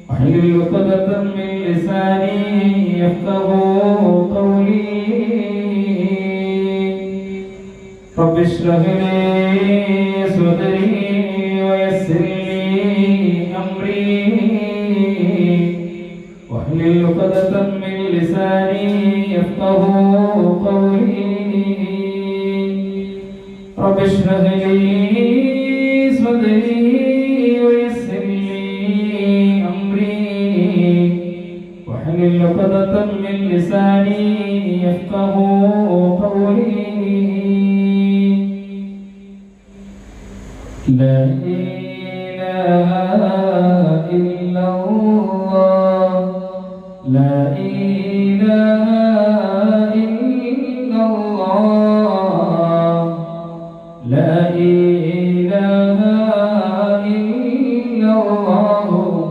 واحلل عقدة من لساني يفقهوا قولي رب اشرح لي صدري ويسر لي أمري واحلل عقدة من لساني يفقهوا قولي رب اشرح لي صدري ويسر لي أمري واحلل عقدة من لساني يفقهوا قولي لا إله إلا الله لا إله إلا الله لا إله إلا الله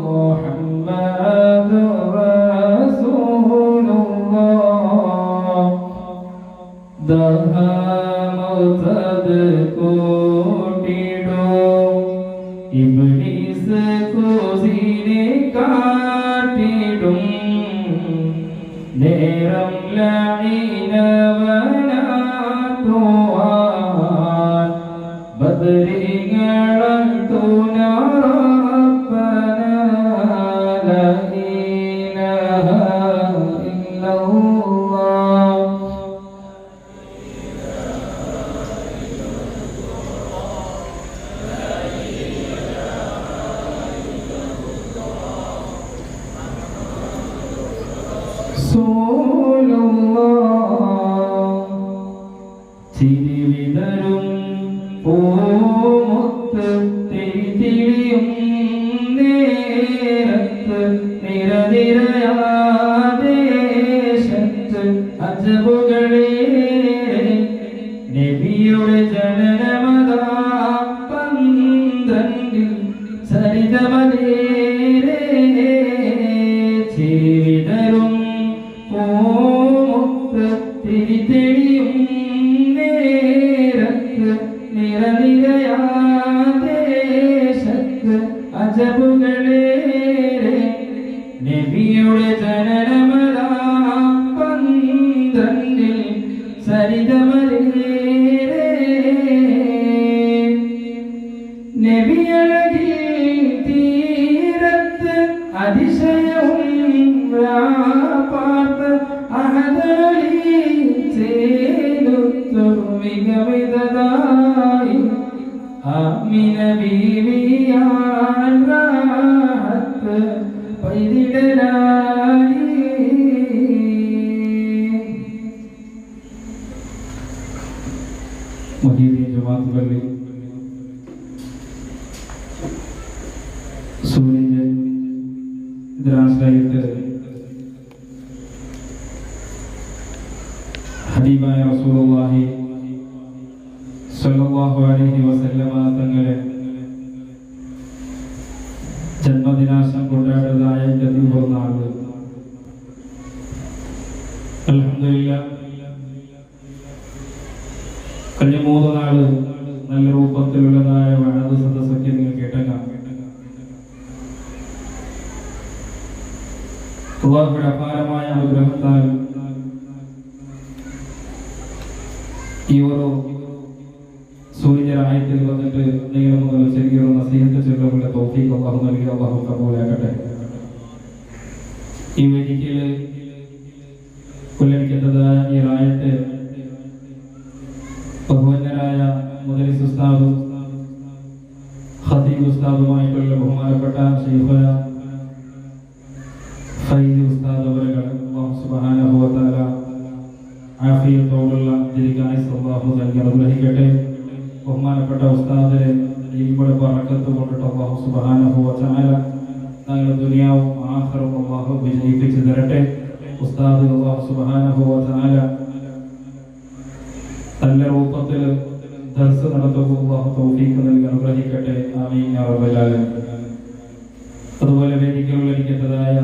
محمد رسول الله ദഹാ മൗതദ് ഇബ്ലീസ് കോസിനെ കാട്ടിടും നേരം ലഈനവനാത്തുവാൻ ബദരികളൻ തുനറബ്ബന ലാ ഇലാഹ ഇല്ലല്ലാഹ് ചിരിവിതരും പൂമുത്ത് തിരിതിരിയും നേരത്ത് നിരനിരയാദേശത്ത് അജബുകളെ നബിയുടെ ജനനമതാ 12 സരിതമതേരേ ചിരിവിതരും തിരിതെളിയും നേരത്ത് നിരനിരയാദേശത്ത് അജബുകളേറെ നബിയുടെ ജനനമതാ 12 സരിതമതേരേ നബിയഴകിൽ തീരത്ത് അതിശയവും പാർത്ത് അഹദലി ചേലുത്തൊരു മികവിതതായി ആമിന ബീവിയാൻ റാഹത്ത് പൈതിടലായി മുഹീദ്ദീൻ ജമാഅത്തുകളിൽ സൂര്യന്റെ ഇതിലാശ്രയിട്ട് ഹബീബായ റസൂലുള്ളാഹി സ്വല്ലല്ലാഹു അലൈഹി വസല്ലമ തങ്ങളെ ജന്മദിനാശം കൊണ്ടാടുന്നതായ നാൾ അൽഹംദുലില്ലാഹ് കഴിഞ്ഞ 3 നാള് നല്ല രൂപത്തിലുള്ളതായ വഅദ് സദസ്സൊക്കെ നിങ്ങൾ കേട്ടേക്കാം. അല്ലാഹുവിന്റെ അപാരമായ അനുഗ്രഹത്താൽ ഈ ഒരു സൂര്യരായത്തിൽ വന്നിട്ട് നിങ്ങൾ മുതൽ ചെറിയൊരു നസീഹത്ത് ചൊല്ലാനുള്ള തൗഫീഖ് അല്ലാഹു നൽകി. അല്ലാഹു കബൂലാക്കട്ടെ. ഈ വേദിയിൽ കൊല്ലടിക്കുന്നതായ ഈ റായത്ത് ബഹുവന്യരായ മുദരിസ് ഉസ്താദും ഖതീബ് ഉസ്താദുമായിട്ടുള്ള ബഹുമാനപ്പെട്ട ശൈഖുന ഫൈദി ഉസ്താദ് അവരുടെ അല്ലാഹു സുബ്ഹാനഹു വ തആല ആഫിയത്തോടുള്ള ദീർഘായുസ്സ് അല്ലാഹു നൽകി അനുഗ്രഹിക്കട്ടെ. ബഹുമാനപ്പെട്ട ഉസ്താദിനെ ഇവിടെ ബറക്കത്ത് കൊണ്ടിട്ട് അല്ലാഹു സുബ്ഹാനഹു വ തആല ഞങ്ങളുടെ ദുനിയാവും ആഖിറവും അല്ലാഹു വിജയിപ്പിച്ചു തരട്ടെ. ഉസ്താദ് അല്ലാഹു സുബ്ഹാനഹു വ തആല നല്ല രൂപത്തിൽ ദർസ് നടത്തുമ്പോൾ അല്ലാഹു തൗഫീഖ് നൽകി അനുഗ്രഹിക്കട്ടെ. ആമീൻ യാ റബ്ബൽ ആലമീൻ. അതുപോലെ വേദികളിലിരിക്കുന്നതായ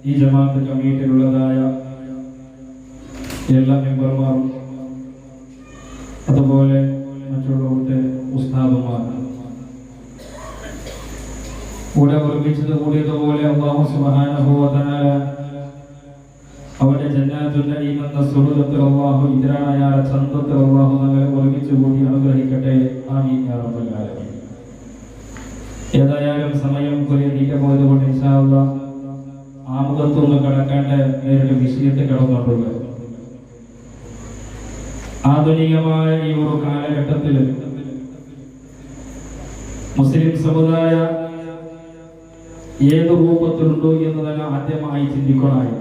ഈ ജമാഅത്ത് കമ്മിറ്റിയിലുള്ളതായ എല്ലാ മെമ്പർമാരും അതുപോലെ മറ്റുള്ളവരുടെ ഉസ്താദുമാർ കൂടെ ഒരുമിച്ചത് കൂടിയതുപോലെ അല്ലാഹു സുബ്ഹാനഹു വ തആല അവന്റെ ജന്നാത്തുൽ നഈം എന്ന സ്വർഗ്ഗത്തിൽ അല്ലാഹു ഇന്ദ്രായ ചന്തത്തിൽ അല്ലാഹു നമ്മളെ ഒരുമിച്ച് കൂടി അനുഗ്രഹിക്കട്ടെ. ആമീൻ യാ റബ്ബൽ ആലമീൻ. ഏതായാലും സമയം കുറെ നീണ്ടുപോയതുകൊണ്ട് ഇൻഷാ അല്ലാഹ് ആമുഖത്തൊന്ന് കടക്കേണ്ട നേരിട്ട് വിഷയത്തിൽ കടന്നിട്ടുള്ളത്. ആധുനികമായ ഈ ഒരു കാലഘട്ടത്തിൽ മുസ്ലിം സമുദായ ഏത് രൂപത്തിലുണ്ടോ എന്ന് തന്നെ ആദ്യമായി ചിന്തിക്കണമായി.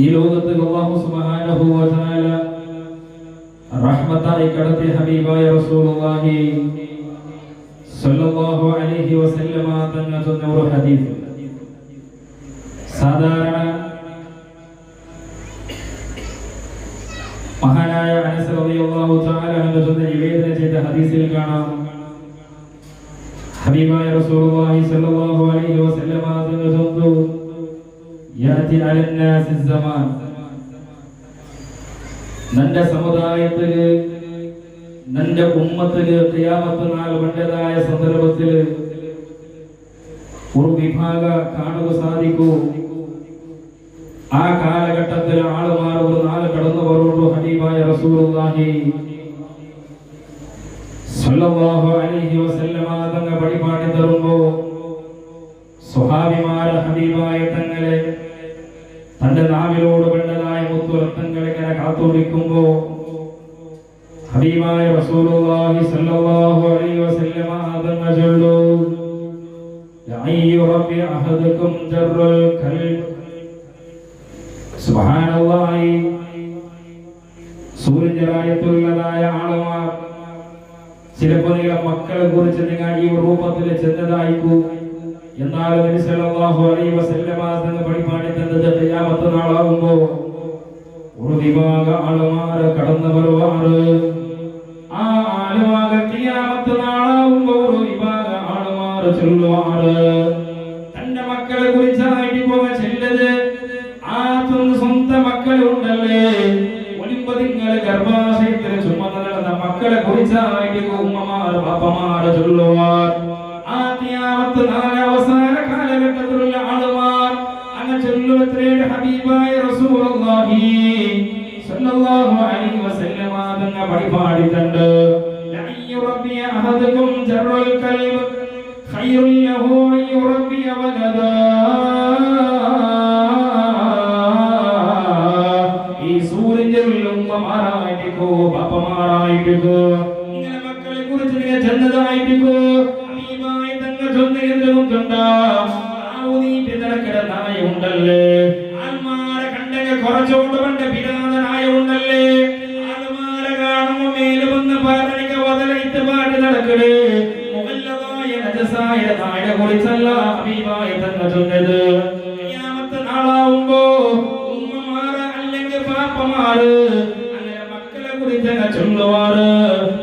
ഈ ലോകത്തിൽ അല്ലാഹു സുബ്ഹാനഹു വ തആല റഹ്മത്തായി കടത്തിയ ഹബീബായ റസൂലുള്ളാഹി സല്ലല്ലാഹു അലൈഹി വസല്ലമ തങ്ങൾ ചൊന്ന ഒരു ഹദീസ്. സാധാരണ മഹാനായ അനസ് റളിയല്ലാഹു തആല അൻഹു ചൊന്ന നിവേദനം ചെയ്ത ഹദീസിൽ കാണാം, ഹബീബായ റസൂലുള്ളാഹി സല്ലല്ലാഹു അലൈഹി വസല്ലമ തങ്ങൾ ചൊന്നു, യാതി അലന്നാസി സമാൻ, നിന്റെ സമുദായത്തില് നിന്റെ ഉമ്മത്തില് ഖിയാമത്ത് നാൾ വന്നതായ സന്ദർഭത്തിൽ ഒരു വിഭാഗം കാണുക സാധിക്കൂ. ആ കാലഘട്ടത്തിൽ ആളുമാർ ഒരു നാല് കടന്നു വരോട്ടു ഹബീബായ റസൂലുള്ളാഹി സ്വല്ലല്ലാഹു അലൈഹി വസല്ലമ തങ്ങൾ പരിപാടി തരുമ്പോ സ്വഹാബിമാർ ഹബീബായ തങ്ങളെ തന്റെ നാവിലോട് വേണ്ടതായ മുത്തുരത്നങ്ങൾ ഇങ്ങനെ കാത്തുപിടിക്കുമ്പോ ഹബീബായ റസൂലുള്ളാഹി സ്വല്ലല്ലാഹു അലൈഹി വസല്ലമ തങ്ങൾ ചൊല്ലു, ലഅയ്യു റബ്ബി അഹദുകും ജർറുൽ കൽബ്. സുബ്ഹാനല്ലാഹി. സൂര്യരായത്തുള്ളതായ ആളുമാർ ചിലപ്പോൾ നിങ്ങളുടെ മക്കളെ കുറിച്ച് നിങ്ങൾ ഈ രൂപത്തിൽ ചെന്നതായിരിക്കും. എന്നാൽ നബി സല്ലല്ലാഹു അലൈഹി വസല്ലമ തങ്ങൾ പരിപാടി തന്നത് ഖിയാമത്ത് നാളാകുമ്പോ ഒരു വിഭാഗം ആളുമാർ കടന്നു വരുവാറ്. ആ ആളുമാർ ഖിയാമത്ത് നാളാകുമ്പോ ഒരു വിഭാഗം ആളുമാർ ചൊല്ലുവാറ്, തന്റെ മക്കളെ കുറിച്ചായിട്ട് ചെല്ലത് ആ സ്വന്തം മക്കളുണ്ടല്ലേ, ഒലിമ്പതിങ്ങൾ ഗർഭാശയത്തിൽ ചുമന്ന് നടന്ന മക്കളെ കുറിച്ചായിട്ട് ഉമ്മമാർ പാപ്പമാർ ചൊല്ലുവാർ. ആ ഖിയാമത്ത് നാളെ അവസാന കാലഘട്ടത്തിലുള്ള ആളുമാർ അങ്ങനെ ചൊല്ലുവത്രേ ഹബീബായ റസൂലുള്ളാഹി സ്വല്ലല്ലാഹു അലൈഹി വസല്ലമ തങ്ങൾ പരിപാടിയുണ്ട്. ലഅയ്യു റബ്ബി അഹദുകും ജർറുൽ കൽബ് ഖൈറുൻ ലഹു അൻ യുറബ്ബി വലദാ. ഈ സൂര്യനിൽ ഉമ്മമാരായിട്ടോ പാപ്പമാരായിട്ടോ നിങ്ങളുടെ മക്കളെ കുറിച്ച് നിങ്ങൾ ചെന്നതായിട്ടോ ഹബീബായ തങ്ങൾ ചൊന്നേണ്ടതുണ്ടോ. നായ ഉണ്ടല്ലേ, ആൽമാരെ കണ്ടെങ്കിൽ കുറച്ചുകൊണ്ട് കണ്ട പിരാതനായ ഉണ്ടല്ലേ, ആൽമാരെ കാണുമ്പോ മേല് വന്ന് പാരണിക വതലയിട്ട് പാട്ട് നടക്കണേ. മുഹല്ലതായ നജസായ നായുടെ കുറിച്ചല്ല ഹബീബായ തങ്ങൾ ചൊന്നത്. ഖിയാമത്ത് നാളാവുമ്പോ ഉമ്മമാര് അല്ലെങ്കിൽ പാപ്പമാര് അങ്ങനെ മക്കളെ കുറിച്ച് ചൊല്ലുവാറ്.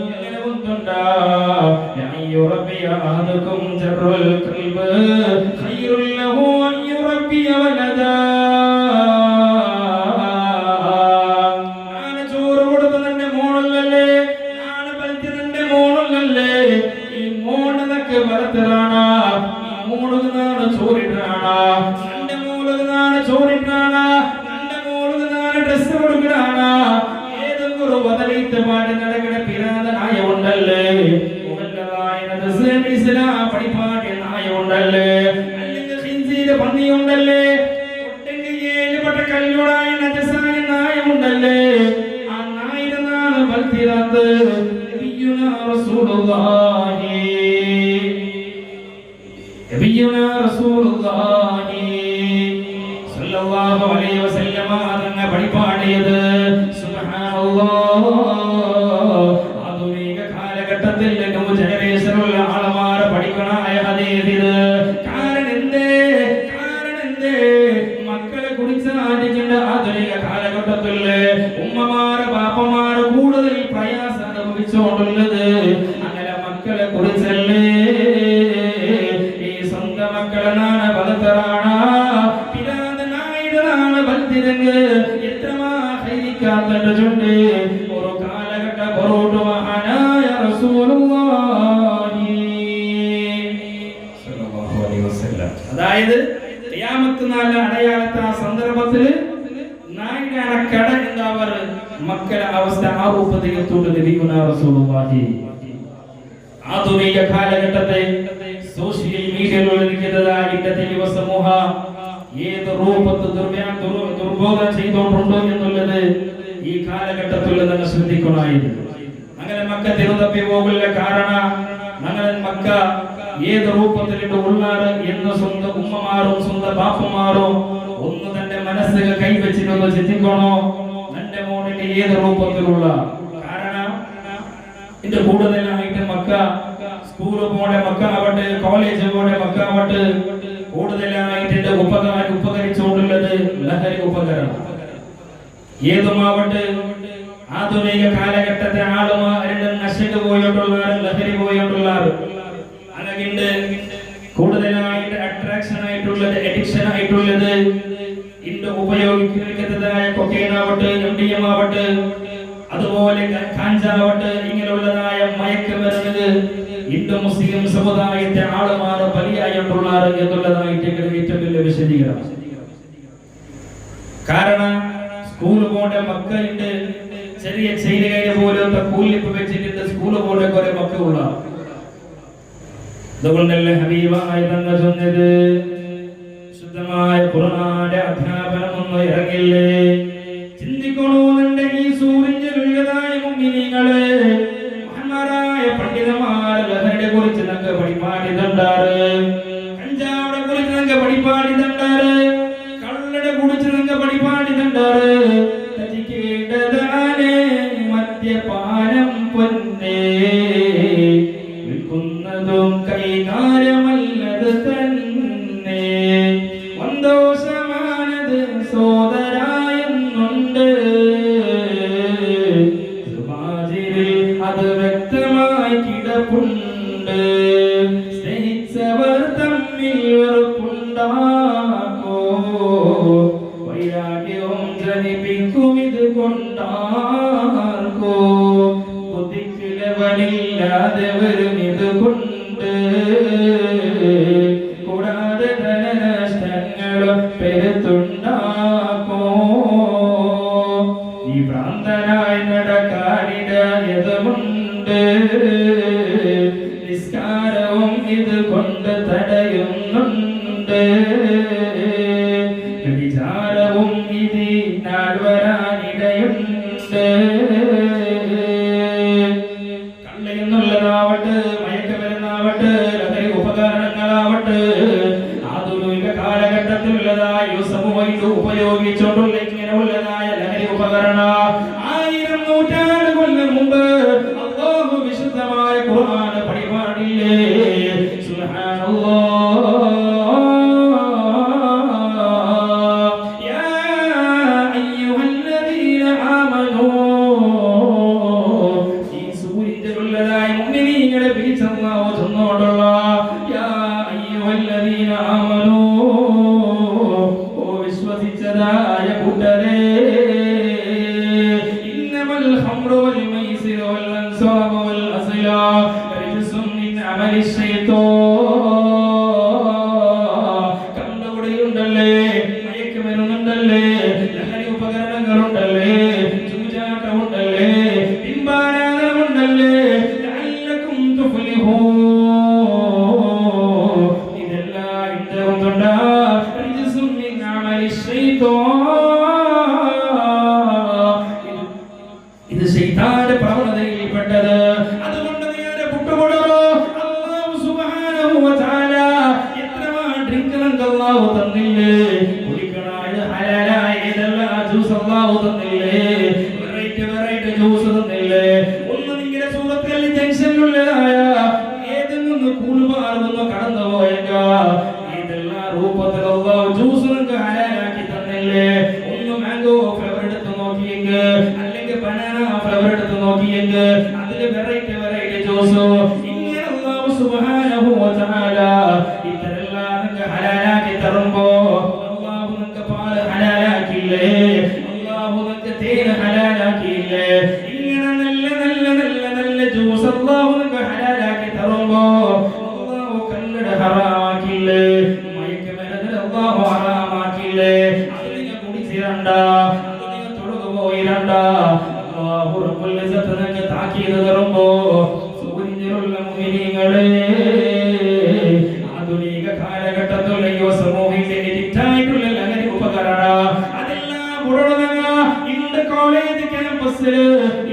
എങ്ങനെ ഒന്നുണ്ടാ, ലഅയ്യു റബ്ബി അഹദുകും ജർറുൽ കൽബ് ഖൈറുൻ ലഹു അൻ യുറബ്ബി വലദാ. നാളെ ചോറ് കൊടുത്ത തന്റെ മോളല്ലേ, നാളെ പലിച്ചതിന്റെ മോളല്ലേ, ഈ മോണതൊക്കെ വളർത്തലാണ്, ഈ മോളുകളാണ് ചോറിട്ടാണ്, തന്റെ മോളുകളാണ് ചോറിട്ടാണ്, തന്റെ മോളുകളാണ് ഡ്രസ് കൊടുക്കലാണ്. ഏതൊരു വതലയിട്ട് പാട്ട് നടക്കുന്ന പിരാതനായ ഉണ്ടല്ലേ, പഠിപ്പാട്ടിയ നായ ഉണ്ടല്ലേ, അല്ലെങ്കിൽ ഹിന്ദിയിലെ പന്നിയുണ്ടല്ലേ, ഒട്ടേപ്പെട്ട കല്ലുടായ നജസായ നായ ഉണ്ടല്ലേ, ആ നായുടെ നാള് ബൽത്തിരാത്ത് നബിയുനാ റസൂലുള്ളാഹി സ്വല്ലല്ലാഹു അലൈഹി വസല്ലമ തങ്ങൾ പഠിപ്പാടിയത്. സുബ്ഹാനല്ലാഹ്. ആധുനിക കാലഘട്ടത്തിൽ ജനറേഷനുള്ള ആളമാരെ പഠിക്കണായ ഹദീസിത്. കാരണം എന്തേ മക്കളെ കുറിച്ച് ആലോചിക്കേണ്ട ആധുനിക കാലഘട്ടത്തിൽ ഉമ്മമാര് പാപ്പമാര് കൂടുതൽ പ്രയാസം അനുഭവിച്ചുകൊണ്ടുള്ളത്. അങ്ങനെ മക്കളെ കുറിച്ചല്ലേ, ഈ സ്വന്തം മക്കളെന്നാണ് ബലത്തറാണ് പിരാതനായിട്ടാണ് ബൽത്തിരങ്ങ് എത്രമാ ഹൈരിക്കാത്തണ്ട്. ഒരു കാലഘട്ട പൊറോട്ട് മഹാനായ റസൂലുള്ളാഹി അതായത് ഖിയാമത്ത് നാളിലെ അടയാളത്തെ ആ സന്ദർഭത്തിൽ നായിനാന കട എന്നവർ മക്കളുടെ അവസ്ഥ ആ രൂപത്തിൽ എത്തുകൊണ്ട് നബിയുനാ റസൂലുള്ളാഹി. ആധുനിക കാലഘട്ടത്തെ സോഷ്യൽ മീഡിയയിലുള്ള ഇന്നത്തെ യുവ സമൂഹ ഏത് രൂപത്തിൽ ദുർബോധം ചെയ്തുകൊണ്ടുണ്ടോ എന്നുള്ളത് ഈ കാലഘട്ടത്തിൽ നിങ്ങൾ ശ്രദ്ധിക്കണമായിരുന്നു. അങ്ങനെ മക്ക തിരുതപ്പി പോകില്ല. കാരണം ഞങ്ങൾ മക്ക ഏത് രൂപത്തിലിട്ട് ഉള്ളാറ് എന്ന് സ്വന്തം ഉമ്മമാരും സ്വന്തം ബാപ്പമാരും ഒന്ന് തന്റെ മനസ്സിൽ കൈവച്ചിട്ടൊന്ന് ചിന്തിക്കണോ, തന്റെ മോണിന്റെ ഏത് രൂപത്തിലുള്ള. കാരണം ഇതിന്റെ കൂടുതലായിട്ട് മക്ക സ്കൂള് പോണെ മക്കാവട്ടെ, കോളേജ് പോണെ മക്കാവട്ടെ, കൂടുതലായിട്ട് ഉപകരിച്ചുകൊണ്ടുള്ളത് ലഹരി ഉപകരണം. ഏതുമാവട്ടെ ആധുനിക കാലഘട്ടത്തെ ആളുമാരുടെ നശിക്ക് പോയിട്ടുള്ള ലഹരി പോയിട്ടുള്ള അങ്ങനെ കൂടുതലായിട്ട് അട്രാക്ഷൻ ആയിട്ടുള്ളത്, അഡിക്ഷൻ ആയിട്ടുള്ളത് ഇന്ന് ഉപയോഗിക്കുന്നതായ കൊക്കൈനാവട്ടെ, MDMA ആവട്ടെ, അതുപോലെ കാഞ്ചാവട്ടെ, ഇങ്ങനെയുള്ളതായ മയക്കുമരുന്ന് ഇന്ന് മുസ്ലിം സമുദായത്തെ ആളുമാർ ബലിയായിട്ടുള്ള എന്നുള്ളതായിട്ട് ഏറ്റവും വലിയ വിശദീകരണം. കാരണം സ്കൂൾ പോകേണ്ട മക്കളുണ്ട്, ചെറിയ ചെയ്തുകഴിഞ്ഞ പോലത്തെ കൂലിപ്പ് വെച്ചിട്ടുണ്ട് സ്കൂൾ പോകേണ്ട കുറെ മക്കളുള്ള. അതുകൊണ്ടല്ലേ ഹബീബായ തങ്ങൾ ചൊന്നത് ശുദ്ധമായ ഖുർആന്റെ അധ്യാപനം ഒന്നും ഇറങ്ങില്ലേ. ചിന്തിക്കണോ നിന്റെ ഈ സൂര്യനുള്ളതായ മുഅ്മിനീങ്ങളെ, മഹാന്മാരായ പണ്ഡിതന്മാർ ലഹരിയെ കുറിച്ച് നമുക്ക് പഠിപ്പാടിതുണ്ടാറ്, കഞ്ചാവിനെ കുറിച്ച് നമുക്ക് പഠിപ്പാടിതുണ്ടാറ്, കള്ളനെ കുറിച്ച് നമുക്ക് പഠിപ്പാടിതുണ്ടാറ്. രചിക്കേണ്ടതാണ് മദ്യപാനം പൊന്നേ, വിൽക്കുന്നതും കൈകാര്യമല്ലത് തന്നെ, സന്തോഷമാനത് സോദരായെന്നുണ്ട്, അത് വ്യക്തമായി കിടപ്പുണ്ട്. സ്നേഹിച്ചവർ തമ്മിൽ വെറുപ്പുണ്ടാക്കോ, വൈരാഗ്യവും ജനിപ്പിക്കും ഇത് കൊണ്ടാർക്കോ, ബുദ്ധിക്ക് ലെവലില്ലാതെ വരും ഇത് കൊണ്ട്, കൂടാതെ ധനനഷ്ടങ്ങളും പെരുത്തുണ്ടാക്കോ. ഈ ഭ്രാന്തനായി നടക്കാനിടയതുമുണ്ട്, നിസ്കാരവും ഇത് കൊണ്ട് തടയുന്നുണ്ട്, വിചാരവും ഇതിനാൽ വരാനിടയുണ്ട്. കള്ളയെന്നുള്ളതാവട്ടെ, മയക്കുമരുന്നാവട്ടെ, ലഹരി ഉപകരണങ്ങളാവട്ടെ, ആധുനിക കാലഘട്ടത്തിലുള്ളതായ സമൂഹം ഉപയോഗിച്ചുകൊണ്ടുള്ള ഇങ്ങനെയുള്ളതായ ലഹരി ഉപകരണ 1000 നൂറ്റാണ്ട് കൊല്ലം മുമ്പ് അല്ലാഹു വിശുദ്ധമായ ഖുർആൻ പഠിപ്പാടില്ലേ. സുബ്ഹാനല്ലാഹ്. യാ അയ്യുഹല്ലദീന ആമനൂ, ഈ സൂര്യത്തിലുള്ളതായ മുഅ്മിനീങ്ങളെ വിളിച്ചല്ലാഹു ചൊന്നോടുള്ള യാ അയ്യുഹല്ലദീന ആമനൂ, ഓ വിശ്വസിച്ചതായ കൂട്ടരേ, ഇന്നമൽ ഖംറു വൽ മൈസിറു വൽ അൻസാബു വൽ അസ്ലാം റിജ്സും മിൻ അമലി ശൈത്താൻ. കണ്ടുകൂടിയുണ്ടല്ലേ, മയക്കുമരുന്നുണ്ടല്ലേ, ലഹരി ഉപകരണങ്ങളുണ്ടല്ലേ, ചൂതാട്ടമുണ്ടല്ലേ, ബിംബാരാധനമുണ്ടല്ലേ, ലഅല്ലക്കും തുഫ്ലിഹൂൻ. ഇതെല്ലാം എന്തുകൊണ്ടാ? റിജ്സും മിൻ അമലി ശൈത്താൻ. ഇത് ശൈത്താന്റെ പ്രവണതയിൽപ്പെട്ടത്. അതുകൊണ്ട് നേരെ പുട്ടുകൊടറോ. അല്ലാഹു സുബ്ഹാനഹു വ തആല എത്രമാ ഡ്രിങ്ക് അല്ലാഹു തന്നില്ലേ, കുടിക്കണായ ഹലാലായ ഇതെല്ലാം ജ്യൂസ് അല്ലാഹു തന്നില്ലേ, വെറൈറ്റി ജ്യൂസ് തന്നില്ലേ. ഒന്ന് നിങ്ങളുടെ സൂറത്തിൽ ജംഗ്ഷനിലുള്ളതായ ഏതെങ്കിലും കൂളുമാർന്നോ കടന്നു പോയേക്കാ, ഇതെല്ലാം രൂപത്തിൽ അല്ലാഹു ജ്യൂസ് നിങ്ങൾക്ക് ഹലാലാക്കി തന്നില്ലേ. ഒന്ന് മാംഗോ ഫ്ലേവർ എടുത്ത് നോക്കിയെങ്കിൽ, അല്ലെങ്കിൽ ബനാന ഫ്ലേവർ എടുത്ത് നോക്കിയെങ്കിൽ, അതില് വെറൈറ്റി ജ്യൂസ്. ഇങ്ങനെ അല്ലാഹു സുബ്ഹാനഹു വ തആല ഇതെല്ലാം നിങ്ങൾക്ക് ഹലാലാക്കി തരുമ്പോ അല്ലാഹു നിങ്ങൾക്ക് പാല് ഹലാലാക്കിയില്ലേ, അല്ലാഹു നിങ്ങൾക്ക് തേൻ ഹലാലാക്കിയില്ലേ. ഇങ്ങനെ നല്ല ജ്യൂസ് അല്ലാഹു നിങ്ങൾക്ക് ഹലാലാക്കി തരുമ്പോ അല്ലാഹു കല്ലട ഹറാമാക്കിയില്ലേ, മയക്കുമരുന്ന് താക്കീത് തരുമ്പോ സൂര്യനുള്ള മുഅ്മിനീങ്ങളെ ആധുനിക കാലഘട്ടത്തിലുള്ള ഈ സമൂഹത്തിന്റെ എഡിറ്റായിട്ടുള്ള ലഹരി ഉപകരണ അതെല്ലാം ഉടനങ്ങ ഇന്ന് കോളേജ് ക്യാമ്പസിൽ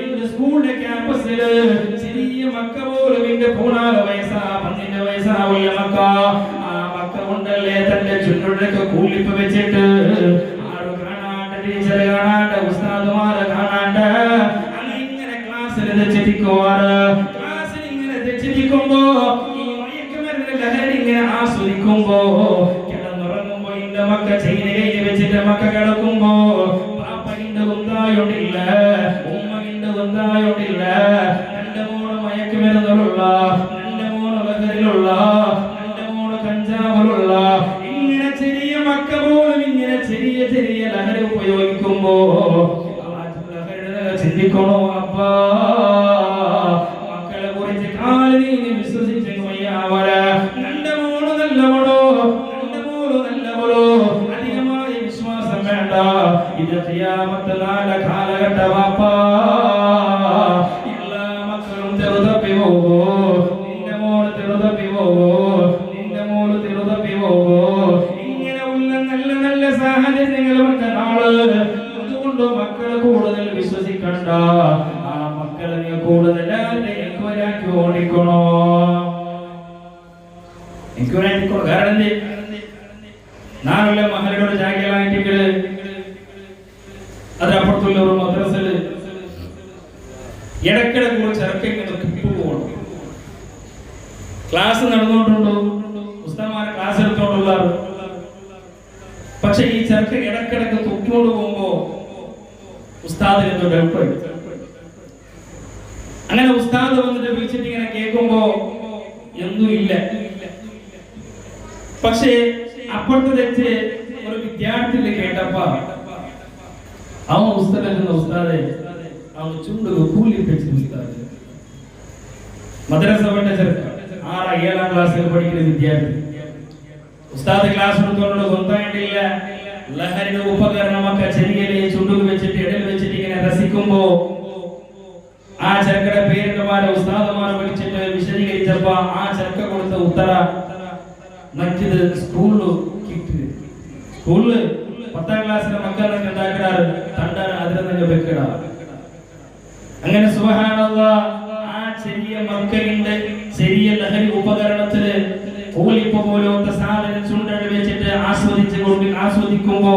ഇന്ന് സ്കൂളിന്റെ ക്യാമ്പസിൽ ചെറിയ മക്ക പോലും ഇന്റെ 14 വയസ്സാ 15 വയസ്സാവുള്ള മക്ക ആ മക്ക ഉണ്ടല്ലേ തന്റെ ചുണ്ടിലൊക്കെ കൂലിപ്പ് വെച്ചിട്ട് ആരും കാണാണ്ട് ടീച്ചർ കാണാണ്ട് ഉസ്താദുമാരെ കാണാണ്ട് അങ്ങനെ ഇങ്ങനെ ക്ലാസ്സിൽ തെറ്റിക്കുവാറ് ക്ലാസ്സിൽ ഇങ്ങനെ തെറ്റിക്കുമ്പോ ഈ മയക്കുമരുന്ന് ലഹരി ഇങ്ങനെ ആസ്വദിക്കുമ്പോ കിടന്നുറങ്ങുമ്പോ ഇന്റെ മക്ക ചെയിന് കയ്യിൽ വെച്ചിട്ട് മക്ക കിടക്കുമ്പോ പാപ്പന്റെ കുന്തായോണ്ടില്ല ഉമ്മന്റെ കുന്തായോണ്ടില്ല എന്റെ മോള് മയക്കുമരുന്നുള്ള എന്റെ മോള് ലഹരിയിലുള്ള എന്റെ മോള് കഞ്ചാവിലുള്ള ഇങ്ങനെ ചെറിയ മക്ക പോലും ഇങ്ങനെ ചെറിയ ചെറിയ ലഹരി ഉപയോഗിക്കുമ്പോ ചിന്തിക്കണോ അപ്പാ മക്കളെ കുറിച്ച് കാലിന് വിശ്വസിച്ചു വയ്യാവര് എന്റെ മോള് നല്ലവളോ എന്റെ മോള് നല്ലവളോ അധികമായ വിശ്വാസം വേണ്ട ഇത് ഖിയാമത്ത് നാളെ കാലഘട്ടമാപ്പാ എല്ലാ മക്കളും ചെറുതപ്പി പോവോ നിന്റെ മോള് ചെറുതപ്പി പോവോ നിന്റെ മോള് ചെറുതപ്പി പോവോ ഇങ്ങനെ ഉള്ള നല്ല നല്ല സാഹചര്യങ്ങൾ വന്ന നാള് അതുകൊണ്ട് മക്കളെ കൂടുതൽ വിശ്വസിക്കണ്ട ആ മക്കളെ നീ കൂടുതൽ എൻക്വയറാക്കി ഓടിക്കണോ എൻക്വയറാക്കിക്കോളൂ കാരണം നാളെ മഹലയുടെ ജാഗ്രത അതിനപ്പുറത്തുള്ള ഒരു മദ്രസയില് ഇടക്കിടക്ക് ചെറുക്ക ഇങ്ങനെ പോകണം ക്ലാസ് നടന്നുകൊണ്ടുണ്ടോ ഉസ്താദന്മാരെ ക്ലാസ് എടുത്തോണ്ടുള്ള പക്ഷെ ഈ ചെറുക്ക ഇടക്കിടക്ക് തൊട്ടുകൊണ്ട് പോകുമ്പോ ഉസ്താദിന് എന്തോ ഡൗട്ട് അങ്ങനെ ഉസ്താദ് വന്നിട്ട് വിളിച്ചിട്ട് ഇങ്ങനെ കേൾക്കുമ്പോ ഒന്നും ഇല്ല പക്ഷേ അപ്പുറത്ത് വെച്ച് ഒരു വിദ്യാർത്ഥിയെ കേട്ടപ്പോ അവൻ ഉസ്താദെ അവൻ ചുണ്ട് കൂലിപ്പിച്ചു ഉസ്താദ് മദ്രസ വിട്ട ചെറുക്ക 6-7 ക്ലാസ്സിൽ പഠിക്കുന്ന വിദ്യാർത്ഥി ഉസ്താദ് ക്ലാസ് എടുത്തോണ്ട് സ്വന്തമായിട്ടില്ല ലഹരിയുടെ ഉപകരണമൊക്കെ ചെറിയ ചുണ്ടുകൾ വെച്ചിട്ട് ഇടയിൽ വെച്ചിട്ട് ഇങ്ങനെ രസിക്കുമ്പോ ആ ചെറുക്കയുടെ പേരിട്ടമാരെ ഉസ്താദമാരെ വിളിച്ചിട്ട് വിശദീകരിച്ചപ്പോ ആ ചെറുക്ക കൊടുത്ത ഉത്തര മറ്റത് സ്കൂളില് സ്കൂളില് 10ാം ക്ലാസ്സിലെ മക്കളൊക്കെ ഉണ്ടാക്കിടാറ് തണ്ടാണ് അതിൽ വെക്കട അങ്ങനെ സുബ്ഹാനല്ലാഹ് ആ ചെറിയ മക്കളിന്റെ ചെറിയ ലഹരി ഉപകരണത്തില് കൂലിപ്പ പോലത്തെ സാധനം ചുണ്ടടി വെച്ചിട്ട് ആസ്വദിക്കുമ്പോ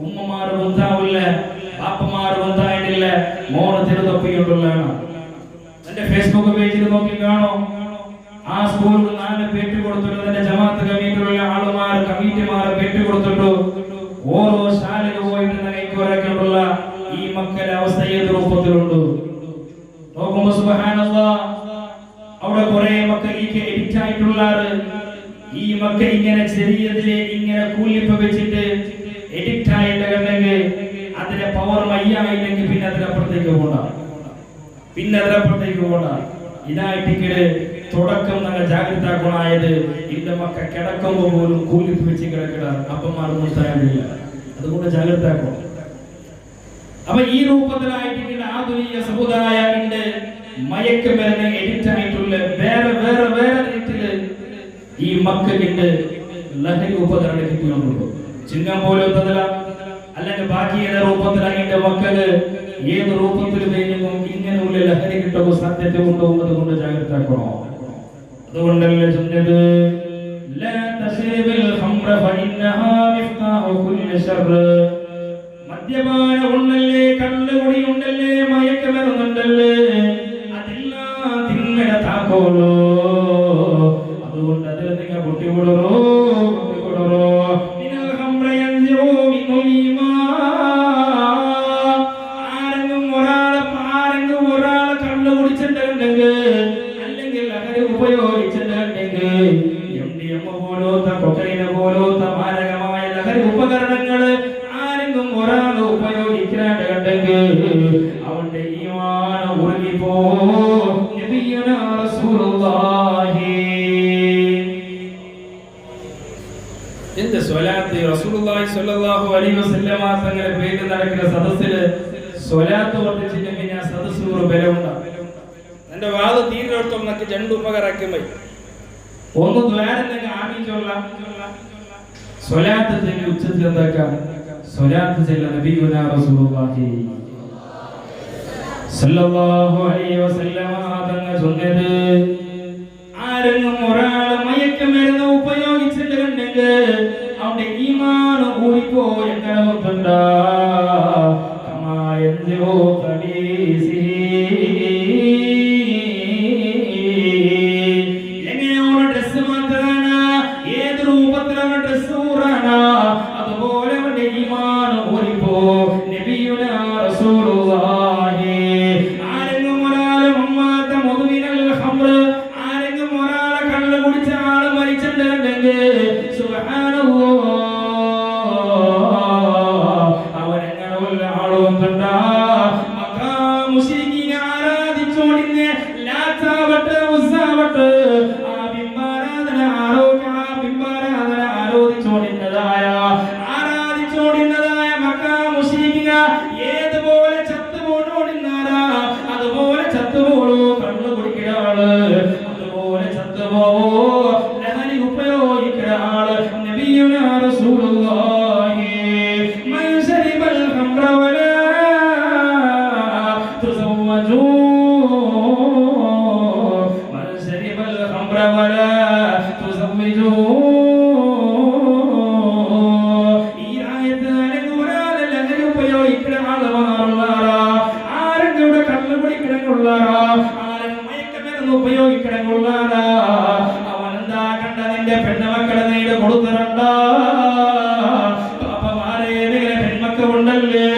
ഉമ്മമാര് ബന്ധാവില്ല പാപ്പമാര് ബന്ധായിട്ടില്ല മോള് ചെറുതൊപ്പിയുള്ളതാണ് എന്റെ ഫേസ്ബുക്ക് പേജിൽ നോക്കി കാണോ ആ സ്കൂളിൽ 4 പേറ്റ് കൊടുത്തിട്ട് എന്റെ ജമാഅത്ത് കമ്മിറ്റിയിലുള്ള ആളുമാർ കമ്മിറ്റിമാരെ പേറ്റ് കൊടുത്തിട്ടു ഓരോ ശാലയിൽ പോയിട്ട് നനയ്ക്കുറയ്ക്കുള്ള ഈ മക്കളുടെ അവസ്ഥ ഏത് രൂപത്തിലുണ്ട് നോക്കുമ്പോ സുബ്ഹാനല്ലാഹ് അവിടെ കുറെ മക്കൾ ഈ എഡിറ്റ് ആയിട്ടുള്ള ഈ മക്കൾ ഇങ്ങനെ ചെറിയതിലെ ഇങ്ങനെ കൂലിപ്പ് വെച്ചിട്ട് എഡിറ്റ് ആയിട്ടുണ്ടെങ്കിൽ അതിന്റെ പവർ മയ്യായില്ലെങ്കിൽ പിന്നെ അതിനപ്പുറത്തേക്ക് പോണ്ട ഇതായിട്ട് തുടക്കം നമ്മൾ ജാഗ്രതാക്കുണായത് ഇന്റെ മക്കൾ കിടക്കുമ്പോ പോലും കൂലിപ്പ് വെച്ച് കിടക്കിട അപ്പന്മാർ മുസ്തായില്ല അതുകൊണ്ട് ജാഗ്രതാക്കണം അപ്പൊ ഈ രൂപത്തിലായിട്ട് ആധുനിക സമുദായത്തിന്റെ മയക്കുമരുന്ന് എഡിറ്റ് ആയിട്ടുള്ള വേറെ വേറെ വേറെ രീതിയില് ഈ മക്കളിന്റെ ലഹരി ഉപകരണം കിട്ടിയുള്ളൂ ചിഹ്നം പോലത്തതല്ല അല്ലെങ്കിൽ ബാക്കി ഏത് രൂപത്തിലായിട്ട് മക്കള് ഏത് രൂപത്തിൽ വേണമെങ്കിലും ഇങ്ങനെയുള്ള ലഹരി കിട്ടുമ്പോൾ സാധ്യത ഉണ്ടോ അതുകൊണ്ട് ജാഗ്രതാക്കണോ അതുകൊണ്ടല്ലേ ചൊന്നത് ലാ തശരിബിൽ ഖംറ ഫഇന്നഹാ മിഫ്താഹു കുല്ലി ശർർ മദ്യപാന ഉണ്ടല്ലേ കള്ളുകുടി ഉണ്ടല്ലേ മയക്കുമരുന്നുണ്ടല്ലേ അതെല്ലാം തിന്മയുടെ താക്കോലോ അതുകൊണ്ട് അതിൽ നിങ്ങൾ പൊട്ടിവിടറോ മിനൽ ഖംറ യൻസിഉ മിനുൽ ഈമാൻ ആരെങ്കിലും ഒരാൾ കള്ളു കുടിച്ചിട്ടുണ്ടെങ്കിൽ അല്ലെങ്കിൽ ലഹരി ഉപയോഗിച്ചിട്ടുണ്ടെങ്കിൽ MDMA പോലത്തെ കൊക്കൈന പോലത്തെ മാരകമായ ലഹരി ഉപകരണങ്ങൾ ആരെങ്കിലും ഒരാൾ ഉപയോഗിക്കാണ്ടെങ്കിൽ അവന്റെ ഈമാൻ ഉരുകിപ്പോ നബിയുനാ റസൂലുള്ളാഹി എന്ത് സ്വലാത്ത് റസൂലുള്ളാഹി സ്വല്ലല്ലാഹു അലൈഹി വസല്ലമ തങ്ങളുടെ പേരിൽ നടക്കുന്ന സദസ്സിൽ സ്വലാത്ത് വർദ്ധിച്ചിട്ടുണ്ടെങ്കിൽ ആ സദസ്സിന് ഒരു ബലമുണ്ട് എൻ്റെ വാത് തീരെടുത്തോളം നമുക്ക് രണ്ട് ഉപകാരമായി ഒന്ന് ദ്വാരത്തിൽ ആമീൻ ചൊല്ലാം, സ്വലാത്ത് ചൊല്ലി ഉച്ചത്തിൽ എന്താക്കാം, സ്വലാത്ത് ചൊല്ല നബിയുനാ റസൂലുള്ളാഹി സല്ലല്ലാഹു അലൈഹി വസല്ലമ തങ്ങൾ ചൊന്നത്, ആരെങ്കിലും ഒരാൾ മയക്കുമരുന്ന് ഉപയോഗിച്ചിട്ടുണ്ടെങ്കിൽ അവന്റെ ഈമാൻ ഊരിപ്പോയി എന്നുണ്ടാ എങ്ങനെയാണ് ഡ്രസ് മാത്രമാണ്, ഏത് രൂപത്തിലാണ് ഡ്രസ് ഊറാണ്, അതുപോലെ അവന്റെ ഈമാൻ ഊരിപ്പോ. നബിയുനാ റസൂലുള്ളാഹി ആരെങ്കിലും ഒരാൾ മമ്മാത്ത മുദ്മിനൽ ഖംർ, ആരെങ്കിലും ഒരാൾ കള്ള് കുടിച്ച ആൾ മരിച്ചിട്ടുണ്ടെങ്കിൽ സുബ്ഹാനല്ലാഹ് അവനെങ്ങനെ ആളും കണ്ടാ മുശ്രിക്കീനെ ആരാധിച്ചോടിന്ന് ലാത്താവട്ടെ ഉസ്സാവട്ടെ ആ ബിംബാരാധന ആരാധിച്ചോടിന്നതായ മക്കാ മുശ്രിക്കീന ഏതുപോലെ ചത്തുപോണോടിന്നാരാ അതുപോലെ ചത്തുപോളൂ. കണ്ണു കുടിക്കുന്ന ആള് അതുപോലെ ചത്തുപോവോ, ലഹരി ഉപയോഗിക്കുന്ന ആള്. നബിയുനാ റസൂലുള്ളാഹി മൻ ശരിബൽ ഖംറ വലാ തുസവ്വജൂ, മൻ ശരിബൽ ഖംറ വലാ തുസവ്വജൂ. ഈ ആയത്ത് അലങ്ങുറാല ലഹരി ഉപയോഗിക്കുന്ന ആള് മാറുള്ളാറാ, ആരെങ്കിലും കള്ളു കുടിക്കണങ്ങുള്ളാറാ, ആരെങ്കിലും മയക്കമരുന്ന് ഉപയോഗിക്കണങ്ങുള്ളാറാ, അവനെന്താ കണ്ട നിന്റെ പെണ്ണുമക്കളെ നീട് കൊടുത്തിരണ്ട. പാപ്പമാരെ പെൺമക്കളുണ്ടല്ലേ,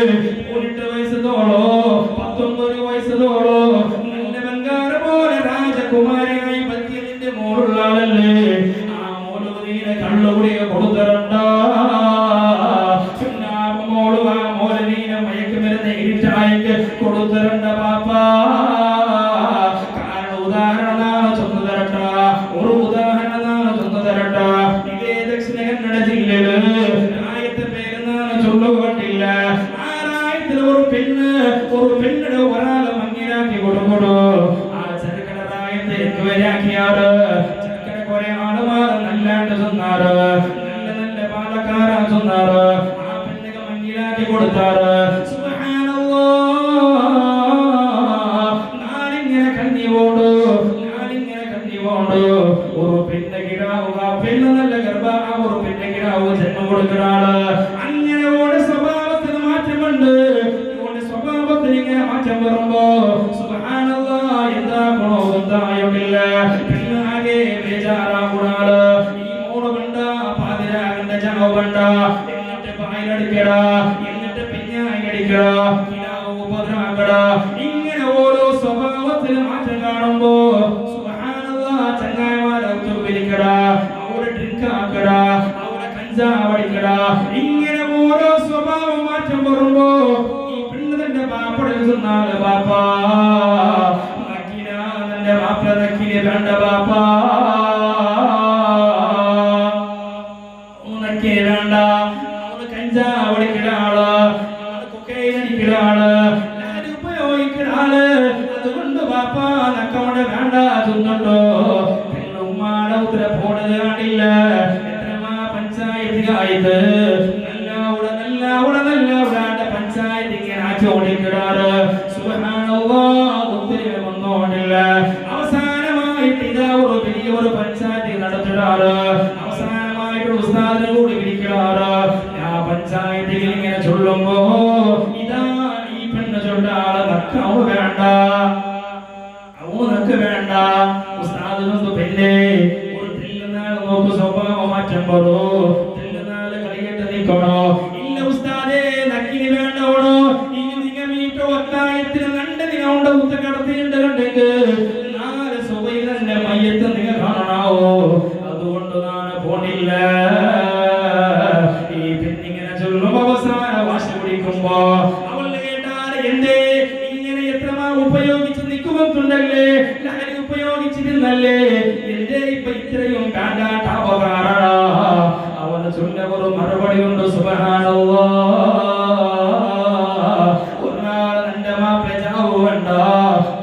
18 വയസ്സോളോ 19 വയസ്സോളോ നല്ല ബംഗാര പോലെ രാജകുമാരിയായി പറ്റിയതിന്റെ മോളുള്ള ആളല്ലേ, ആ മോള് നീനെ കള്ളുകുടിയ കൊടുത്തിരണ്ട. മോള് ആ മോള് നീനെ മയക്കുമരുന്ന് ഇരുട്ടായിട്ട് കൊടുത്തിരണ്ട പാപ്പ. കാരണം ഉദാഹരണമാണ് ചൊന്നു തരട്ട, ഒരു ഉദാഹരണമാണ് ചൊന്നു തരട്ട. ഇതേ ദക്ഷിണ കന്നഡ ജില്ലയില് ആയത്തെ പേരെന്നാണ് ചൊല്ലുകൊണ്ടില്ല. ആറായത്തിൽ ഒരു പെണ്ണിന് ഒരാളെ മങ്ങിലാക്കി കൊടുക്കണോ, ആ ചെറുക്കടറായത്തെ എന്തുവരാക്കിയാറ് ചെറുക്കട കുറെ ആളുമാറ് നല്ലാണ്ട് ചൊന്നാറ്, നല്ല നല്ല പാലക്കാരാ ചൊന്നാറ്, ആ പെണ്ണുക മങ്ങിലാക്കി കൊടുത്താറ്. നാളിങ്ങനെ കണ്ണി പോണ്ടു ഒരു പെണ്ണ് കിടാവുക, പെണ്ണ് നല്ല ഗർഭ, ഒരു പെണ്ണ് കിടാവുക ജന്മം കൊടുക്കുന്ന ആള്. അങ്ങനെ ഓടെ സ്വഭാവത്തിന് മാറ്റമുണ്ട്. സ്വഭാവത്തിന് ഇങ്ങനെ മാറ്റം വരുമ്പോ സുബ്ഹാനല്ലാഹ് എന്താ ഗുണോ എന്തായോട്ടില്ല, പെണ്ണാകെ ബേജാറാകുണാള്. ഈ മോള് കണ്ട പാതിരാകണ്ട ജാവ് കണ്ട, എന്നിട്ട് പായലടിക്കടാ, എന്നിട്ട് പിന്നായടിക്കടാ, കിടാവ് ഉപദ്രാക്കടാ. ഇങ്ങനെ ഓരോ സ്വഭാവത്തിന് മാറ്റം കാണുമ്പോ സുബ്ഹാനല്ലാഹ് ചങ്ങായിമാരെ വിളിക്കടാ, അവിടെ ഡ്രിങ്ക് ആക്കടാ, അവിടെ കഞ്ചാവടിക്കടാ. ഇങ്ങനെ ഓരോ സ്വഭാവം മാറ്റം വരുമ്പോ ഈ പെണ്ണ് തന്റെ ബാപ്പടെ ചെന്നാല് ബാപ്പാ നക്കിനെ ബാപ്പ നക്കിനെ വേണ്ട ബാപ്പാ, നക്കിനെ വേണ്ട. അവള് കഞ്ചാവടിക്കുന്ന ആള്, അവള് കൊക്കൈൻ അടിക്കുന്ന ആള്, ലഹരി ഉപയോഗിക്കുന്ന ആള്. അതുകൊണ്ട് ബാപ്പാ നക്കവിടെ വേണ്ട ചൊന്നുണ്ടോ. പെണ്ണുമ്മാടെ ഉത്തര പോണത് കാണില്ല. എത്രമാ പഞ്ചായത്തിലായത് നല്ല പഞ്ചായത്ത് ഇങ്ങനെ ആക്കി ഓടിക്കിടാറ്. സുബ്ഹാനല്ലാഹ് ഒത്തിരി വന്നോണ്ടില്ല. അവസാനമായിട്ട് ഇതാ ഒരു വലിയൊരു പഞ്ചായത്ത് നടത്തിടാറ്. അവസാനമായിട്ട് ഉസ്താദിനെ കൂടി വിളിക്കാറ്. ആ പഞ്ചായത്തിൽ ഇങ്ങനെ ചൊല്ലുമ്പോ ഇതാ ഈ പെണ്ണ് ചൊല്ല ആള് നക്കാവ് വേണ്ട, അവനക്ക് വേണ്ട. ഉസ്താദ് പിന്നെ ഒരു തെല്ലുന്നാൾ നോക്ക് സ്വഭാവം മാറ്റം പോലോ, തെല്ലുന്നാള് കളിയിട്ട് നിൽക്കണോ. ഇല്ല ഉസ്താദേ നക്കിന് വേണ്ടവണോ. ഇനി നിങ്ങൾ വീട്ടോ ഒത്തായത്തിന് 2 ദിനം കൊണ്ട് ഉത്ത കടത്തിയിട്ടുണ്ടെങ്കിൽ 4 സുബൈ തന്നെ മയ്യത്ത് നിങ്ങൾ കാണണാവോ. അതുകൊണ്ട് ഞാൻ പോണില്ല. ഈ പെണ്ണിങ്ങനെ ചൊല്ലും അവസാന വാശി പിടിക്കുമ്പോ അവള് കേട്ടാൽ എന്തേ ഇങ്ങനെ എത്രമാ ഉപയോഗിച്ച് നിൽക്കുമെന്നുണ്ടല്ലേ, ലഹരി ഉപയോഗിച്ചിരുന്നല്ലേ, എന്തേ ഇപ്പൊ ഇത്രയും കാണ്ടാട്ടാപകാരണ. അവന് ചൊല്ല ഒരു മറുപടി ഉണ്ട്. സുബ്ഹാനല്ലാഹ് ഒരാൾ എന്റെ മാപ്പിള ചാവ് വേണ്ട,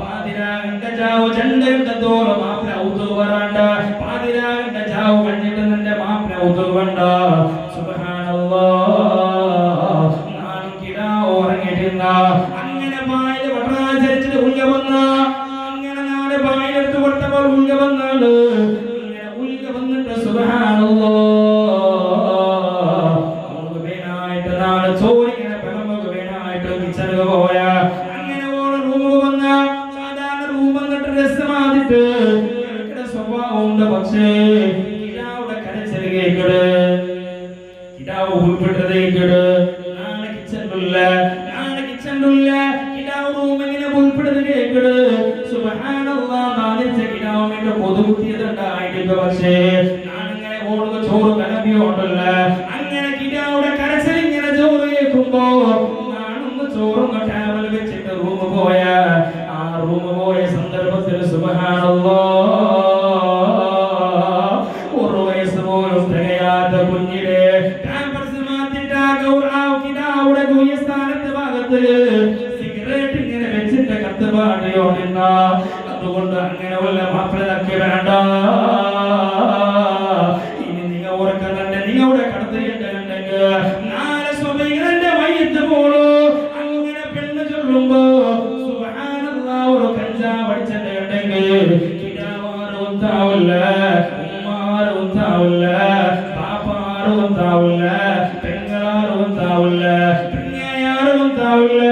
പാതിരാ എന്റെ ചാവ് പക്ഷേ കിടാവുടെ കരച്ചിൽ കേൾക്കട് കിടാവ് ഉൾപ്പെട്ടത് കേൾക്കട് നാളെ കിച്ചണ്ടുള്ള കിടാവ് റൂമിങ്ങനെ ഉൾപ്പെട്ടത് കേൾക്കട് സുബ്ഹാനല്ലാഹ് നാദിച്ച കിടാവിന്റെ കൊതുകുത്തിയതുണ്ടായിട്ട് പക്ഷേ ഞാനിങ്ങനെ ഓടുക ചോറ് കലമ്പിയോണ്ടല്ല അങ്ങനെ കിടാവുടെ കരച്ചിൽ ഇങ്ങനെ ചോറ് കേൾക്കുമ്പോ ഞാനൊന്ന് ചോറൊന്ന് ടേബിൾ വെച്ചിട്ട് റൂമ് പോയ സന്ദർഭത്തിൽ സുബ്ഹാനല്ലാഹ് ഒരു വയസ്സ് പോലും തികയാത്ത കുഞ്ഞിനെ പാമ്പേഴ്സ് മാറ്റിട്ട് കിടാവുടെ ഗുഹ്യസ്ഥാനത്തെ ഭാഗത്ത് സിഗരറ്റ് ഇങ്ങനെ വെച്ചിട്ട് കത്തുപാടിയോ നിന്ന അതുകൊണ്ട് അങ്ങനെ വല്ല മാപ്പിളക്ക് വേണ്ട ഇനി നിങ്ങൾ ഓർക്കുന്നുണ്ട് നിങ്ങളുടെ കടത്തിയിട്ടുണ്ടെങ്കിൽ നാളെ സ്വഭയുടെ മയ്യത്ത് പോളൂ അങ്ങനെ പെണ്ണ് ചൊല്ലുമ്പോ സുബ്ഹാനല്ലാഹ് ഒരു കഞ്ചാവ് അടിച്ചിട്ടുണ്ടെങ്കിൽ കിടാവാറും ഉണ്ടാവില്ല ഉമ്മാറും ഉണ്ടാവില്ല പാപ്പാറും ഉണ്ടാവില്ല പെങ്ങളാറും ഉണ്ടാവില്ല പെങ്ങയാറും ഉണ്ടാവില്ല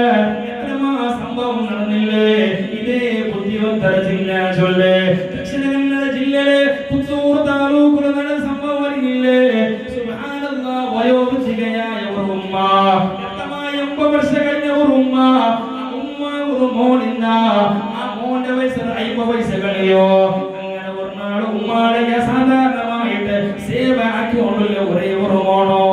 എത്രമാ സംഭവം നടന്നില്ലേ ഇതേ ബുദ്ധിവന്തര ജില്ല ചൊല്ലേ ദക്ഷിണ കന്നഡ ജില്ലയിലെ പുത്തൂർ താലൂക്കിൽ നടന്ന സംഭവം അറിയില്ലേ സുബ്ഹാനല്ലാഹ് വയോധികയായ ഒരു ഉമ്മ 80 വർഷം കഴിഞ്ഞ ഒരു ഉമ്മ ഒരു മോനിന്ന ആ മോന്റെ വയസ്സ് 50 വയസ്സ് കഴിയോ അങ്ങനെ ഒരു നാൾ ഉമ്മാടെ സാധാരണമായിട്ട് സേവ ആക്കിക്കൊണ്ടുള്ള ഒരേ ഒരു മോണോ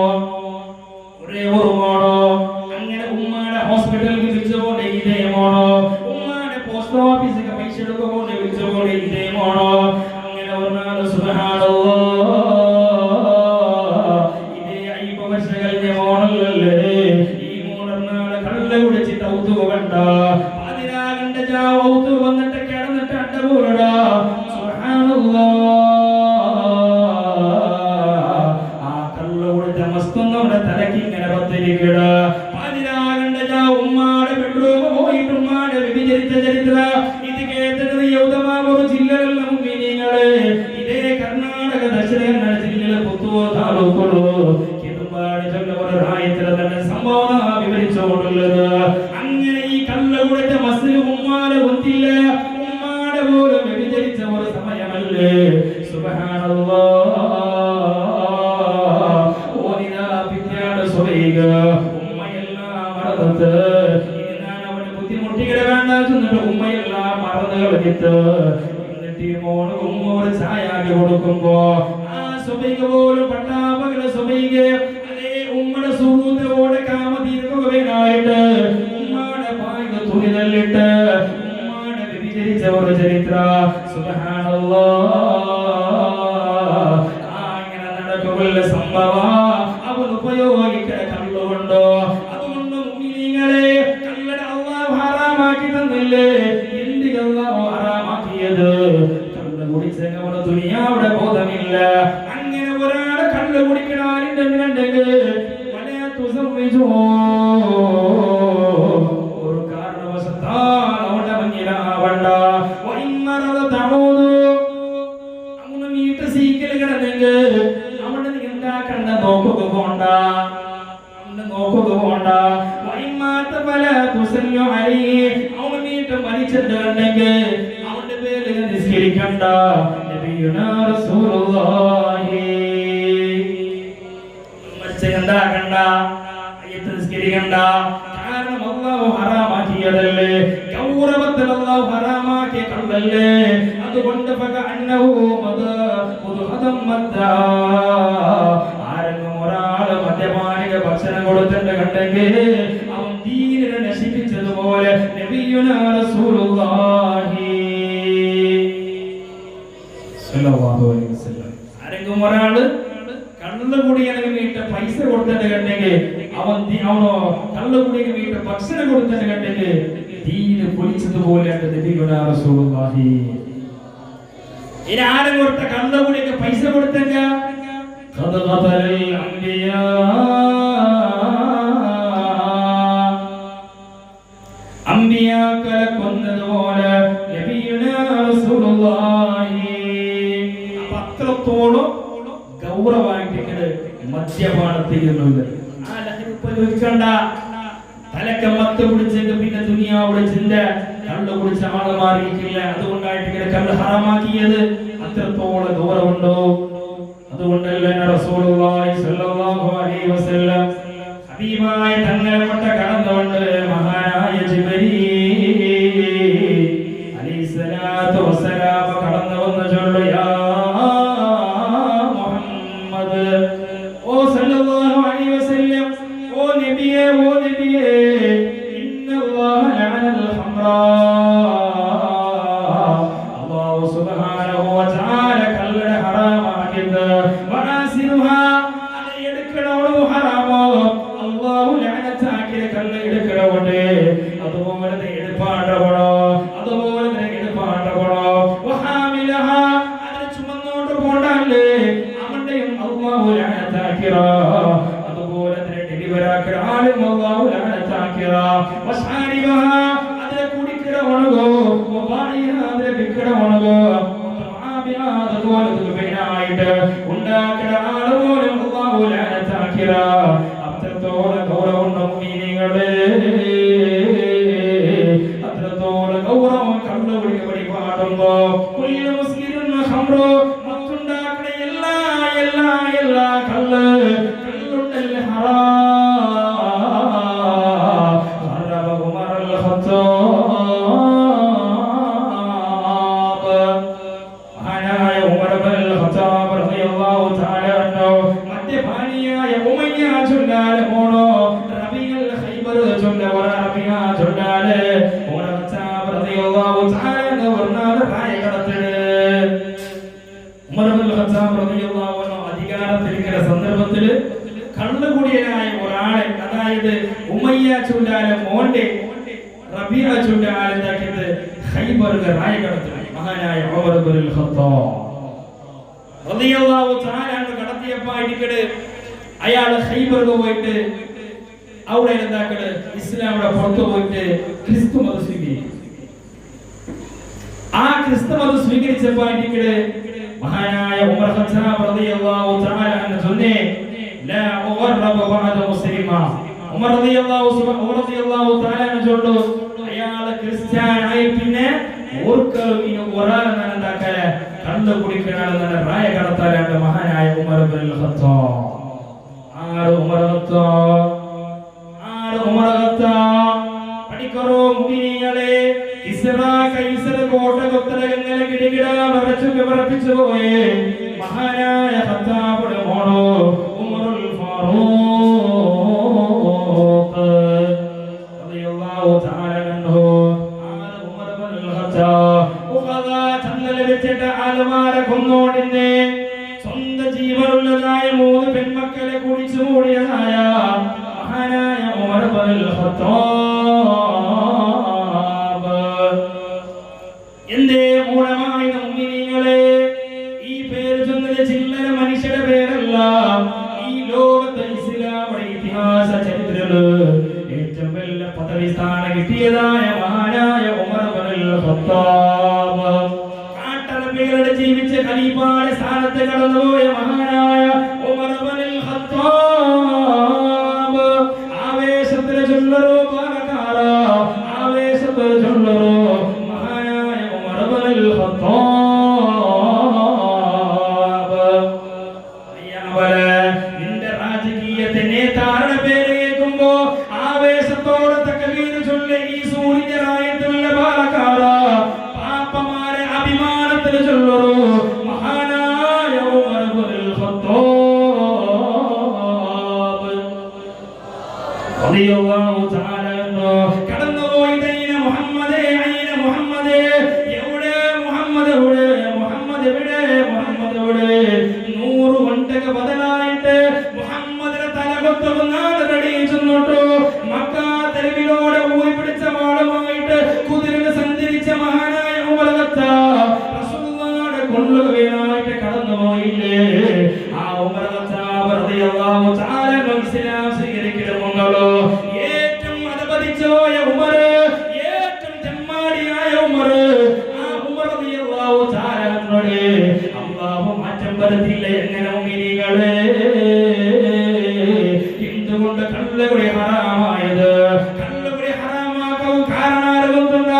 അങ്ങനെ ഉമ്മാടെ ഹോസ്പിറ്റലിൽ വിളിച്ചുകൊണ്ട് ഇതേ മോണോ ഉമ്മാടെ പോസ്റ്റ് ഓഫീസിൽ പൈസ എടുക്കുകൊണ്ട് വിളിച്ചുകൊണ്ട് ഇതേ മോണോ അങ്ങനെ ഒരു നാൾ സുബ്ഹാനല്ലാഹ് ഇതേ 50 വർഷം കഴിഞ്ഞ മോണല്ലേ ഈ മോണെന്നാണ് കള്ള കുടിച്ചിട്ട് ഔതു വേണ്ട വന്നിട്ട് കിടന്നിട്ട് അട്ടപോലടാ സുബ്ഹാനല്ലാഹ് ആ കള്ളുകുടിച്ച മസ്തൊന്നവിടെ തലക്ക് ഇങ്ങനെ പത്തിരിക്കട ഉമ്മാടെ ബെഡ്റൂം പോയിട്ട് ഉമ്മാടെ വ്യഭിചരിച്ച ചരിത്ര ഇത് കേട്ടത് യൗദമാവൂർ ജില്ലകളിലെ മുഅ്മിനീങ്ങളെ ഇതേ കർണാടക ദക്ഷിണ കന്നഡ ജില്ലയിലെ പുത്തൂർ താലൂക്കുള്ളൂ കിതുമ്പാടി ചൊല്ലവർ ആയത്തിൽ തന്നെ സംഭവം വിവരിച്ചുകൊണ്ടുള്ളത് അങ്ങനെ ഈ കള്ളുകുടിച്ച മസ്ജിദ് ഉമ്മാടെ ഒത്തില്ല ഉമ്മാടെ പോലും വ്യഭിചരിച്ച ഒരു സമയമല്ലേ സുബ്ഹാനല്ലാഹ് ഓനിതാ പിറ്റാട് സ്വൈക ഉമ്മയെല്ലാം മറന്നിട്ട് ഇനി ഞാൻ അവന് ബുദ്ധിമുട്ടികളെ വേണ്ട ചെന്നിട്ട് ഉമ്മയെല്ലാം മറന്നു കളഞ്ഞിട്ട് എന്നിട്ട് ഈ മോന് ഉമ്മ ഒരു ചായാക്കി കൊടുക്കുമ്പോ ആ സ്വൈക പോലും പട്ടാപകല സ്വൈക അതേ ഉമ്മയുടെ സുഹൃത്തോടെ കാമതീർക്കുകയായിട്ട് തുണി തല്ലിട്ട് ഉമ്മാടെ വ്യഭിചരിച്ച ഒരു ചരിത്ര സുബ്ഹാനല്ലാഹ് അങ്ങനെ നടക്കുന്ന സംഭവം അവൻ ഉപയോഗിക്കുന്ന കള്ളുകൊണ്ടോ അതുകൊണ്ട് മുഅ്മിനീങ്ങളെ കള്ളട അല്ലാഹു ഹറാമാക്കി തന്നില്ലേ എന്തിനാ അല്ലാഹു ഹറാമാക്കിയത് കള്ളു കുടിച്ചെങ്കിൽ അവന് ദുനിയാവിടെ ബോധമില്ല അങ്ങനെ ഒരാൾ കള്ളു കുടിക്കണമെന്നുണ്ടെങ്കിൽ വലാ തുസവ്വിജൂ അവന്റെ പേര് നിസ്കരിക്കണ്ട നബിയുനാ റസൂലുള്ളാഹി മരിച്ചെന്താക്കണ്ട അയ്യത്ത് നിസ്കരിക്കണ്ട കാരണം അല്ലാഹു ഹറാമാക്കിയതല്ലേ ഗൗരവത്തിൽ അല്ലാഹു ഹറാമാക്കിയ കള്ളല്ലേ അതുകൊണ്ട് ഫകഅന്നഹു മുദ്ഹദം മദ്ദാ ആരെങ്കിലും ഒരാൾ മദ്യപാനിക ഭക്ഷണം കൊടുത്തിട്ട് കണ്ടെങ്കിൽ അവൻ ദീനിനെ നശിപ്പിച്ചതുപോലെ നബിയുനാ റസൂലുള്ളാഹി സ്വല്ലല്ലാഹു അലൈഹി വസല്ലം ആരെങ്കിലും ഒരാൾ കള്ളുകുടിയാണെങ്കിൽ വീട്ടിൽ പൈസ കൊടുത്തിട്ട് കണ്ടെങ്കിൽ അവനോ കള്ളുകുടിക്ക് വീട്ടിൽ ഭക്ഷണം കൊടുത്തിട്ട് കണ്ടെങ്കിൽ ദീന് പൊളിച്ചതുപോലെ നബിയുനാ റസൂലുള്ളാഹി ഇനി ആരും കൊടുത്ത കള്ളുകുടിക്ക് പൈസ കൊടുത്തെങ്കിൽ അമ്പിയാക്കളെ കൊന്നതുപോലെ നബിയുനാ റസൂലുള്ളാഹി അത്രത്തോളം ഗൗരവമായിട്ട് മദ്യപാനത്തിനുണ്ട് ആ ലഹരി ഉപയോഗിക്കണ്ട തലക്ക് മത്ത് പിടിച്ചെങ്കിൽ പിന്നെ ദുനിയാവുടെ ചിന്ത കള്ളു കുടിച്ച ആള് മാറിയിട്ടില്ല അതുകൊണ്ടായിട്ട് ഇങ്ങനെ കള്ള് ഹറാമാക്കിയത് എത്രത്തോളം ഗൗരവമുണ്ടോ. അതുകൊണ്ടല്ലേ റസൂലുള്ളാഹി സ്വല്ലല്ലാഹു അലൈഹി വസല്ലം ഹബീബായ തങ്ങളെപ്പെട്ട കടന്നുകൊണ്ട് മഹാനായ ജിബ്രീൽ അലൈഹിസ്സലാത്തു വസ്സലാം കടന്നു വന്ന് ചൊല്ലു, യാ മുഹമ്മദ്, ഓ സല്ലല്ലാഹു അലൈഹി വസല്ലം, ഓ നബിയേ, ഓ നബിയേ, ഇന്നല്ലാഹ ലഅനൽ ഹംറാ, അല്ലാഹു സുബ്ഹാനഹു വ തആല കല്ലട ഹറാമാക്കിയത്, വആസിറുഹാ അത് എടുക്കണോളൂ ഹറാമോ, അല്ലാഹു ലഅനത്താക്കിയ കല്ല എടുക്കണോണ്ട്, അതുപോലെ എടുപ്പാണ്ടവണോ, അതുപോലെ എടുപ്പാണ്ടവണോ, വഹാമിലഹാ അതിനെ ചുമന്നോട്ട് പോണ്ടല്ലേ, അവന്റെയും അല്ലാഹു ലഅനത്താക്കിയ, അതുപോലെ ഡെലിവറാക്കിയ ആലും അല്ലാഹു ലഅനത്താക്കിയ, വശാരിബഹാ അതിനെ കുടിക്കണവണോ, വബായിഹാ അതിനെ വിക്കണവണോ, അതുപോലെ ദുബൈനായിട്ട് ഉണ്ടാക്കിയ ആളുപോലും അല്ലാഹു ലഅനത്താക്കിയ. അത്രത്തോളം ഗൗരവമുണ്ട് മുഅ്മിനീങ്ങളെ, അത്രത്തോളം ഗൗരവം കള്ളുകുടി പാടുമ്പോ കുല്ലു മുസ്ലിമുൻ ഖംറു, മത്തുണ്ടാക്കുന്ന എല്ലാ കള്ളുണ്ടല്ലേ ഹറാം. ഹറബ ഉമറുൽ ഖത്താബ്, മഹാനായ ഉമർ ഇബ്നുൽ ഖത്താബ് റളിയല്ലാഹു തആല അൻഹു മദ്യപാനിയായ ഉമയ്യ ചൊല്ലാലെ മോണോ റബീഉൽ ഖൈബർ ചൊല്ലവറ റബീഅ ചൊല്ലാലെ ഉമർ ഖത്താബ് റളിയല്ലാഹു തആല അൻഹു വർണ്ണാല റായ കടത്തിട്. ഉമർ ഇബ്നുൽ ഖത്താബ് റളിയല്ലാഹു അൻഹു അധികാരത്തിലിരിക്കുന്ന സന്ദർഭത്തിൽ കള്ളുകുടിയനായ ഒരാളെ, അതായത് ഉമയ്യ ചൊല്ലാലെ മോന്റെ റബീഅ ചൊല്ലാലെ എന്താക്കിയത് ഖൈബറിലെ റായ കടത്തിട്. മഹാനായ ഉമർ ഇബ്നുൽ ഖത്താബ് റളിയല്ലാഹു തആല അൻഹു കടത്തിയപ്പായിട്ടിക്കട് അയാൾ ഖൈബറിൽ പോയിട്ട് അവിടെ എന്താക്കട് ഇസ്ലാമിന്റെ പുറത്തു പോയിട്ട് ക്രിസ്തു മതം സ്വീകരിച്ചു. ആ ക്രിസ്തു മതം സ്വീകരിച്ചപ്പായിട്ടിക്കട് മഹാനായ ഉമർ ഖത്താബ് റളിയല്ലാഹു തആല അൻഹു ചൊന്നെ, ലാ ഉഗറബ ബഅദ മുസ്ലിമ. ഉമർ റളിയല്ലാഹു തആല അൻഹു ചൊല്ലു, അയാൾ ക്രിസ്ത്യാനായി പിന്നെ ഓർക്കലും ഇനി ഒരാളെന്ന് എന്താക്കല കള്ളു കുടിക്കണമെന്ന് റായ കടത്താലാണ് മഹാനായ ഉമർ ഇബ്നുൽ ഖത്താബ്. ആറ് ഉമർ ഖത്താബ് പഠിക്കറോ മുഅ്മിനീങ്ങളെ, ഇസ്രാ കൈസർ കോട്ട കൊത്തലങ്ങനെ കിടികിട വിറപ്പിച്ചു പോയേ മഹാനായ ഖത്താബുടെ മോളോ ഉമറുൽ ഫാറൂഖ് റളിയല്ലാഹു തആല അൻഹു. ആലുമാരെ കൊന്നോടിന്റെ സ്വന്തം ജീവനുള്ളതായ 3 പെൺമക്കളെ കുടിച്ചു മൂടിയതായ മഹാനായ ഉമർ ഇബ്നുൽ ഖത്താബ്. എന്തേ മൂഢമായ മുഅ്മിനീങ്ങളെ, ഈ പേര് ചൊന്നത് ചില്ലറ മനുഷ്യരുടെ പേരല്ല. ഈ ലോകത്തെ ഇസ്ലാമിന്റെ ഇതിഹാസ ചരിത്രത്തില് ഏറ്റവും വലിയ പദവി സ്ഥാനം കിട്ടിയതായ മഹാനായ ഉമർ ഇബ്നുൽ ഖത്താബ്. കാട്ടറബികളുടെ ജീവിച്ച ഖലീഫയുടെ സ്ഥാനത്ത് കടന്നുപോയ മഹാനായ ഉമർ ഇബ്നുൽ ഖത്താബ്. ആവേശത്തിൽ ചൊല്ലറോ പാലക്കാര, ആവേശത്തിൽ ചൊല്ലറോ മഹാനായ ഉമർ ഇബ്നുൽ ഖത്താബ്. നിന്റെ രാജകീയത്തെ നേതാരുടെ പേര് കേൾക്കുമ്പോ ആവേശത്തോടെ തക്ബീർ ചൊല്ലി ഈ സൂര്യരായത്തുള്ള പാലക്കാര പാപ്പമാരെ അഭിമാനത്തിൽ ചൊല്ലറോ മഹാനായ ഉമർ ഇബ്നുൽ ഖത്താബ് റളിയല്ലാഹു തആല അൻഹു. കടന്നുപോയി ദൈന മുഹമ്മദേ, ഐന മുഹമ്മദേ, എവിടെ മുഹമ്മദ്, എവിടെ മുഹമ്മദ്, എവിടെ മുഹമ്മദ്, എവിടെ 100 ഒട്ടക ബദലായിട്ട് മുഹമ്മദിനെ തലകൊത്തുന്നാണ് റെഡി ചെന്നോട്ടോ. മക്ക തെരുവിലൂടെ ഊരി പിടിച്ച വാളുമായിട്ട് കുതിരന് സഞ്ചരിച്ച മഹാനായ ഉമർ ഖത്താബ് റസൂലുള്ളാഹിയുടെ കൊള്ളുകയായിട്ട് കടന്നുപോയില്ലേ. ആ ഉമർ ഖത്താബ് റളിയല്ലാഹു തആല ഇസ്ലാം സ്വീകരിക്കണമെന്നല്ലോ. ഏറ്റവും അധപതിച്ചോയ ഉമർ, ഏറ്റവും തെമ്മാടിയായ ഉമർ, ആ ഉമർ റളിയല്ലാഹു തആല അല്ലാഹു മാറ്റം വരുത്തില്ല. എങ്ങനെ മുഅ്മിനീങ്ങളെ, എന്തുകൊണ്ട് കള്ളുകുടി ഹറാമായത്? കള്ളുകുടി ഹറാമാക്കാൻ കാരണമാകുന്ന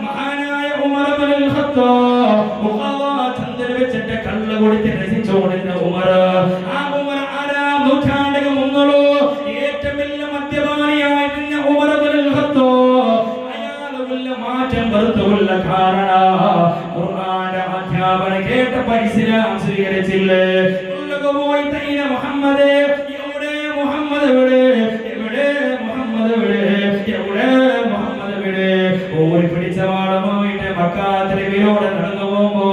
മഹാനായ ഉമർ ഇബ്നുൽ ഖത്താബ് ചന്ദ്രൻ വെച്ചിട്ട് രസിച്ചോടുന്ന ഉമർ. ആ ഉമർ ആരാം നൂറ്റാണ്ടിന് മുന്നോളൂ ഏറ്റവും വലിയ മദ്യപാനിയായിരുന്ന ഉമർ ഇബ്നുൽ ഖത്താബ്. അയാളുള്ള മാറ്റം വെറുത്തുള്ള കാരണം ഖുർആന്റെ അധ്യാപന കേട്ടപ്പോൾ ഇസ്ലാം സ്വീകരിച്ചില്ലേ? പോയി തൈന മുഹമ്മദ് എവിടെ മുഹമ്മദ് എവിടെ എവിടെ മുഹമ്മദ് എവിടെ എവിടെ മുഹമ്മദ് എവിടെ ഓടി പിടിച്ച വാളുമായിട്ട് മക്കാത്തിലൂടെ നടന്നു പോകുമ്പോ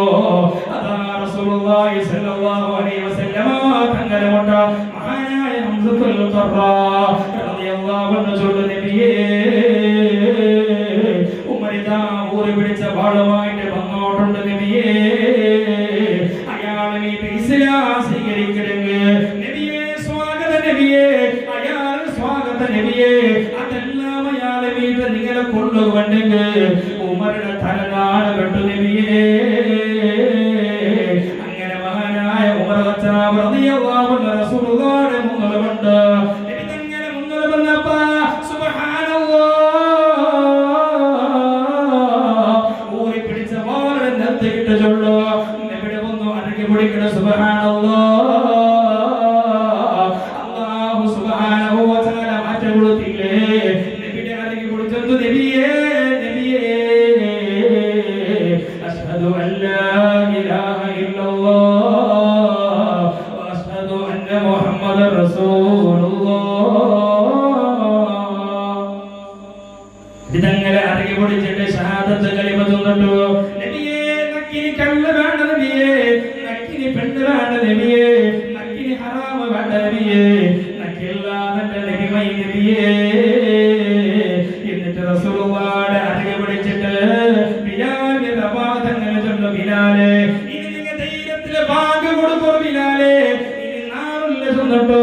അതാ റസൂലുള്ളാഹി സ്വല്ലല്ലാഹു അലൈഹി വസല്ലമ തങ്ങളെ കൊണ്ട് മഹാനായ ഹംസത്തുൽ ഖറാ റളിയല്ലാഹു അൻഹു ചൊല്ലുന്ന നബിയേ ഉമരിതാ ഓടി പിടിച്ച വാളുമായിട്ട് വന്നോട്ടുണ്ട് നബിയേ അയാളെ നീ ഇസ്ലാം സ്വീകരിക്കണമേ നബിയേ സ്വാഗത നബിയേ അയാൾ സ്വാഗത നബിയേ അതെല്ലാം അയാളെ വീട്ടിൽ നിങ്ങളെ കൊണ്ടുവന്നെങ്കിൽ ഉമറുടെ തലനാട് കെട്ടു നബിയേ അങ്ങനെ മഹാനായ ഉമർ ഖത്താബ് റളിയല്ലാഹു അൻഹു റസൂലുള്ളാഹിയുടെ മുന്നിൽ വന്ന് നബി തങ്ങളെ മുന്നിൽ വന്നപ്പോൾ സുബ്ഹാനല്ലാഹ് ഊരി പിടിച്ച വാളെ നിർത്തിയിട്ട് ചൊല്ലു നബിയുടെ വന്നു അരക്കി പിടിക്കണ സുബ്ഹാനല്ലാഹ് അല്ലാഹു സുബ്ഹാനഹു വ തആല മാറ്റം കൊടുത്തില്ലേ നബിയുടെ അരക്കി പിടിച്ചത് നബിയേ നബിയേ അഷ്ഹദു അല്ലാ ഇലാഹ ഇല്ലല്ലാഹ് വ അഷ്ഹദു അന്ന മുഹമ്മദർ റസൂലുള്ളാഹ് ഇതങ്ങനെ അരക്കി പിടിച്ചിട്ട് ഷഹാദത്ത് കലിമ ചൊല്ലിട്ടു നബിയേ നക്കിനി കള്ള് വേണ്ട നബിയേ നക്കിനി പെണ്ണ് വേണ്ട നബിയേ നക്കിനി ഹറാമ് വേണ്ട നബിയേ നക്കില്ലാതെ നബിമൈ നബിയേ എന്നിട്ട് റസൂലുള്ളാഹിയുടെ അരകെ പിടിച്ചിട്ട് ബിലാൽ റബാതങ്ങനെ ചൊല്ലു ബിലാലേ ഇനി നിങ്ങൾ ധൈര്യത്തിൽ ഭാഗ കൊടുക്കൂ ബിലാലേ ഇനി നാളുള്ള ചൊന്നിട്ടോ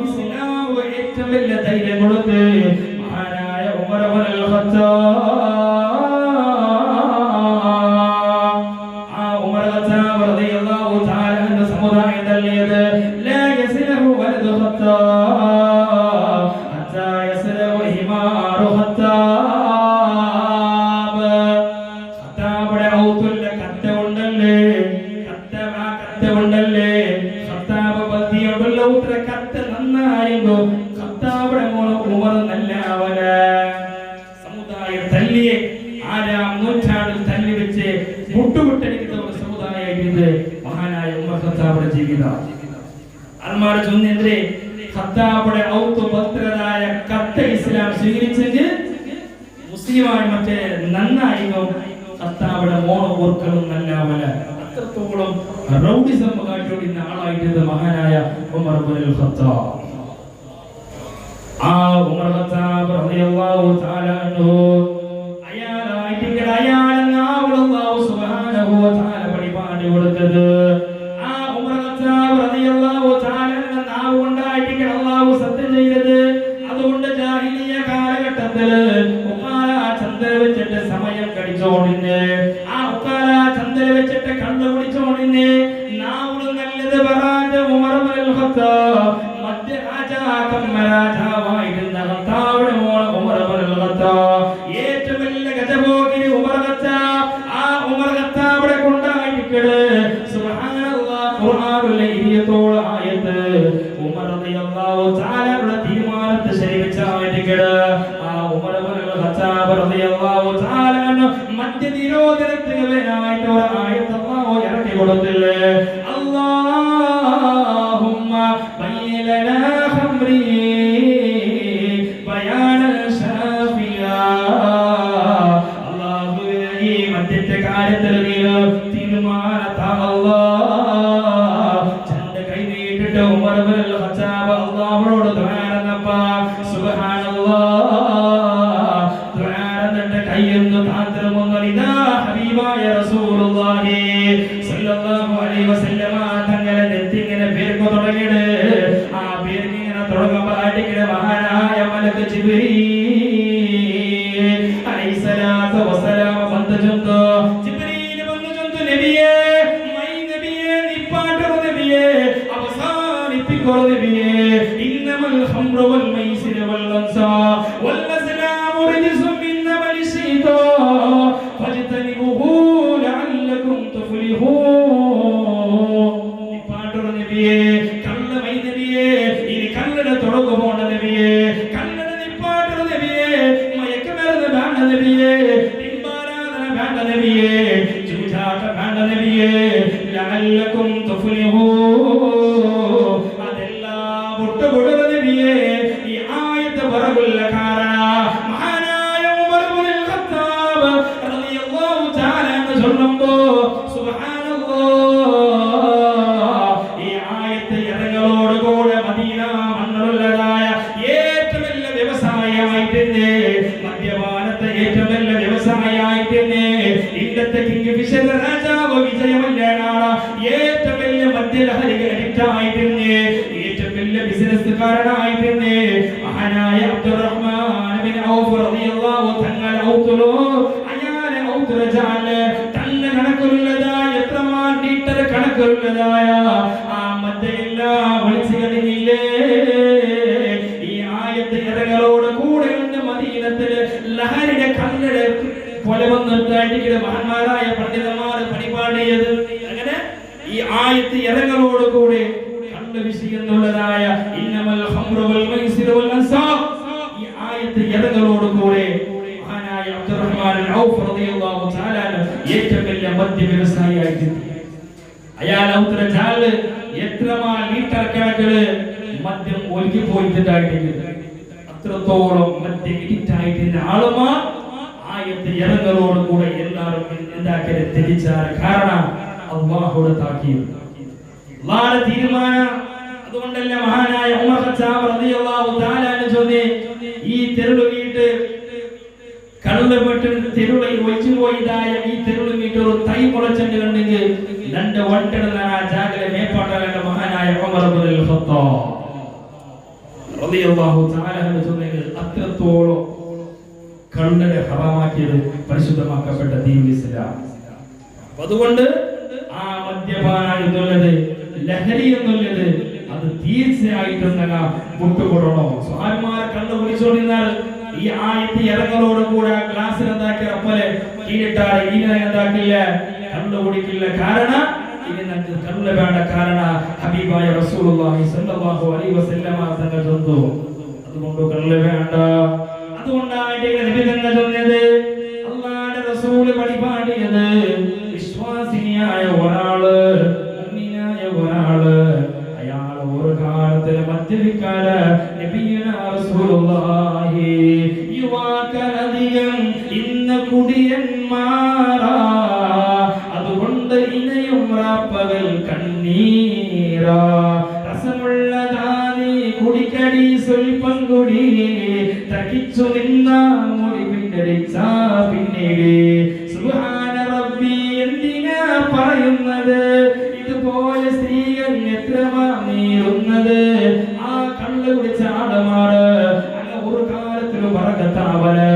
ഇസ്ലാം ഏറ്റവും വലിയ ധൈര്യം കൊടുത്ത് മഹാനായ ഉമർ ഇബ്നുൽ ഖത്താബ് സമുദായം തല്ലിയെ ആരാം നൂറ്റാണ്ടിൽ തല്ലി വെച്ച് മുട്ടുമുട്ടടിക്കുന്ന ഒരു സമുദായമായിരുന്നു മഹാനായ ഉമർ ഖത്താബിന്റെ ജീവിതം. അൽമാരെ ചൊന്നെതിരെ ഖത്താബിന്റെ ഔത്തുപത്രതായ കത്ത് ഇസ്ലാം സ്വീകരിച്ചെങ്കിൽ മുസ്ലിമായി മറ്റേ നന്നായിരുന്നു ഖത്താബിന്റെ മോണ ഓർക്കളും നല്ലവല അത്രത്തോളം റൗഡിസം കാട്ടിയോടുന്ന ആളായിരുന്നു മഹാനായ ഉമർ ഇബ്നുൽ ഖത്താബ്. ആ ഉമർ ഖത്താബ് റളിയല്ലാഹു തആല അൻഹു അല്ലാഹു സുബ്ഹാനഹു വ തആല പരിപാടി കൊടുത്തത് ആ ഉമർ ഖത്താബ് റളിയല്ലാഹു തആല നാവ് കൊണ്ടായിട്ട് അല്ലാഹു സത്യം ചെയ്തത്. അതുകൊണ്ട് ജാഹിലിയ കാലഘട്ടത്തിൽ ഉഖാല ചന്ദ്ര വെച്ചിട്ട് സമയം കഴിച്ചോണ്ടിന് ആ ഉഖാല ചന്ദ്ര വെച്ചിട്ട് കണ്ണു കുടിച്ചോണ്ടിന് നാവ് നല്ലത് പറയാതെ ഉമർ ഇബ്നുൽ ഖത്താബ് മധ്യ രാജാവായിരുന്ന ഖത്താബിന്റെ മോൾ ഉമർ ഇബ്നുൽ ഖത്താബ് ഏറ്റവും വലിയ ഗജഭോഗിനി ഉമർ ഖത്താബ്. ആ ഉമർ ഖത്താബിനെ കൊണ്ടായിട്ടിക്കട് സുബ്ഹാനല്ലാഹ് ഖുർആനിലെ 20 ആയത്ത് ഉമർ റളിയല്ലാഹു തആലയുടെ തീരുമാനത്തെ ശരിവെച്ചായിട്ടിക്കട് ആ ഉമർ ഇബ്നുൽ ഖത്താബ് റളിയല്ലാഹു തആല മദ്യ നിരോധനത്തിന് വേണ്ടിയിട്ട് ഒരു ആയത്ത് അല്ലാഹു ഇറക്കി കൊടുത്തില്ലേ? അല്ലാഹുമ്മ ബയ്യിലനാ ഖംറി ബയാനൽ ശാഫിയാ. അല്ലാഹുവേ ഈ മദ്യത്തെ കാര്യത്തിൽ നീ തീരുമാനത്താ അല്ലാഹ്. ചണ്ട കൈ നീട്ടിട്ട് ഉമർ ഇബ്നുൽ ഖത്താബ് അല്ലാഹുവോട് ദുആ നടന്നപ്പോ സുബ്ഹാനല്ലാഹ് ദുആ നടന്നിട്ട് കൈയൊന്ന് താന്ത്രമൊന്നും ഇതാ ഹബീബായ റസൂലുള്ളാഹി സ്വല്ലല്ലാഹു അലൈഹി വസല്ലമ തങ്ങളെ നെറ്റിങ്ങനെ പേർക്ക് തുടങ്ങിയത്. ആ പേർക്ക് ഇങ്ങനെ തുടങ്ങുമ്പോൾ അടിക്കുന്ന മഹാനായ മലക്ക് ജിബ്രീൽ അലൈഹിസ്സലാത്തു വസ്സലാം വന്നു ചൊന്നു. ജിബ്രീൽ വന്നു ചൊന്നു നബിയേ മൈ നബിയേ നിപ്പാട്ടു നബിയേ അവസാനിപ്പിക്കൂ നബിയേ. ഇന്നമൽ ഖംറു വൽ മൈസിർ വൽ അൻസാ വൽ അസ്ലാമു റിജ്സും മിൻ അമലി ശൈത്താൻ ഫജ്തനിബൂഹു ലഅല്ലകും തുഫ്ലിഹൂൻ. നബിയെ കള്ള് മൈ നബിയെ ഇനി കള്ളിനെ തുടങ്ങു പോണ നബിയെ കള്ളിനെ നിപ്പാട്ട നബിയെ മയക്കുമരുന്ന് വേണ്ട നബിയെ ലിംബാരാധന വേണ്ട നബിയെ ചൂതാട്ട വേണ്ട നബിയെ ലഅല്ലകും തുഫ്ലിഹൂൻ അതെല്ലാം വിട്ടുകൊടുക്കുന്ന നബിയെ ഈ ആയത്ത് പറകുള്ള കാരണം മഹാനായ ഉമർ ഇബ്നുൽ ഖത്താബ് റളിയല്ലാഹു തആല എന്ന് ചൊല്ലുമ്പോ സുബ്ഹാനല്ലാഹ് ഈ ആയത്ത് ഇറങ്ങലോടുകൂടെ മദീന മണ്ണുള്ളതായ ഏറ്റവും വലിയ വ്യവസായമായിട്ടുണ്ട് മദ്യപാനത്തെ ഏറ്റവും വലിയ വ്യവസായമായിട്ടുണ്ട് ഇന്നത്തെ കിങ് ഫിഷർ രാജാവ് വിജയമല്ലാണ് ഏറ്റവും വലിയ മദ്യലഹരിക്ക് അഡിക്റ്റ് ആയിട്ടുണ്ട് ഏറ്റവും വലിയ ബിസിനസ്സുകാരനായിട്ടുണ്ട് മഹാനായ അബ്ദുറഹ്മാൻ ബിൻ ഔഫ് റളിയല്ലാഹു തആല ഔതുലോ അയാളെ ഔതുറജാല് തന്ന കണക്കുള്ളതായ എത്രമാൻ ലീറ്റർ കണക്കുള്ളതായ ആ മദ്യമെല്ലാം വിളിച്ചു കഴിഞ്ഞില്ലേ ഈ ആയത്ത് ഇറങ്ങലോട് കൂടെ മദീനത്തില് ലഹരിയുടെ കണ്ണട പോലെ വന്നിട്ട് മഹാന്മാരായ പണ്ഡിതന്മാർ പണിപാടിയത് അങ്ങനെ ഈ ആയത്ത് ഇറങ്ങലോട് കൂടെ കണ്ണ് വിഷയെന്നുള്ളതായ ഇന്നമൽ ഖംറു വൽ മൈസിറു വൽ അൻസാബ് ഈ ആയത്ത് ഇറങ്ങലോട് കൂടെ മഹാനായ അബ്ദുറഹ്മാൻ ബിൻ ഔഫ് റളിയല്ലാഹു തആല ഏറ്റവും വലിയ മദ്യ വ്യവസായിയായിട്ട് അയാൾ ഔത്രജാൽ എത്രമാ ലീറ്റർ കണക്കില് മദ്യം ഒഴുകി പോയിട്ടുണ്ടായിട്ടുണ്ട് അത്രത്തോളം മദ്യം അഡിക്റ്റ് ആയിട്ടുണ്ട് ആളുമാർ ആയത്ത് ഇറങ്ങലോട് കൂടെ എല്ലാവരും എന്താക്കരുത് തിരിച്ചാൽ കാരണം അല്ലാഹുവിന്റെ താക്കീത് അല്ലാഹുവിന്റെ തീരുമാനം അതുകൊണ്ടല്ലേ മഹാനായ ഉമർ ഖത്താബ് റളിയല്ലാഹു തആല ചോദി ഈ തെരുളു വീട്ട് കള്ള് വീട്ടിൽ തെരുളയിൽ ഒഴിച്ചു പോയതായ ഈ തെരുളു വീട്ട് ഒരു തൈ മുളച്ചെന്ന് കണ്ടെങ്കിൽ രണ്ട് വണ്ടിടുന്ന ആ ജാഗലെ മേപ്പാട്ടാല മഹാനായ ഉമർ ഇബ്നുൽ ഖത്താബ് റളിയല്ലാഹു തആല ചോദിക്കുന്നത് അത്രത്തോളം കള്ളനെ ഹറാമാക്കിയത് പരിശുദ്ധമാക്കപ്പെട്ട ദീനുൽ ഇസ്ലാം അതുകൊണ്ട് ആ മദ്യപാനം എന്നുള്ളത് ലഹരി എന്നുള്ളത് അത് തീർച്ചയായിട്ടും വിട്ടുകൊടണോ സ്വഹാബിമാരെ കണ്ടു വിളിച്ചോണ്ടിരുന്നാൽ ഈ ആയത്ത് ഇറങ്ങലോട് കൂടെ ഗ്ലാസ്സിൽ എന്താക്കിയ അപ്പലെ കീഴിട്ടാറ് ഇങ്ങനെ എന്താക്കില്ല കള്ളു കുടിക്കില്ല കാരണം ഇനി നമുക്ക് കള്ളു വേണ്ട കാരണം ഹബീബായ റസൂലുള്ളാഹി സ്വല്ലല്ലാഹു അലൈഹി വസല്ലമ തങ്ങൾ ചൊന്നു അതുകൊണ്ട് കള്ളു വേണ്ട അതുകൊണ്ടാണ് നബി തങ്ങൾ ചൊന്നത് അല്ലാഹുവിന്റെ റസൂൽ പടിപാടിയത് വിശ്വാസിനിയായ ഒരാള് മുഅ്മിനായ ഒരാള് അയാൾ ഒരു കാലത്തിൽ മദ്യപിക്കാല നബിയുനാ റസൂലുള്ളാഹി യുവാക്കലധികം ഇന്ന കുടിയന്മാരാ അതുകൊണ്ട് ഇനയും റാപ്പകൽ കണ്ണീരാ രസമുള്ളതാനി കുടിക്കടി സ്വൽപ്പം കുടി തകിച്ചു നിന്ന മുടി പിന്നടിച്ചാ പിന്നീട് സുബ്ഹാന റബ്ബി എന്തിനാ പറയുന്നത് ഇതുപോലെ സ്ത്രീകൾ എത്രമാ നീറുന്നത് ആ കള്ള് കുടിച്ച ആളമാറ് അങ്ങ് ഒരു കാലത്തിലും പറക്കത്താവല്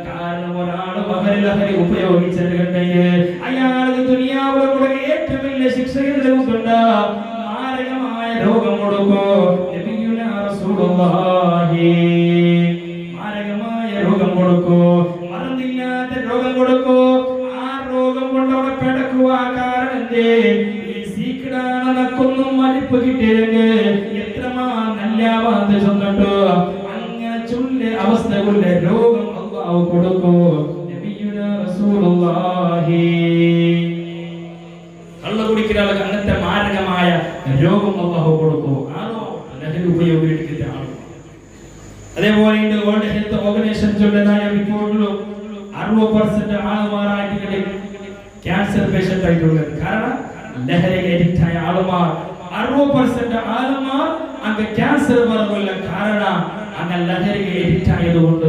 കാരണം ഒരാള് മഹലഹരി ഉപയോഗിച്ചത് കണ്ടെങ്കിൽ അയാൾക്ക് ദുനിയാവിലെ കൂടെ ഏറ്റവും വലിയ ശിക്ഷകളുണ്ട് മാരകമായ രോഗം കൊടുക്കോ നബിയുനാ റസൂലുള്ളാഹി മാരകമായ രോഗം കൊടുക്കോ മറന്നില്ലാത്ത രോഗം കൊടുക്കോ ആ രോഗം കൊണ്ടവിടെ പെടക്കുക കാരണം എന്തേ ഈ സീക്കിടാണ് നക്കൊന്നും മലിപ്പ് കിട്ടിയെങ്കിൽ എത്രമാ നല്ലാവാന്ന് ചൊന്നിട്ടോ അങ്ങനെ ചുള്ള അവസ്ഥകളുടെ രോഗം അല്ലാഹു കൊടുക്കോ നബിയുനാ റസൂലുള്ളാഹി കള്ള കുടിക്കുന്ന ആൾക്ക് അങ്ങനത്തെ മാരകമായ രോഗം അല്ലാഹു കൊടുക്കോ ആണോ ലഹരി ഉപയോഗിക്കുന്ന ആളോ അതേപോലെ വേൾഡ് ഹെൽത്ത് ഓർഗനൈസേഷൻ ചൊല്ലുന്നതായ റിപ്പോർട്ടിലും 60% ആളുമാരായിട്ട് ക്യാൻസർ പേഷ്യന്റ് ആയിട്ടുള്ളത് കാരണം ലഹരി അഡിക്റ്റ് ആയ ആളുമാർ 60% ആളുമാർ അങ്ങ് ക്യാൻസർ വരാനുള്ള കാരണം അങ്ങ് ലഹരി അഡിക്റ്റ് ആയതുകൊണ്ട്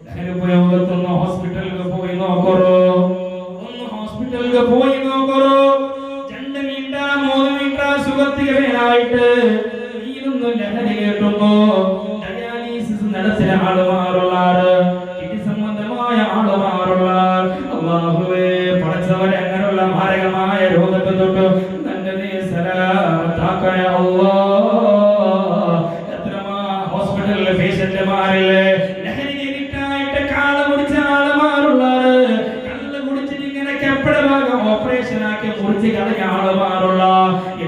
ലഹരി ഉപയോഗത്തൊന്ന് ഹോസ്പിറ്റലിൽ പോയി നോക്കറോ ഒന്ന് ഹോസ്പിറ്റലിൽ പോയി നോക്കറോ 2 മിനിറ്റ് 3 മിനിറ്റ് സുഖത്തിനായിട്ട് നീയൊന്നും ലഹരി കേട്ടുമ്പോ നടത്തിയ ആളുമാറുള്ളാറ് കിഡ്നി സംബന്ധമായ ആളുമാറുള്ളാർ അല്ലാഹുവേ പടച്ചവനെ അങ്ങനെയുള്ള മാരകമായ രോഗത്തെ തൊട്ട് നല്ലതേ സലാമത്താക്കണേ അല്ലാഹ് എത്രമാ ഹോസ്പിറ്റലിലെ പേഷ്യന്റുമാരില്ലേ ലഹരി അഡിക്റ്റായിട്ട് കാള കുടിച്ച ആളുമാറുള്ളാറ് കള്ള് കുടിച്ചിട്ട് ഇങ്ങനെ കെപ്പട ഭാഗം ഓപ്പറേഷൻ ആക്കി മുറിച്ച് കളഞ്ഞ ആളുമാറുള്ള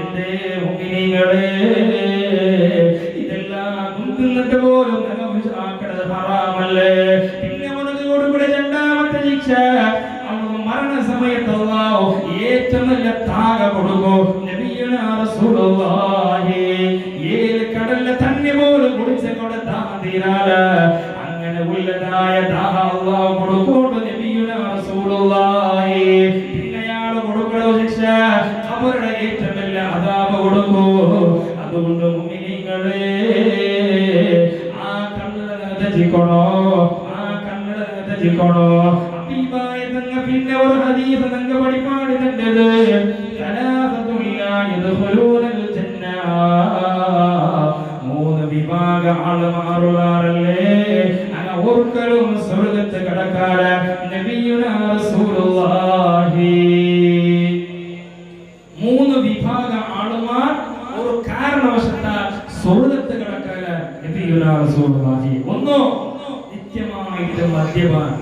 എന്തേ മുഅ്മിനീ മുഅ്മിനീങ്ങളെ ഇതെല്ലാം തിന്നിട്ട് പോലും ആക്കണത് ഹറാമല്ലേ. പിന്നെ കൊടുക്കൂടെ രണ്ടാമത്തെ ശിക്ഷ മരണസമയത്ത് അല്ലാഹു ഏറ്റവും നല്ല താക കൊടുക്കും. നബിയുനാ റസൂലുള്ളാഹി ഏത് കടലിലെ തണ്ണി പോലും കുടിച്ചവിടെ ദാഹം തീരാല അങ്ങനെ ഉള്ളതായ ദാഹം അല്ലാഹു കൊടുക്കും നബിയുനാ റസൂലുള്ളാഹി. പിന്നെ അയാൾ കൊടുക്കുന്ന ശിക്ഷ ഖബറിലെ ഏറ്റവും വലിയ അദാബ് കൊടുക്കും. അതുകൊണ്ട് മുഅ്മിനീങ്ങളെ ആ കണ്ണിനെ തെറ്റിക്കണോ, ആ കണ്ണിനെ തെറ്റിക്കണോ. ഹബീബായ തങ്ങ പിന്നെ ഒരു ഹദീസ് തങ്ങ പഠിപ്പാടുന്നുണ്ട്. സലാസത്തുൽ ലാ യദ്ഖുലൂനൽ ജന്ന, മൂന്ന് വിഭാഗ ആളുമാറുള്ളാറല്ലേ അങ്ങനെ ഒരിക്കലും സ്വർഗ്ഗത്ത് കടക്കാല. നബിയുനാ റസൂലുള്ളാഹി മൂന്ന് വിഭാഗ ആളുമാർ ഒരു കാരണവശത്താൽ സ്വർഗ്ഗത്ത് കടക്കാല. നബിയുനാ റസൂലുള്ളാഹി ഒന്നോ നിത്യമായിട്ട് മദ്യപാൻ,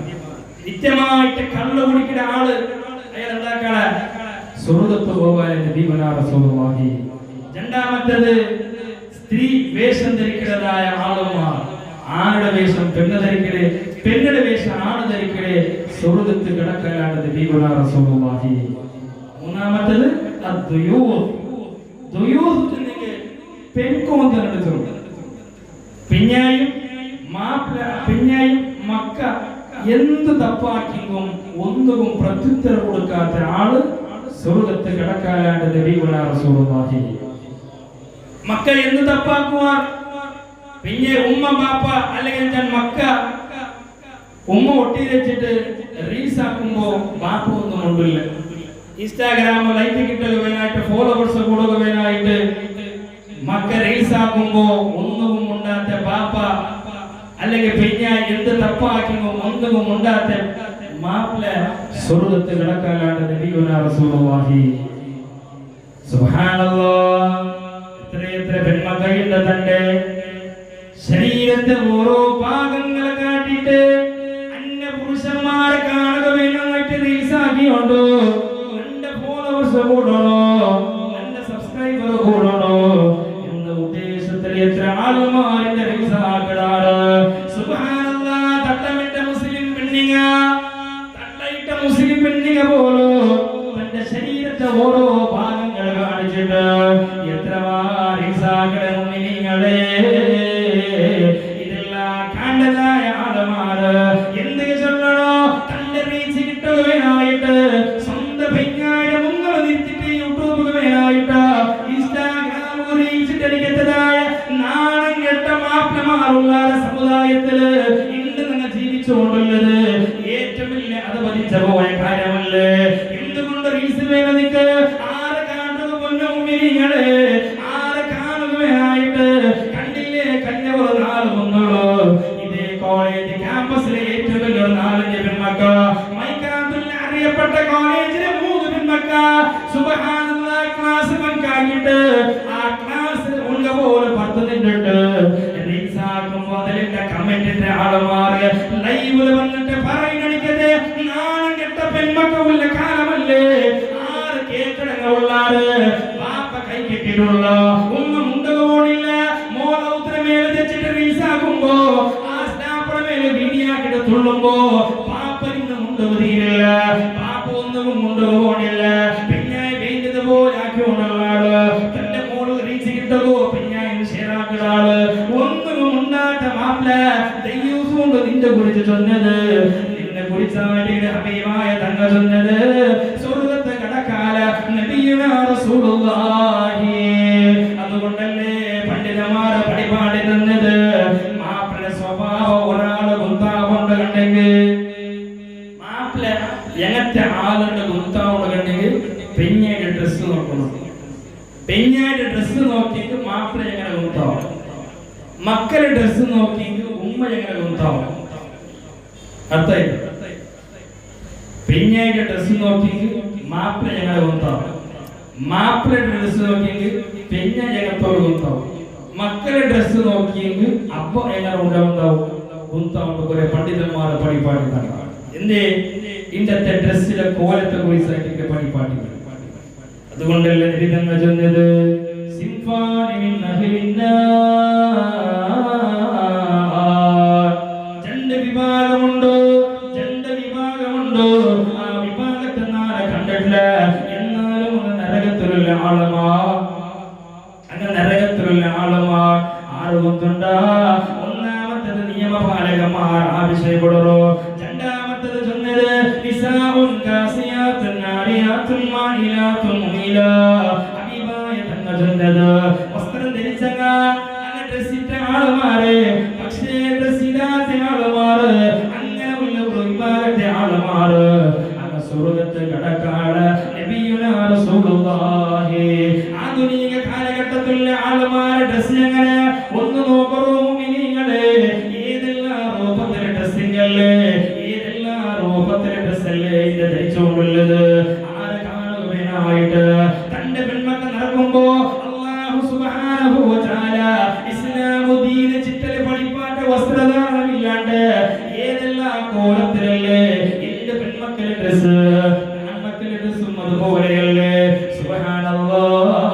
നിത്യമായിട്ട് കള്ളു കുടിക്കുന്ന ആള്, അയാൾ എന്താക്കാള സ്വർഗ്ഗത്ത് പോകാൻ നബിയുനാ റസൂലുള്ളാഹി. രണ്ടാമത്തേത് സ്ത്രീ വേഷം ധരിക്കുന്നതായ ആളുമാർ, ആണുടെ വേഷം പെണ്ണ് ധരിക്കല്, പെണ്ണിന്റെ വേഷം ആണ് ധരിക്കല്, സ്വർഗ്ഗത്ത് കിടക്കലാണ് നബിയുനാ റസൂലുള്ളാഹി. മൂന്നാമത്തേത് പിന്നെയും മക്ക എന്ത് തപ്പാക്കിയും ഒന്നും പ്രത്യുത്തരം കൊടുക്കാത്ത ആള് സ്വർഗ്ഗത്ത് കിടക്കാനാണ് നബിയുനാ റസൂലുള്ളാഹി. മക്ക എന്ത് തപ്പാക്കുവാർ, പിന്നെ ഉമ്മ ബാപ്പ അല്ലെങ്കിൽ ഞാൻ മക്ക ഉമ്മ ഒട്ടി വെച്ചിട്ട് റീൽസ് ആക്കുമ്പോ ബാപ്പ ഒന്നും ഉണ്ടില്ല. ഇൻസ്റ്റാഗ്രാമോ ലൈക്ക് കിട്ടൽ വേനായിട്ട് ഫോളോവേഴ്സ് കൂടുക വേനായിട്ട് മക്ക റീൽസ് ആക്കുമ്പോ ഒന്നും ഉണ്ടാത്ത ബാപ്പ അല്ലെങ്കിൽ പിന്നെ എന്ത് തപ്പാക്കിയോ ഒന്നും ഉണ്ടാത്ത മാപ്പിള സ്വർഗ്ഗത്ത് കിടക്കാനാണ് നബിയുനാ റസൂലുള്ളാഹി. സുബ്ഹാനല്ലാഹ്. എത്ര പെൺമക്കളുണ്ട് തന്റെ ശരീരത്തെ ഓരോ ഭാഗങ്ങളെ കാട്ടിട്ട് അന്യ പുരുഷന്മാരെ കാണുക വേണമെന്നായിട്ട് റീൽസ് ആക്കിയോണ്ടോ എന്റെ ഫോളോവേഴ്സ് കൂടണോ, എന്റെ സബ്സ്ക്രൈബർ കൂടണോ എന്ന ഉദ്ദേശത്തിൽ എത്ര ആളുമാരിന്റെ റീൽസ് ആക്കടാറ്. സുബ്ഹാനല്ലാഹ്. തട്ടമിട്ട മുസ്ലിം പെണ്ണിങ്ങ, തട്ടയിട്ട മുസ്ലിം പെണ്ണിങ്ങ പോലോ തന്റെ ശരീരത്തെ ഓരോ ഭാഗങ്ങൾ കാണിച്ചിട്ട് എത്ര മുഅ്മിനീങ്ങളെ ഇതെല്ലാം കണ്ടതായ ആളുമാര് എന്ത് ചൊല്ലണോ തന്റെ റീച്ച് കിട്ടുവാനായിട്ട് സ്വന്തം പെഞ്ഞായ മുങ്ങൾ നിർത്തിട്ട് യൂട്യൂബ് വേനായിട്ട് ഇൻസ്റ്റാഗ്രാം റീച്ച് അടിക്കത്തതായ നാണം കെട്ട മാപ്പിളമാരുള്ള സമുദായത്തില് ഇന്ന് നിങ്ങൾ ജീവിച്ചുകൊണ്ടുള്ളത് ഏറ്റവും വലിയ അത് പതിച്ച പോയ കാര്യമല്ലേ. എന്തുകൊണ്ട് റീൽസ് വേണം നിക്ക് ആരെ കാണുക പൊന്നു മുഅ്മിനീങ്ങളെ, ആരെ കാണുകയായിട്ട് കണ്ടില്ലേ കഴിഞ്ഞ ഒരു നാല് വന്നുള്ളൂ. ഇതേ കോളേജ് ക്യാമ്പസിലെ ഏറ്റവും വലിയ 4 പെൺമക്ക, മൈക്കാത്തുൽ അറിയപ്പെട്ട കോളേജിലെ 3 പെൺമക്ക സുബ്ഹാനല്ലാഹ് ക്ലാസ് ബങ്കാക്കിട്ട് ആ ക്ലാസ് ഉള്ള പോലെ 10 നിന്നിട്ട് റീൽസ് ആക്കുമ്പോ അതിലെ കമന്റിന്റെ ആളുമാര് ലൈവിൽ വന്നിട്ട് പറയുന്നത് നാണം കെട്ട പെൺമക്കളുള്ള കാലമല്ലേ, ആറ് കേക്കടങ്ങളുള്ളാറ് ബാപ്പ കൈ കെട്ടിട്ടുള്ള ഉമ്മ മുണ്ടകോണില്ല മോള ഉത്തരമേലെ തെച്ചിട്ട് റീൽസ് ആക്കുമ്പോ ആ സ്നാപ്പറ മേലെ വീഡിയാക്കിട്ട് തുള്ളുമ്പോ പാപ്പ ഇന്ന് മുണ്ടുകതിയില്ല, പാപ്പ ഒന്നും മുണ്ടുകോണില്ല. പിന്നെ വേണ്ടതുപോലെ ആക്കിക്കൊണ്ടുള്ളാള് തന്റെ മോള് റീച്ച് കിട്ടകോ പിന്നെ ഷെയറാക്കിടാള് ഒന്നും ഉണ്ടാത്ത മാപ്പിള ദൈവസുകൊണ്ട് നിന്റെ കുറിച്ച് ചൊന്നത്, നിന്നെ കുറിച്ചായിട്ട് ഹബീബായ തങ്ങ ചൊന്നത് സ്വർഗ്ഗത്തെ കടക്കാല നബിയുനാ റസൂലുള്ളാഹി. അതുകൊണ്ടല്ലേ പണ്ഡിതന്മാരെ പടിപാടി തന്നത് മാപ്പിള സ്വഭാവം ഒരാള് ഗുന്താവുണ്ട് കണ്ടെങ്കിൽ മാപ്പിള എങ്ങനത്തെ ആളുടെ ഗുന്താവുണ്ട് കണ്ടെങ്കിൽ പെഞ്ഞയുടെ ഡ്രസ്സ് നോക്കണം. പെഞ്ഞയുടെ ഡ്രസ്സ് നോക്കിയിട്ട് മാപ്പിള എങ്ങനെ ഗുന്താവും, മക്കളുടെ ഡ്രസ്സ് നോക്കിയിട്ട് ഉമ്മ എങ്ങനെ ഗുന്താവും. അർത്ഥമായില്ല. പെഞ്ഞയുടെ ഡ്രസ്സ് നോക്കിയിട്ട് മാപ്പിള എങ്ങനെ ഗുന്താവും, മാപ്പിളയുടെ ഡ്രസ്സ് നോക്കിയെങ്കിൽ പെഞ്ഞ എങ്ങനത്തോട് ഗുന്താവും, മക്കളുടെ ഡ്രസ്സ് നോക്കിയെങ്കിൽ അപ്പ എങ്ങനെ ഉണ്ടാവും ഗുന്താവുണ്ട്. കുറെ പണ്ഡിതന്മാരെ പണിപ്പാടി നടക്കാം. എന്തേ ഇന്നത്തെ ഡ്രസ്സിലെ കോലത്തെ കുറിച്ചായിട്ട് പണിപ്പാടി. അതുകൊണ്ടല്ലേ നബി തങ്ങൾ ചൊന്നത് സിൻഫാ അങ്ങനെ നരകത്തിലുള്ള ആളുമാർ ആറുകൊണ്ടുണ്ട്. ഒന്നാമത്തത് നിയമപാലകന്മാർ ആവശ്യപ്പെടുന്നു. രണ്ടാമത്തത് ചൊന്നത് നിസാഉൻ കാസിയാത്തുൻ ആരിയാത്തുൻ മാഇലാത്തുൻ മുമിലാ. ഹബീബായ തങ്ങൾ ചൊന്നത് വസ്ത്രം ധരിച്ചങ്ങ അങ്ങനെ ഡ്രസ്സിട്ട ആളുമാര്, പക്ഷേ ഡ്രസ്സിടാത്ത ആളുമാര്, അങ്ങനെയുള്ള ഒരു വിഭാഗത്തെ ആളുമാര് അങ്ങ് സ്വർഗ്ഗത്ത് കടക്കാണ്. നബിയുനാ റസൂലുള്ളാഹി ആധുനിക കാലഘട്ടത്തിലുള്ള ആളുമാരെ ഡ്രസ് എങ്ങനെ ഒന്ന് നോക്കൂ മുഅ്മിനീങ്ങളെ. ഏതെല്ലാം രൂപത്തിലെ ഡ്രസ്സിങ്ങല്ലേ, ഏതെല്ലാം രൂപത്തിലെ ഡ്രസ്സല്ലേ ഇത് ധരിച്ചുകൊണ്ടുള്ളത്. ആരെ കാണുവാനായിട്ട് തന്റെ പെൺമക്കൾ നടക്കുമ്പോ അല്ലാഹു സുബ്ഹാനഹു വ തആല ഇസ്ലാമു ദീന ചിട്ടല് പഠിപ്പാട്ട വസ്ത്രധാരണമില്ലാണ്ട് ഏതെല്ലാം കോലത്തിലല്ലേ എന്റെ പെൺമക്കളുടെ ഡ്രസ്, ആൺമക്കളുടെ ഡ്രസ്സും അതുപോലെയല്ലേ. സുബ്ഹാനല്ലാഹ്.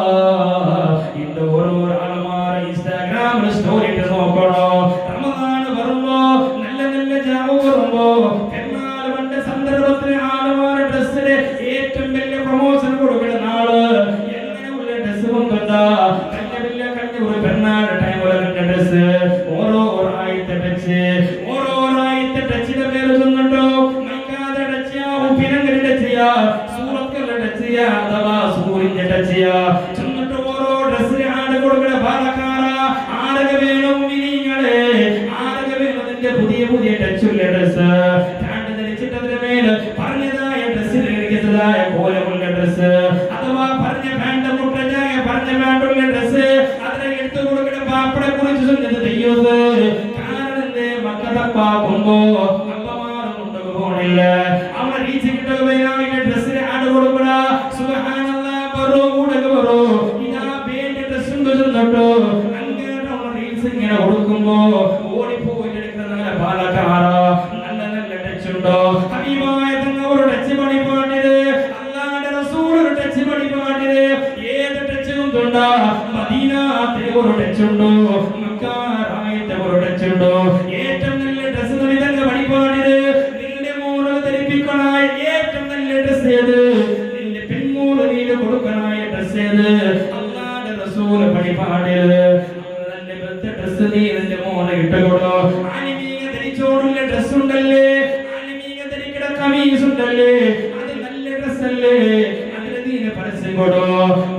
ഇന്ന് ഓരോ ആളുമാർ ഇൻസ്റ്റാഗ്രാമിൽ സ്റ്റോറി ഇട്ട് നോക്കണോ. റമദാൻ വരുമ്പോ നല്ല നല്ല ജാവ വരുമ്പോ പെരുന്നാൾ പണ്ട് സന്ദർഭത്തിന് ആളുമാരുടെ ഡ്രസ്സിന് ഏറ്റവും വലിയ പ്രൊമോഷൻ കൊടുക്കുന്ന നാള്. എങ്ങനെയുള്ള ഡ്രസ് കൊണ്ടുണ്ടാ കഴിഞ്ഞ ഒരു പെരുന്നാൾ ടൈമിലെ ഡ്രസ് ഓരോരായിട്ട് ടച്ച്, ഓരോരായിട്ട് ടച്ചിന്റെ പേര് ചെന്നുണ്ടോ. മൈക്കാതെ ടച്ച് ചെയ്യാ, ഉപ്പിനങ്ങനെ ടച്ച് ചെയ്യാ, സൂറത്തുകളുടെ ടച്ച് ചെയ്യാ, അഥവാ സൂര്യന്റെ ടച്ച് ചെയ്യാ. ചെന്നിട്ട് ഓരോ ഡ്രസ്സിന് ആട് കൊടുക്കണ പാലക്കാര ആരൊക്കെ വേണം മിനിങ്ങളെ, ആരൊക്കെ വേണം അതിന്റെ പുതിയ പുതിയ ടച്ചുള്ള ഡ്രസ്. പാന്റ് ധരിച്ചിട്ട് അതിന്റെ മേല് പറഞ്ഞതായ ഡ്രസ്സിൽ ഇരിക്കുന്നതായ കോലമുള്ള ഡ്രസ്, അഥവാ പറഞ്ഞ പാന്റ് മുട്ടജായ പറഞ്ഞ പാണ്ടുള്ള ഡ്രസ് അതിനെ എടുത്തു കൊടുക്കണ പാപ്പടെ കുറിച്ച് ചെന്നത് തെയ്യോസ്. കാരണം എന്തേ മക്കളപ്പാക്കുമ്പോ അപ്പമാരും കൊണ്ടുപോകണില്ല. അവനെ റീച്ച് കിട്ടുകയായിട്ട് ഡ്രസ്സിന് ആട് കൊടുക്കണ. സുബ്ഹാനല്ലാഹ് പറോ കൂടൊക്കെ പറോ ഇതാ പേന്റെ ഡ്രസ്സും ചെന്നിട്ടോ അങ്ങനെ റീൽസ് ഇങ്ങനെ കൊടുക്കുമ്പോ ഓടിപ്പോയി എടുക്കുന്ന പാലക്കാര നല്ല നല്ല ടച്ചുണ്ടോ. ഹബീബായ തങ്ങളുടെ ടച്ച് പണിപ്പാട്ടില് അല്ലാഹുവിന്റെ റസൂലിന്റെ ടച്ച് പണിപ്പാട്ടില് ഏത് ടച്ച് കൊണ്ടുണ്ടാ. മദീനത്തെ ഒരു ടച്ചുണ്ടോ, മക്കാറായത്തെ ഒരു ടച്ചുണ്ടോ. ഏറ്റവും നല്ല ഡ്രസ് നബിതന്റെ പണിപ്പാട്ടില് നിന്റെ മോള് ധരിപ്പിക്കണായ ഏറ്റവും നല്ല ഡ്രസ് ഏത്, നിന്റെ പെൺമോള് നീല് കൊടുക്കണായ ഡ്രസ് ഏത്. അല്ലാഹുവിന്റെ റസൂല് പണിപ്പാട്ടില് നല്ല ബെത്ത ഡ്രസ് നീ നിന്റെ മോളെ ഇട്ടുകൊടോ. ആലിമീക ധരിച്ചോടുള്ള ഡ്രസ് ഉണ്ടല്ലേ, ആലിമീക ധരിക്കണ കമീസ് ഉണ്ടല്ലേ, അത് നല്ല ഡ്രസ് അല്ലേ, അതിന് നീന് പരസ്യം കൊടു.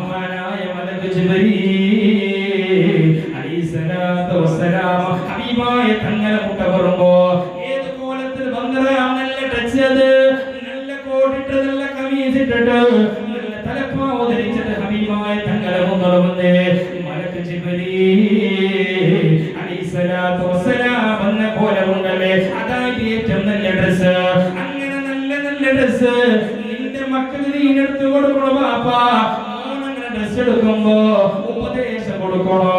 മഹാനായ മലക്ക് ജിബ്രീൽ അലൈഹിസ്സലാത്തു വസ്സലാം ഹബീബായ തങ്ങളെ മുട്ട വരുമ്പോ ഏത് കോലത്തിൽ വന്നതാ നല്ല ടച്ച്, അത് നല്ല കോട്ടിട്ട് നല്ല കമീസ് ഇട്ടിട്ട് നല്ല തലപ്പാവ് ധരിച്ചിട്ട് ഹബീബായ തങ്ങളെ മുന്നോട്ട് വന്നേ മലക്ക് ജിബ്രീൽ അലൈഹിസ്സലാത്തു വസ്സലാം വന്ന കോലമുണ്ടല്ലേ, അതായത് ഏറ്റവും നല്ല ഡ്രസ്. അങ്ങനെ നല്ല നല്ല ഡ്രസ് നിന്റെ മക്കൾ നീ എടുത്തു കൊടുക്കണോ. പാപ്പാ മോനങ്ങനെ ഡ്രസ് എടുക്കുമ്പോ ഉപദേശം കൊടുക്കണോ.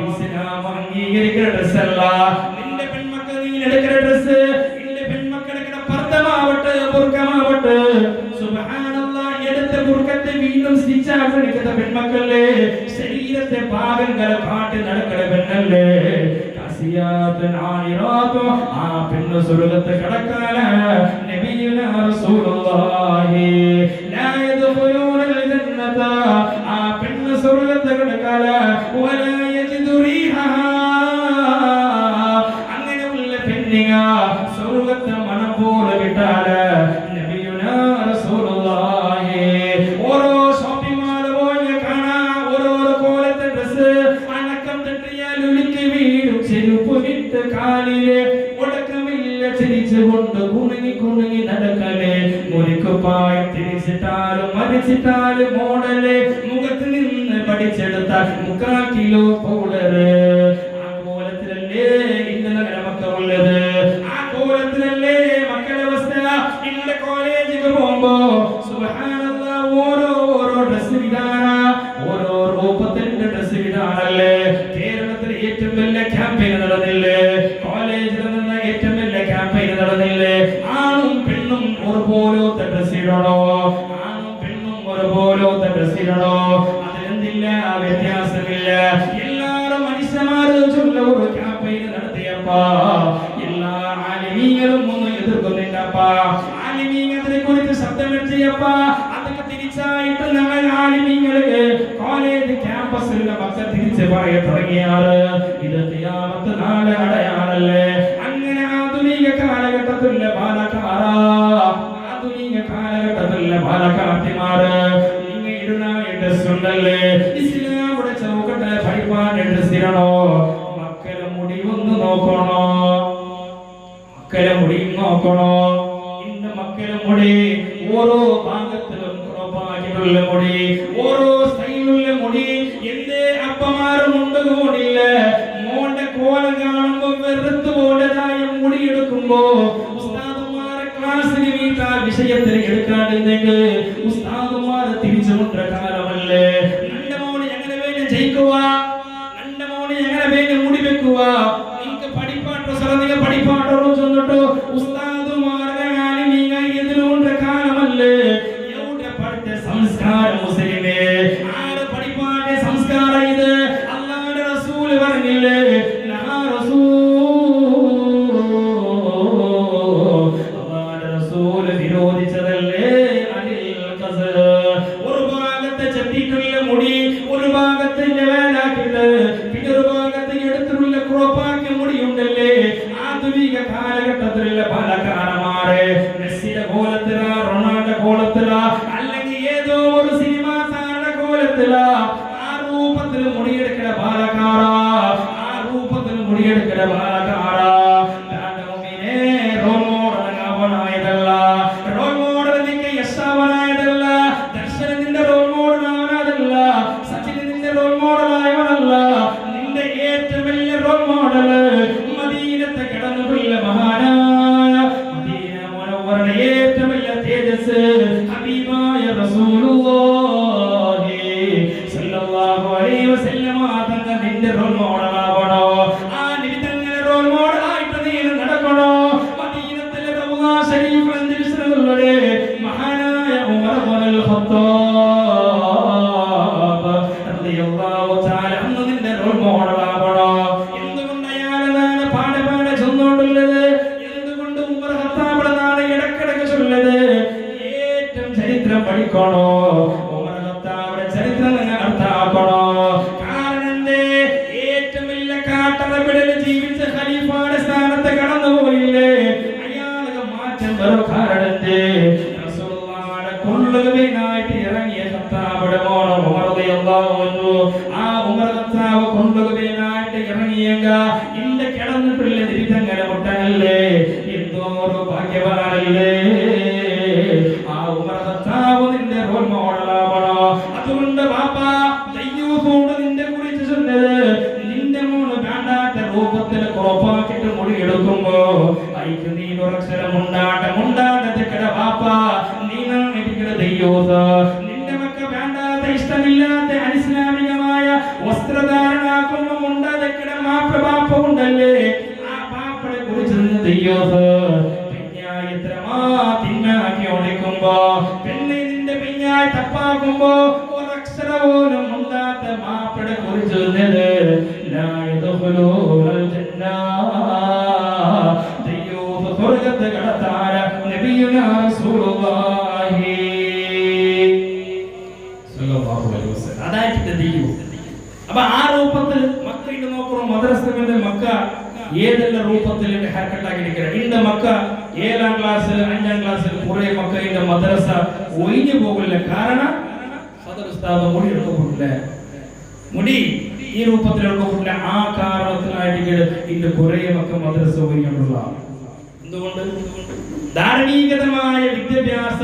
ഇസ്ലാം അംഗീകരിക്കുന്ന ഡ്രസ് അല്ല നിന്റെ പെൺമക്കൾ നീ എടുക്കുന്ന ഡ്രസ്. നിന്റെ പെൺമക്കൾ എടുക്കുന്ന പർദ്ദമാവട്ടെ ബുർക്കമാവട്ടെ, സുബ്ഹാനല്ലാഹ് എടുത്ത ബുർക്കത്തെ വീണ്ടും സ്റ്റിച്ചാക്കുന്ന പെൺമക്കളല്ലേ, ശരീരത്തെ ഭാഗങ്ങൾ കാട്ടി നടക്കുന്ന പെണ്ണല്ലേ. ആ പെണ്ണ് സ്വർഗ്ഗത്തെ കടക്കാല. നബിയുനാ റസൂലുള്ളാഹി ലാ യദ്ഖുലൂനൽ ജന്നത. ആ പെണ്ണ് സ്വർഗ്ഗത്തെ കടക്കാല. വലാ യജിദു റീഹഹാ. അങ്ങനെയുള്ള പെണ്ണിങ്ങ സ്വർഗ്ഗത്തെ മണം പോലെ കിട്ടാല. നബിയുനാ റസൂലുള്ളാഹി ഓരോ ഷോപ്പിംഗ് മാൾ പോയി കാണാ ഓരോ കോലത്തെ ഡ്രസ്. അണക്കം തട്ടിയാൽ ഉലുക്കി വീഴും ചെരുപ്പുമിട്ട് കാലിലെ ഒടക്കമില്ല ചിരിച്ചുകൊണ്ട് കുണുങ്ങി കുണുങ്ങി നടക്കലേ. മുറിക്കുപ്പായം തിരിച്ചിട്ടാലും മരിച്ചിട്ടാലും മോഡല് മുഖത്ത് നിന്ന് പഠിച്ചെടുത്ത 3/4 കിലോ പൗഡറ്. ആ കോലത്തിലല്ലേ ഇന്ന് മക്കളുള്ളത്, ആ കോലത്തിലല്ലേ മക്കളുടെ അവസ്ഥ. ഇന്ന് കോളേജിൽ പോകുമ്പോ സുബ്ഹാനല്ലാഹ് ഓരോ ഡ്രസ് വിധാന, ഓരോ രൂപത്തിന്റെ ഡ്രസ് വിധാനല്ലേ. കേരളത്തിൽ ഏറ്റവും വലിയ ക്യാമ്പയിൻ നടന്നില്ലേ, കോളേജിൽ നിന്ന് ഏറ്റവും വലിയ ക്യാമ്പയിൻ നടന്നില്ലേ. ആണും പെണ്ണും ഒരുപോലത്തെ ഡ്രസ് ഇടണോ, ആണും പെണ്ണും ഒരുപോലത്തെ ഡ്രസ് ഇടണോ. അതിലെന്തില്ല വ്യത്യാസമില്ല. എല്ലാരും മനുഷ്യന്മാരും ചൊല്ല ഒരു ക്യാമ്പയിൻ നടത്തിയപ്പാ എല്ലാ ആലിമീങ്ങളും ഒന്നും എതിർക്കുന്നില്ലപ്പാ. ആലിമീങ്ങളെ കുറിച്ച് ശബ്ദമെടുത്തിയപ്പാ അതൊക്കെ തിരിച്ചായിട്ട് ഞങ്ങൾ ആലിമീങ്ങൾക്ക് കോളേജ് ക്യാമ്പസിലുള്ള പച്ച തിരിച്ച് പറയാൻ തുടങ്ങിയാൽ ഇത് ഖിയാമത്ത് നാളെ അടയാളല്ലേ. അങ്ങനെ ആധുനിക കാലഘട്ടത്തിലെ ആധുനിക കാലഘട്ടത്തിലെ ബാലകാർത്തിമാര് നിങ്ങൾ ഇടുന്ന ഡ്രസ് ഉണ്ടല്ലേ, ഇസ്ലാമുടെ ചൗക്കട്ടെ പഠിപ്പാൻ ഡ്രസ് ഇടണോ? മക്കളെ മുടി ഒന്ന് നോക്കണോ? മക്കളെ മുടി നോക്കണോ? ഇന്ന് മക്കളെ മുടി ഓരോ ഭാഗത്തിലും ക്രോപ്പാക്കിയിട്ടുള്ള മുടി, ഓരോ സ്റ്റൈലുള്ള മുടി. എന്തേ അപ്പമാരും ഉണ്ടതുകൊണ്ടില്ല, മോന്റെ കോലം കാണുമ്പോ വെറുത്തു പോലതായ മുടി എടുക്കുമ്പോ ഉസ്താദുമാരെ ക്ലാസ്സിന് വീട്ട വിഷയത്തിൽ എടുക്കാണ്ടിരുന്നെങ്കിൽ ഉസ്താദുമാരെ തിരിച്ചു കൊണ്ട കാലമല്ലേ. നന്റെ മോന് എങ്ങനെ വേണ്ടി ജയിക്കുക, നന്റെ മോന് എങ്ങനെ വേണ്ടി മുടി വെക്കുക. നിങ്ങൾക്ക് പഠിപ്പാട്ടോ ശ്രദ്ധിക, പഠിപ്പാട്ടോ ചെന്നിട്ടോ ഉസ്താദുമാരുടെ കാലം നിങ്ങൾ എതിരുകൊണ്ട കാലമല്ലേ. എവിടെ പഠിച്ച സംസ്കാരം മുസ്ലിമേ, ആര് പഠിപ്പാന്റെ സംസ്കാരം ഇത്? അല്ലാഹുവിന്റെ റസൂൽ പറഞ്ഞില്ലേ, അല്ലാഹുവിന്റെ റസൂൽ വിരോധിച്ചതല്ലേ അനിൽ ഖസ്. ഒരു ഭാഗത്തെ ചെത്തിയിട്ടുള്ള മുടി ഒരു ഭാഗത്തിന്റെ വേലാക്കിട്ട് പിന്നെ ഒരു ഭാഗത്ത് എടുത്തിട്ടുള്ള ക്രോപ്പാക്കിയ മുടിയുണ്ടല്ലേ. ആധുനിക കാലഘട്ടത്തിലുള്ള ബാലകാരന്മാരെ മെസ്സിയുടെ കോലത്തില, റൊണാൾഡോ കോലത്തില, അല്ലെങ്കിൽ ഏതോ ഒരു സിനിമാ താരയുടെ കോലത്തില ആ രൂപത്തിൽ മുടിയെടുക്കുന്ന ബാലക്കാര, ആ രൂപത്തിൽ മുടിയെടുക്കുന്ന ബാലക്കാര. റോൾ മോഡൽ ആവാനായതല്ല, റോൾ മോഡൽ നിന്റെ യശാവാനായതല്ല, ദർശനത്തിന്റെ റോൾ മോഡൽ ആവാനായതല്ല, സച്ചിന്റെ റോൾ മോഡൽ ആയവനല്ല. നിന്റെ ഏറ്റവും വലിയ റോൾ മോഡൽ മദീനത്തെ കിടന്നിട്ടുള്ള മഹാനായ മദീന മുനവ്വറയുടെ ഏറ്റവും വലിയ തേജസ് ഹബീബായ റസൂലുള്ളാഹി സ്വല്ലല്ലാഹു അലൈഹി വസല്ലം തങ്ങൾ നിന്റെ റോൾ മോഡൽ ആവണോ? ആ നബി തങ്ങളുടെ റോൾ മോഡൽ ആയിട്ട് നീ നടക്കണോ? മദീനത്തിലെ റൗള ശരീഫ് അന്തരീക്ഷത്തിലുള്ള മഹാനായ ഉമർ ഇബ്നുൽ ഖത്താബ് റളിയല്ലാഹു തആല അന്ന് നിന്റെ റോൾ മോഡൽ ആവണോ? എന്തുകൊണ്ട് അയാളാണ് പാടെ ചൊന്നുകൊണ്ടുള്ളത്? എന്തുകൊണ്ട് ഉമർ ഖത്താബിനാണ് ഇടക്കിടക്ക് ചൊല്ലുന്നത്? ഏറ്റവും ചരിത്രം പഠിക്കണോ? ഉമർ ഖത്താബിന്റെ ചരിത്രം നിങ്ങൾ അർത്ഥാക്കണോ? കാരണം എന്തേ? ഏറ്റവും വലിയ കാട്ടറബിടൽ ജീവിച്ച ഖലീഫയുടെ സ്ഥാനത്ത് കടന്നുപോയില്ലേ, അയാൾക്ക് മാറ്റം വരും. കാരണം എന്തേ? റസൂലുള്ളാഹിയുടെ കൊള്ളുകയായിട്ട് ഇറങ്ങിയ ഖത്താബിന്റെ മോൻ ഉമർ റളിയല്ലാഹു അൻഹു, ആ ഉമർ ഖത്താബ് കൊള്ളുകയായിട്ട് ഇറങ്ങിയെങ്ക ഇന്റെ കിടന്നിട്ടുള്ള ജീവിതങ്ങളെ മുട്ടനല്ലേ, എന്തോ ഒരു ഭാഗ്യവാനല്ലേ. ആ ഉമർ ഖത്താബ് നിന്റെ റോൾ മോഡലാവണോ? അതുകൊണ്ട് ബാപ്പ ദയ്യൂസോട് നിന്റെ കുറിച്ച് ചെന്നത്, നിന്റെ മോന് വേണ്ടാത്ത രൂപത്തിൽ ക്രോപ്പാക്കിട്ട് മുടി എടുക്കുമ്പോ അയക്ക് നീ ഒരക്ഷരം മുണ്ടാട്ടത്തിക്കട ബാപ്പ നീ നാണിക്കട ദയ്യൂസ. നിന്റെ മക്ക വേണ്ടാത്ത ഇഷ്ടമില്ലാത്ത അനിസ്ലാമികമായ വസ്ത്രധാരണാക്കുമ്പോ മുണ്ടാതെക്കട മാപ്പ ബാപ്പ ഉണ്ടല്ലേ, ആ ബാപ്പയെ കുറിച്ച് ദയ്യൂസ. തിന്നാക്കി ഓടിക്കുമ്പോ പിന്നെ നിന്റെ പിഞ്ഞായി തപ്പാക്കുമ്പോ ഒരക്ഷര പോലും ഉണ്ടാത്ത മാപ്പടെ കുറിച്ച് സ്വർഗത്തെ കടത്താര നബിയുനാ റസൂലുള്ളാഹി സ്വല്ലല്ലാഹു അലൈഹി വസല്ലം. അതായിട്ട് ദയ്യൂസ്. അപ്പൊ ആ രൂപത്തിൽ മക്കളുടെ നോക്കണം. മദ്രസയുടെ മക്ക ഏതെല്ലാം രൂപത്തിൽ ഹർക്കട്ടാക്കിയിരിക്കുന്നത്. ഇന്റെ മക്ക 7ാം ക്ലാസ് 5ാം ക്ലാസ്സിൽ കുറെ മക്കളുടെ മദ്രസ ഒഴിഞ്ഞു പോകില്ല. കാരണം സദർ ഉസ്താദ് മുടി എടുക്കപ്പെട്ടില്ല, മുടി ഈ രൂപത്തിൽ എടുക്കപ്പെട്ടില്ല. ആ കാരണത്തിനായിട്ട് ഇന്റെ കുറെ മക്ക മദ്രസ ഒഴിഞ്ഞുള്ള. എന്തുകൊണ്ട്? ധാർമ്മികതമായ വിദ്യാഭ്യാസ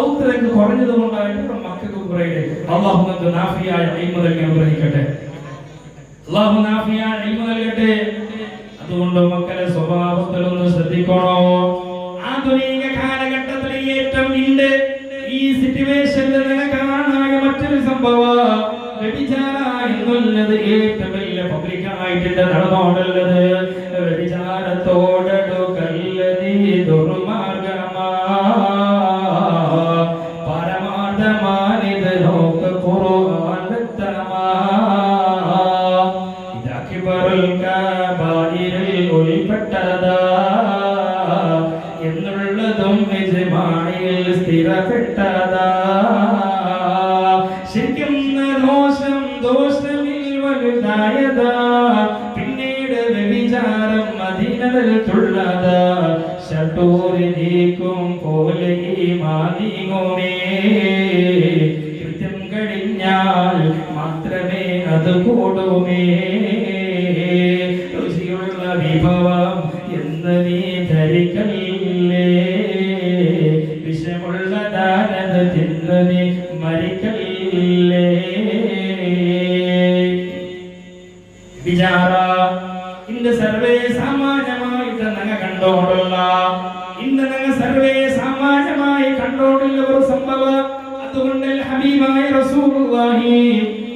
ഔത്രക്ക് കുറഞ്ഞത് കൊണ്ടായിട്ട് മക്കൾക്ക് കുറെ. അല്ലാഹു നമുക്ക് നാഫിയായ ഇൽമു നൽകി അനുഗ്രഹിക്കട്ടെ. അല്ലാഹു നാഫിയായ ഇൽമു നൽകട്ടെ. അതുകൊണ്ട് മക്കളെ സ്വഭാവത്തിലൊന്ന് ശ്രദ്ധിക്കണോ. ആധുനിക കാലഘട്ടത്തിൽ ഏറ്റവും ഇണ്ട് ഈ സിറ്റുവേഷനിൽ കാണാനായ മറ്റൊരു സംഭവം വ്യഭിചാര എന്നുള്ളത് ഏറ്റവും വലിയ പബ്ലിക്കായിട്ട് നടന്നോടുള്ളത്. വ്യഭിചാരത്തോടടുക്കല്ലതീ ദുർമാർഗമാ പരമാർത്ഥമാനിത് നോക്ക് ഖുർആൻ വ്യക്തമാ. ഇദാകിബറുൽ കബായിറിൽ ഉൾപ്പെട്ടതാ എന്നുള്ളതും ഇജ്മാഇൽ സ്ഥിരപ്പെട്ടതാ. ശരിക്കും ദോഷമില്ല വലുതായതാ പിന്നീട് വ്യഭിചാരം മദീനയിൽ തുള്ളതാ ഷട്ടൂരിലേക്കും പോലെ മാനീങ്ങുമേ കൃത്യം കഴിഞ്ഞാൽ മാത്രമേ അത് കൂടുമേ രുചിയുള്ള വിഭവം എന്ന് നീ ധരിക്കല്ലേ വിഷമുള്ളതാനത് തിന്ന് നീ മരിക്കല്ലേ വിചാര ഇന്ന് സർവേ സാമാന്യമായിട്ട് ഞങ്ങൾ കണ്ടോടുള്ള ഇന്ന് ഞങ്ങൾ സർവേ സാമാന്യമായി കണ്ടോടുള്ള ഒരു സംഭവം അതുകൊണ്ട് ഹബീബായ റസൂലുള്ളാഹി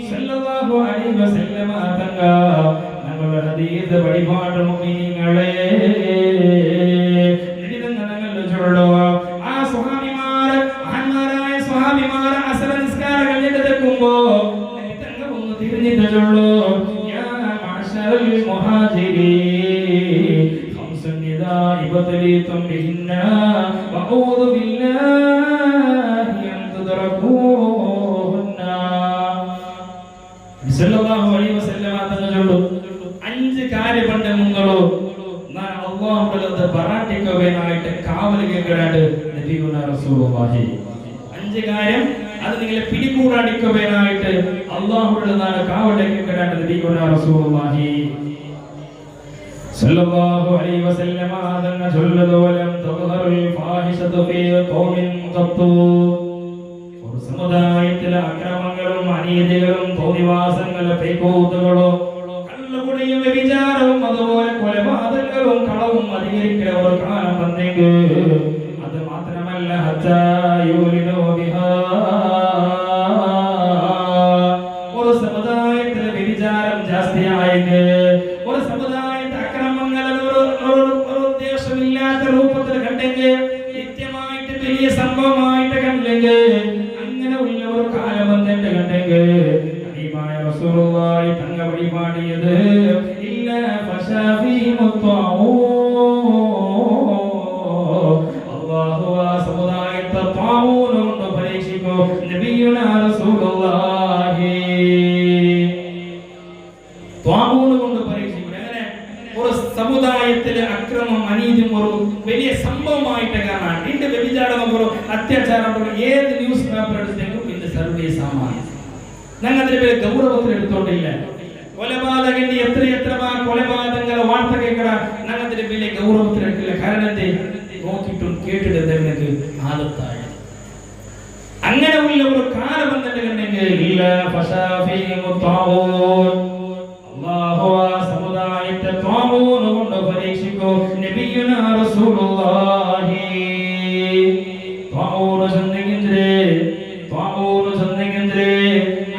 സ്വല്ലല്ലാഹു അലൈഹി വസല്ലമ തങ്ങൾ ഞങ്ങളുടെ ഹദീസ് വഴിപാട് മുഅ്മിനീങ്ങളെ നിരന്തരങ്ങൾ ചൊല്ലോ ആ സ്വഹാബിമാർ മഹാന്മാരായ സ്വഹാബിമാർ അസർ നിസ്കാരം കഴിഞ്ഞിട്ട് നിൽക്കുമ്പോൾ നിരന്തരം ഒന്ന് തിരിഞ്ഞിട്ട് ചൊല്ലോ യാ മഅശറൽ മുഹാജിരീൻ ഖംസൻ ഇദാ ഇബ്തലീതും ബിഹിന്ന വഅഊദു ബില്ലാഹി അൻ തുദ്റകൂഹുന്ന സല്ലല്ലാഹു അലൈഹി വസല്ലം തങ്ങൾ ചൊല്ലോ അഞ്ച് കാര്യപണ്ഡങ്ങളോ ഞാൻ അല്ലാഹുവിന്റെ ബറാട്ടിക്കവേനായിട്ട് കാവൽ കേൾക്കാനായിട്ട് നബിയുനാ റസൂലുള്ളാഹി അഞ്ച് കാര്യം അത് നിങ്ങളെ പിടികൂടാടിക്കവേനായിട്ട് അല്ലാഹുവിന്റെ കാവൽ കേൾക്കാനായിട്ട് നബിയുനാ റസൂലുള്ളാഹി സല്ലല്ലാഹു അലൈഹി വസല്ലം തങ്ങൾ ചൊല്ലുന്നു വലം തദ്ഹറുൽ ഫാഹിഷതു ഫീ ഖൗമിൻ ഖത്തു ഒരു സമുദായത്തിലെ അക്രമങ്ങളും അനീതികളും തോന്നിവാസങ്ങളും പേക്കൂത്തുകളോ കള്ളുകുടിയും വ്യഭിചാരവും അതുപോലെ കൊലപാതകങ്ങളും കളവും അധികരിക്കുന്ന ഒരു കാലം വന്നെങ്കിൽ അത് മാത്രമല്ല ഒരു സമുദായത്തിലെ വ്യഭിചാരം ജാസ്തിയായെങ്കിൽ ഒരു സമുദായത്തെ അക്രമങ്ങൾ ഒരു ഉദ്ദേശമില്ലാത്ത രൂപത്തിൽ കണ്ടെങ്കിൽ നിത്യമായിട്ട് വലിയ സംഭവമായിട്ട് കണ്ടെങ്കിൽ അങ്ങനെ ഉള്ള ഒരു കാലം വന്നിട്ട് കണ്ടെങ്കിൽ ഹബീബായ റസൂലുള്ളാഹി തങ്ങൾ വഴിപാടിയത് ഇല്ല ഫശാഫി മുത്തഊ അല്ലാഹു ആ സമുദായത്തെ താഊൻ കൊണ്ട് പരീക്ഷിക്കും നബിയുനാ റസൂലുള്ളാഹി താഊൻ കൊണ്ട് പരീക്ഷിക്കും അങ്ങനെ ഒരു സമുദായത്തിലെ അക്രമം അനീതിയും ഒരു വലിയ സംഭവമായിട്ട് കാണാൻ ഇതിന്റെ വ്യഭിചാരം ഒരു അത്യാചാരം ഏത് ന്യൂസ് പേപ്പർ എടുത്തെങ്കിലും ഇതിന്റെ സർവേ സാമാന്യം ഞങ്ങൾ അതിന്റെ പേര് ഗൗരവത്തിൽ എടുത്തോണ്ടില്ല കൊലപാതകന്റെ എത്ര കൊലപാതകങ്ങളെ വാർത്ത കേൾക്കട ഞങ്ങൾ അതിന്റെ പേര് ഗൗരവത്തിൽ എടുക്കില്ല കാരണം എന്തേ നോക്കിയിട്ടും കേട്ടിട്ട് നിങ്ങൾക്ക് ആദത്തായ അങ്ങനെ ഉള്ള ഒരു കാലം വന്നിട്ടുണ്ടെങ്കിൽ ഇല്ല ഫശാഫി മുത്തഊൻ അല്ലാഹു ആ സമുദായത്തെ താഊൻ കൊണ്ട് പരീക്ഷിക്കും നബിയുനാ റസൂലുള്ളാഹി താഊൻ ചെന്നെങ്കിലേ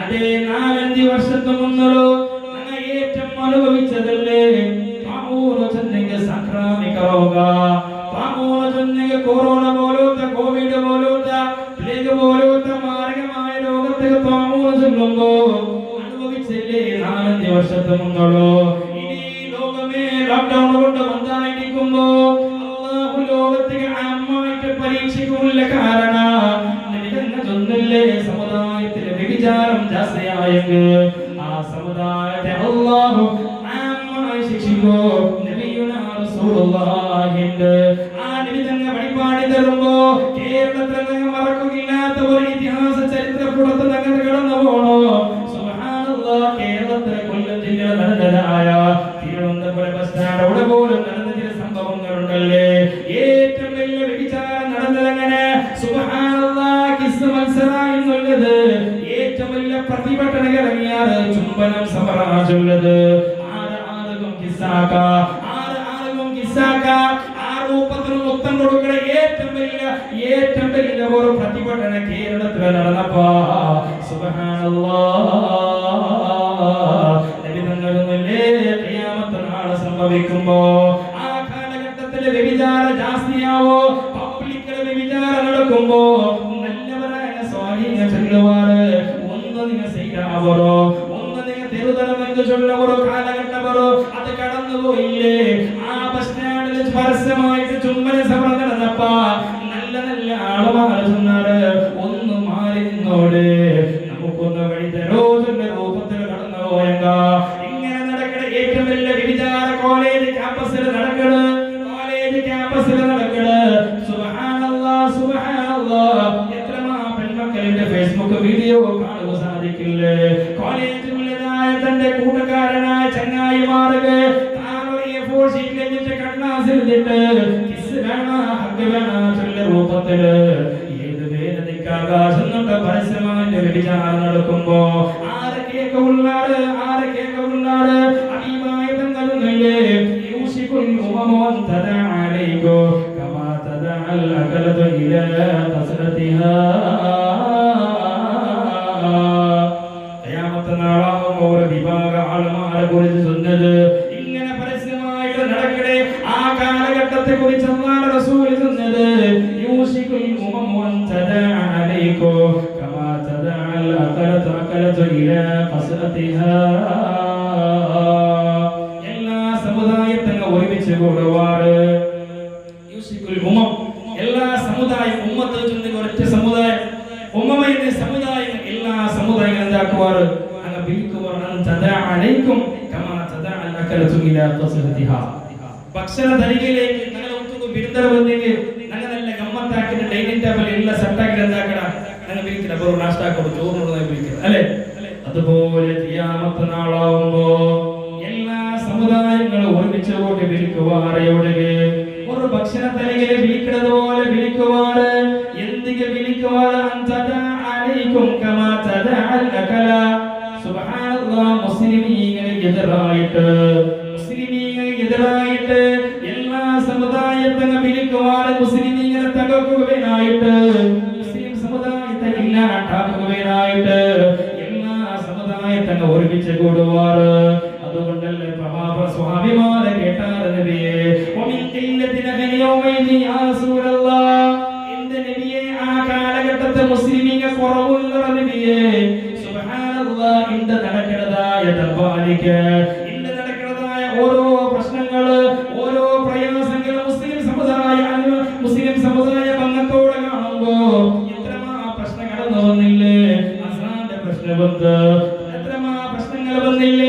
അതേ 4-5 വർഷത്തെ മുന്നോ ഞങ്ങൾ ഏറ്റവും അനുഭവിച്ചതല്ലേ താഊൻ ചെന്നെങ്കിൽ സാംക്രമിക രോഗ താഊൻ ചെന്നെങ്കിൽ കൊറോണ പോലത്തെ കോവിഡ് പോലത്തെ പ്ലേഗ് പോലത്തെ മാരകമായ രോഗത്തെ താഊൻ ചെല്ലുമ്പോൾ അനുഭവിച്ചില്ലേ 4-5 വർഷത്തെ മുന്നോ ഇനി ലോകമേ ലോക്ക്ഡൗൺ കൊണ്ട് വന്നായിരിക്കുമ്പോ അല്ലാഹു ലോകത്തെ അമ്മായിട്ട് പരീക്ഷിക്കുള്ള കാരണം നിന്നെ സമുദായത്തിലെ വ്യഭിചാരം ജാസ്തിയായെങ്കിൽ ആ സമുദായത്തെ അല്ലാഹു അമ്മായി ശിക്ഷിക്കോ നബിയുനാ റസൂലുള്ളാഹിന്റെ ആ നബി തങ്ങൾ വഴിപാടി തരുമ്പോ കേരളത്തിൽ നിങ്ങൾ മറക്കുകയില്ലാത്ത ഒരു ഇതിഹാസ ചരിത്ര പുറത്ത് നിങ്ങൾ കടന്നു പോണോ സുബ്ഹാനല്ലാഹ് കേരളത്തിലെ കൊല്ലം ജില്ലയിൽ നടന്നതായ തിരുവനന്തപുരം ബസ് സ്റ്റാൻഡ് അവിടെ പോലും നടന്ന ചില സംഭവങ്ങളുണ്ടല്ലേ ഏറ്റവും വലിയ വ്യഭിചാരം നടന്നതങ്ങനെ സുബ്ഹാനല്ലാഹ് കിസ് മത്സരം എന്നുള്ളത് ഏറ്റവും വലിയ പ്രതിഭടനകൾ ഇറങ്ങിയാറ് ചുംബനം സമറാജുള്ളത് ആരും കിസ്സാക്ക ആ രൂപത്തിൽ മൊത്തം കൊടുക്കുന്ന ഏറ്റവും വലിയ ഒരു പ്രതിഭടന കേരളത്തിൽ നടന്നപ്പോ സുബ്ഹാനല്ലാഹ് നബി തങ്ങളെ ഖിയാമത്ത് നാളെ സംഭവിക്കുമ്പോ ആ കാലഘട്ടത്തിലെ വ്യഭിചാര ജാസ്തിയാവോ പബ്ലിക്കിലെ വ്യഭിചാര നടക്കുമ്പോ നല്ലവരായ സ്വാധീനം ചെല്ലുവാറ് ഒന്ന് നിങ്ങൾ ചെയ്യാവറോ ഒന്ന് നിങ്ങൾ തിരുതലമെന്ന് ചൊല്ലവറോ കാലഘട്ടവറോ അത് കടന്നുപോയില്ലേ ആ ബസ് സ്റ്റാൻഡിൽ പരസ്യമായിട്ട് ചുംബന സമരം നടന്നപ്പോ നല്ല ആളുമാർ ചെന്നാറ് ഒന്ന് മാറി നിന്നോട് നമുക്കൊന്ന് വഴി തരോ രൂപത്തിൽ കടന്നു ഇങ്ങനെ നടക്കണ ഏറ്റവും വലിയ വിചാര കോളേജ് ക്യാമ്പസിൽ നടക്കണ സുബ്ഹാനല്ലാഹ് സുബ്ഹാനല്ലാഹ് എത്രമാ പെൺമക്കളുടെ ഫേസ്ബുക്ക് വീഡിയോ കാണുക സാധിക്കില്ലേ കോളേജിലുള്ളതായ തന്റെ കൂട്ടുകാരനായ ചങ്ങായിമാർക്ക് താങ്കളെ ഫോർഷീറ്റിലിട്ട് കണ്ണാസിലിട്ട് കിസ് വേണ ഹഗ് വേണ ചൊല്ല രൂപത്തില് ഏത് വേദനയ്ക്കാകാശം കൊണ്ട് പരസ്യമായ വ്യഭിചാരം നടക്കുമ്പോ ആരെ കേൾക്കുള്ളാട് അടിമായി തങ്ങളുന്നില്ലേ യൂഷിക്കുൽ ഉമമോൻ തദാ അലൈകോ കമാ തദാ അൽ അകലതു ഇലാ തസ്റതിഹാ ഖിയാമത്ത് നാളാകുമ്പോൾ ഒരു വിഭാഗ ആളുമാരെ കുറിച്ച് സുന്നത് ഇങ്ങനെ പരസ്യമായിട്ട് നടക്കണേ ആ കാലഘട്ടത്തെ കുറിച്ച് അല്ലാഹുവിന്റെ റസൂൽ സുന്നത് യൂഷിക്കുൽ ഉമമോൻ തദാ അലൈകോ കമാ തദാ അൽ അകലതു ഇലാ തസ്റതിഹാ ഒരുമിച്ച് കൂടുവാറ് എല്ലാ സമുദായം ഉമ്മത്ത് ഒരൊറ്റ സമുദായം ഉമ്മയുടെ സമുദായം എല്ലാ സമുദായങ്ങളും എന്താക്കുവാറ് അങ്ങ് വിളിക്കുവാറും ഭക്ഷണ തരികയിലേക്ക് ഞങ്ങൾ ബിരുദ വന്നെങ്കിൽ ഞങ്ങളെല്ലാം ഗമ്മത്താക്കിന്റെ ഡൈനിങ് ടേബിൾ എല്ലാ സെറ്റാക്കി എന്താക്കട ഞങ്ങൾ വിളിക്കില്ല അപ്പോൾ നാഷ്ടാക്കോട് ചോറിനോട് വിളിക്കുന്നത് അല്ലെ അതുപോലെ ഖിയാമത്ത് നാളാവുമ്പോ സമുദായങ്ങൾ ഒരുമിച്ച് കൂട്ടി വിളിക്കുവാറയോടെ ഒരു ഭക്ഷണ തലകിലെ വിളിക്കുന്നത് പോലെ വിളിക്കുവാറ് എന്തിಗೆ വിളിക്കുവാറ് അൻതദഅലൈക്കും കമാ തദഅൽ അകല സുബ്ഹാനല്ലാഹ് മുസ്ലിമീങ്ങൾക്ക് എതിരായിട്ട് എല്ലാ സമുദായത്തെ വിളിക്കുവാറ് മുസ്ലിമീങ്ങളെ തകർക്കുകയായിട്ട് മുസ്ലിം സമുദായത്തെ ഇല്ലാണ്ടാക്കുകയായിട്ട് എല്ലാ സമുദായത്തെ ഒരുമിച്ച് കൂടുവാറ് അതുകൊണ്ടല്ലേ സ്വഹാബിമാരെ കേട്ടാൽ നബിയേ വമിൻ ഖില്ലത്തിന യൗമൈനി യാ റസൂലല്ലാഹ് ഇന്ത നബിയേ ആ കാലഘട്ടത്തെ മുസ്ലിമീങ്ങൾ കുറവുള്ള നബിയേ സുബ്ഹാനല്ലാഹ് ഇന്ത നടക്കുന്നതായ ദർബാനിക ഇന്ത നടക്കുന്നതായ ഓരോ പ്രശ്നങ്ങൾ ഓരോ പ്രയാസങ്ങൾ മുസ്ലിം സമുദായ ബന്ധത്തോടെ കാണുമ്പോൾ എത്രമാ പ്രശ്നങ്ങൾ വന്നില്ലേ അസാന്റെ പ്രശ്നബന്ധ എത്രമാ പ്രശ്നങ്ങൾ വന്നില്ലേ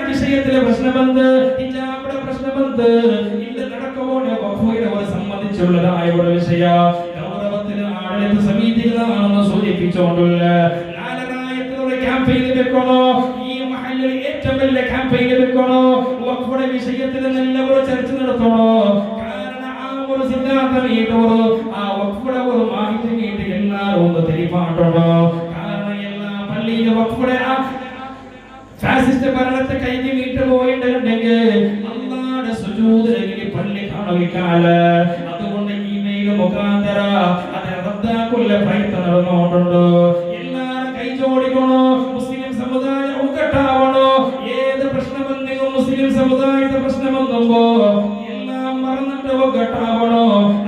വിഷയത്തിലെ പ്രശ്നബന്ധ ഹിജാബിന്റെ പ്രശ്നബന്ധ ഇത് നടക്കുമ്പോൾ വഖഫിനെ സംബന്ധിച്ചുള്ളതായ ഒരു വിഷയ ഗൗരവത്തിന് ആടളിത സമിതികളാണെന്ന് സൂചിപ്പിച്ചുകൊണ്ടുള്ള നാലരായത്തിലൂടെ ക്യാമ്പയിൻ വെക്കണോ ഈ മഹല്ലിൽ ഏറ്റവും വലിയ ക്യാമ്പയിൻ വെക്കണോ വഖഫിന്റെ വിഷയത്തിൽ നല്ല ഒരു ചർച്ച നടത്തണോ കാരണം ആ ഒരു സിദ്ധാന്തം ആ വഖഫിന്റെ ഒരു മാഹിതി നീട്ടി എല്ലാവരും ഒന്ന് തിരിപ്പാട്ടണോ കാരണം എല്ലാ പള്ളിയിലെ വഖഫിന്റെ ഫാസിസ്റ്റ് ഭരണത്തെ കൈക്ക് നീട്ട് പോയിട്ടുണ്ടെങ്കിൽ അല്ലാഹുവിന്റെ സുജൂദിലേക്ക് പള്ളി കാണുകയില്ല അതുകൊണ്ട് ഇമെയിൽ മുഖാന്തര അത് റദ്ദാക്കുള്ള പ്രയത്നം നടന്നുകൊണ്ടുണ്ട് എല്ലാവരും കൈ ജോടിക്കണോ മുസ്ലിം സമുദായം ഒക്കട്ടാവണോ ഏത് പ്രശ്നമെന്തെങ്കിലും മുസ്ലിം സമുദായത്തെ പ്രശ്നമെന്നുമ്പോ എല്ലാം മറന്നിട്ട് ഒക്കട്ടാവണോ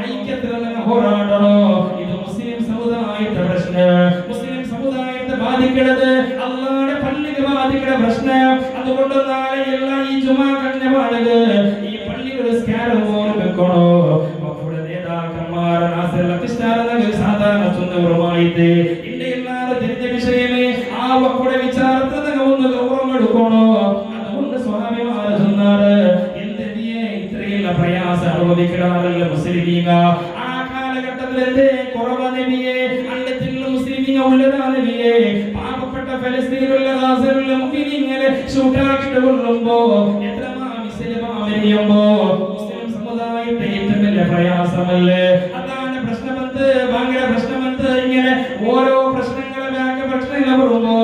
ഐക്യത്തിൽ പോരാടണോ ഇത് മുസ്ലിം സമുദായത്തെ പ്രശ്നം മുസ്ലിം സമുദായത്തെ ബാധിക്കുന്നത് അല്ലാഹുവിന്റെ പള്ളിക്ക് ബാധിക്കുന്ന പ്രശ്നം അതുകൊണ്ട് നാളെ എല്ലാം ഈ ജുമാ കണ്യപാടുക ഈ പള്ളിയുടെ സ്കാരം പോലെ വെക്കണോ വഖഫിന്റെ നേതാക്കന്മാർ സാധാരണ ചൊന്നവരുമായിട്ട് ഇന്റെ എല്ലാവരും തിരിഞ്ഞ വിഷയമേ ആ വഖഫിന്റെ വിചാരത്തെ ഒന്ന് ഗൗരവം എടുക്കണോ അതുകൊണ്ട് സ്വഹാബിമാർ ചൊന്നാറ് എന്തിനെ ഇത്രയുള്ള പ്രയാസം അനുഭവിക്കാറില്ല മുസ്ലിമീങ്ങ ആ കാലഘട്ടത്തിൽ എന്തേ കുറവ നബിയെ അണ്ടത്തിലുള്ള മുസ്ലിമീങ്ങ ഉള്ളതാ നബിയെ പാവപ്പെട്ട ഫലസ്തീനിലുള്ള ഗാസയിലുള്ള മുഅ്മിനീങ്ങളെ ഷൂട്ടാക്കിട്ട് കൊള്ളുമ്പോ എത്രമാ മിസ്ലിമാരിയുമ്പോ മുസ്ലിം സമുദായത്തെ ഏറ്റവും വലിയ പ്രയാസമല്ലേ അതാണ് പ്രശ്നമെന്ത് ഭയങ്കര പ്രശ്നമെന്ത് ഇങ്ങനെ ഓരോ പ്രശ്നങ്ങളെ ബാക്കി പ്രശ്നങ്ങൾ വരുമ്പോ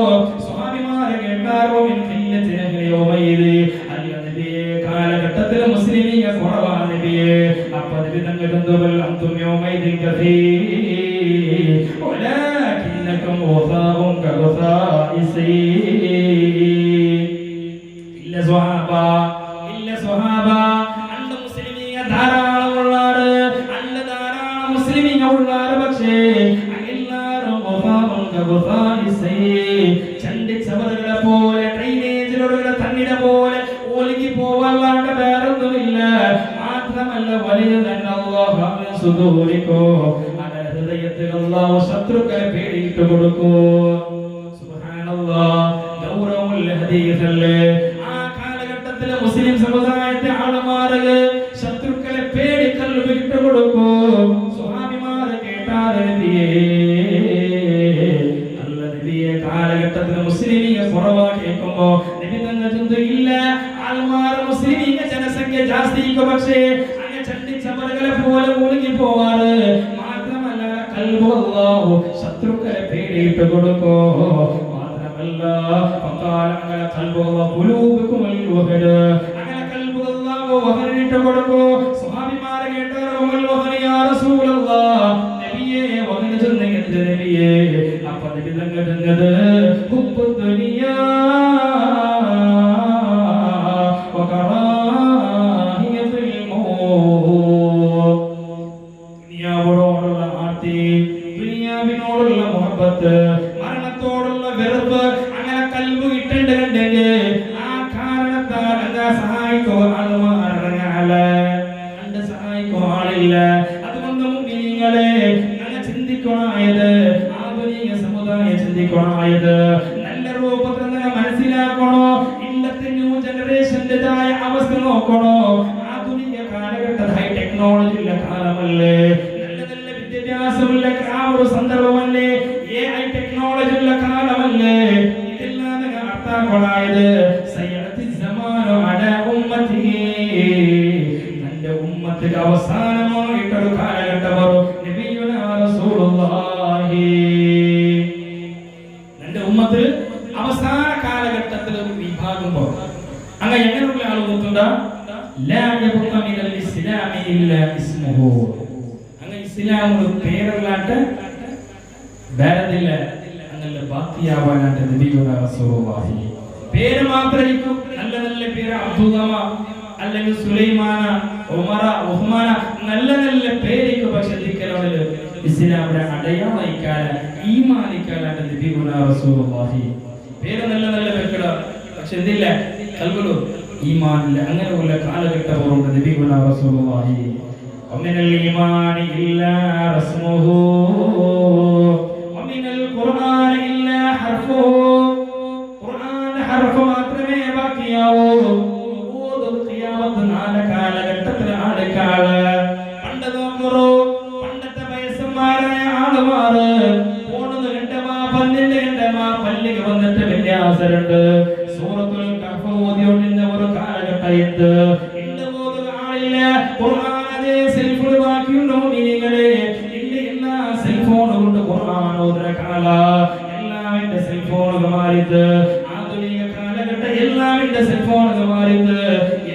സ്വാമിമാരെ കേട്ടാരോ കാലഘട്ടത്തിൽ മുസ്ലിമീങ്ങൾ കുറവാ നബിയെ അപ്പൊ നബി തങ്ങൾ അന്തും യൗമൈദിൻ കസീർ വലാകിന്നകും വസാഉം കവസാഇസി ഇല്ല സ്വഹാബ അണ്ട മുസ്ലിമീങ്ങൾ ധാരാളം ഉള്ളാറ് അണ്ട ധാരാളം മുസ്ലിമീങ്ങൾ ഉള്ളാറ് പക്ഷേ എല്ലാവരും വസാഉം കവസാഇസി ചണ്ടി ചവറുകളെ പോലെ ട്രെയിനിൽ ഹദീസല്ലേ. ആ കാലഘട്ടത്തിലെ മുസ്ലിം സമുദായത്തെ ആളുമാര് ശത്രുക്കളെ പേടി കല്ല് വിട്ടുകൊടുക്കൂ. സ്വഹാബിമാര് കേട്ടാൽ നബിയേ, അല്ല നബിയെ, കാലഘട്ടത്തിലെ മുസ്ലിമീങ്ങ കുറവാ കേൾക്കുമ്പോ നബി തങ്ങൾ ചിന്തയില്ല. ആൾമാർ മുസ്ലിമീങ്ങ ജനസംഖ്യ ജാസ്തിക്ക്, പക്ഷേ അങ്ങ് ചണ്ടിച്ചമറുകളെ പോലെ മുഴുകി പോവാറ്. മാത്രമല്ല കൽബുല്ലാഹു ശത്രുക്കളെ പേടിയിട്ട് കൊടുക്കോ. മാത്രമല്ല അങ്ങനെ കൽബുല്ലാഹു ഖുലൂബുകുൽ വഹദ്, അങ്ങനെ കൽബുല്ലാഹു വഹദിട്ട് കൊടുക്കോ. സ്വഹാബിമാരെ കേട്ടാറോ വഹദ് യാ റസൂലല്ലാഹ്, നബിയേ വഹദ് ചൊന്നെങ്കിൽ നബിയേ. അപ്പോൾ നബി തങ്ങൾ ചൊന്നത് ഹുബ്ബു ദുനിയാ വകറാഹിയത്തുൽ മൗത്ത്. ദുനിയാവോടുള്ള ആർത്തി, ദുനിയാവിനോടുള്ള മുഹബ്ബത്ത്, മരണത്തോടുള്ള വെറുപ്പ്, അങ്ങനെ കൽബ് ഇട്ടുണ്ടെങ്കിൽ ആ കാരണത്താൽ എന്താ സഹായിക്കോ ആളുമാറങ്ങാല് കണ്ട് സഹായിക്കോ ആളില്ല. അതുകൊണ്ട് മുഅ്മിനീങ്ങളെ ഞങ്ങൾ ചിന്തിക്കണമായത്, ആധുനിക സമുദായം ചിന്തിക്കണമായത് നല്ല രൂപത്തിൽ മനസ്സിലാക്കണോ. ഇന്നത്തെ ന്യൂ ജനറേഷൻ്റെതായ അവസ്ഥ നോക്കണോ. ആധുനിക കാലഘട്ട ഹൈ ടെക്നോളജി ഉള്ള കാലമല്ലേ, നല്ല നല്ല വിദ്യാഭ്യാസമുള്ള ആ ഒരു സന്ദർഭമല്ലേ, AI ടെക്നോളജി ഉള്ള കാലമല്ലേ. ഇതെല്ലാം അർത്ഥാക്കൊള്ളായത് സയ്യദത്തി സമാനു അലാ ഉമ്മത്തി, തന്റെ ഉമ്മത്തിൽ അവസാനമായിട്ടൊരു കാലഘട്ടം വരും. നബിയുനാ റസൂലുള്ളാഹി, തന്റെ ഉമ്മത്തിൽ അവസാന കാലഘട്ടത്തിൽ ഒരു വിഭാഗം വരും. അങ്ങനെ എങ്ങനെയുള്ള ആൾ നോക്കണ്ട, ലാ യബ്ഖ മിനൽ ഇസ്ലാമി ഇല്ലാ ഇസ്മുഹു, അങ്ങനെ ഇസ്ലാം ഒരു പേരല്ലാണ്ട് വേറെതില്ല, അങ്ങനെ ബാക്കിയാവാനായിട്ട് നബിയുനാ റസൂലുള്ളാഹി. പേര് മാത്രമായിരിക്കും, നല്ല നല്ല പേര്, അബ്ദുള്ളമ അല്ലെങ്കിൽ സുലൈമാന, ഉമറ, ഉസ്മാന, നല്ല നല്ല പേരിക്ക്. പക്ഷെ ദിക്കലോട് ഇസ്ലാമിന്റെ അടയാളയിക്കാല ഈമാനിക്കാലാണ്ട് നബിയുനാ റസൂലുള്ളാഹി. പേര് നല്ല നല്ല വെക്കട, പക്ഷെ എന്തില്ല കൽബിലു ഈമാനില്ല. അങ്ങനെയുള്ള കാലഘട്ടം ഓർമ്മ നബിയുനാ റസൂലുള്ളാഹി. വമിനൽ ഈമാനി ഇല്ലാ റസ്മുഹു വമിനൽ ഖുർആനി ഇല്ലാ ഹർഫുഹു, ഖുർആൻ ഹർഫ് മാത്രമേ ബാക്കിയാവൂ. ഖിയാമത്ത് നാളെ കാലഘട്ടത്തിൽ ആളുകള് പണ്ട് നോക്കറോ, പണ്ടത്തെ വയസ്സന്മാരായ ആളുമാര് പോണത് കണ്ടമാ പല്ലിന്റെ കണ്ടമാ പല്ലിക്ക് വന്നിട്ട് വിന്യാസരുണ്ട്. സൂറത്തുൽ കഹ്ഫ് ഓതിയോണ്ടിരുന്ന ഒരു കാലഘട്ടത്ത് ഇന്ന് പോലും ആളില്ല. ഖുർആൻ അതേ സെൽഫോൺ ബാക്കിയുണ്ടോ മീനിങ്ങളെ? ഇന്ന് എല്ലാ സെൽഫോൺ കൊണ്ട് ഖുർആൻ ഓതുന്ന കാല, എല്ലാവിന്റെ സെൽഫോണുകൾ മാറിയത്. ആധുനിക കാലഘട്ടം എല്ലാവിന്റെ സെൽഫോണുകൾ മാറിയത്,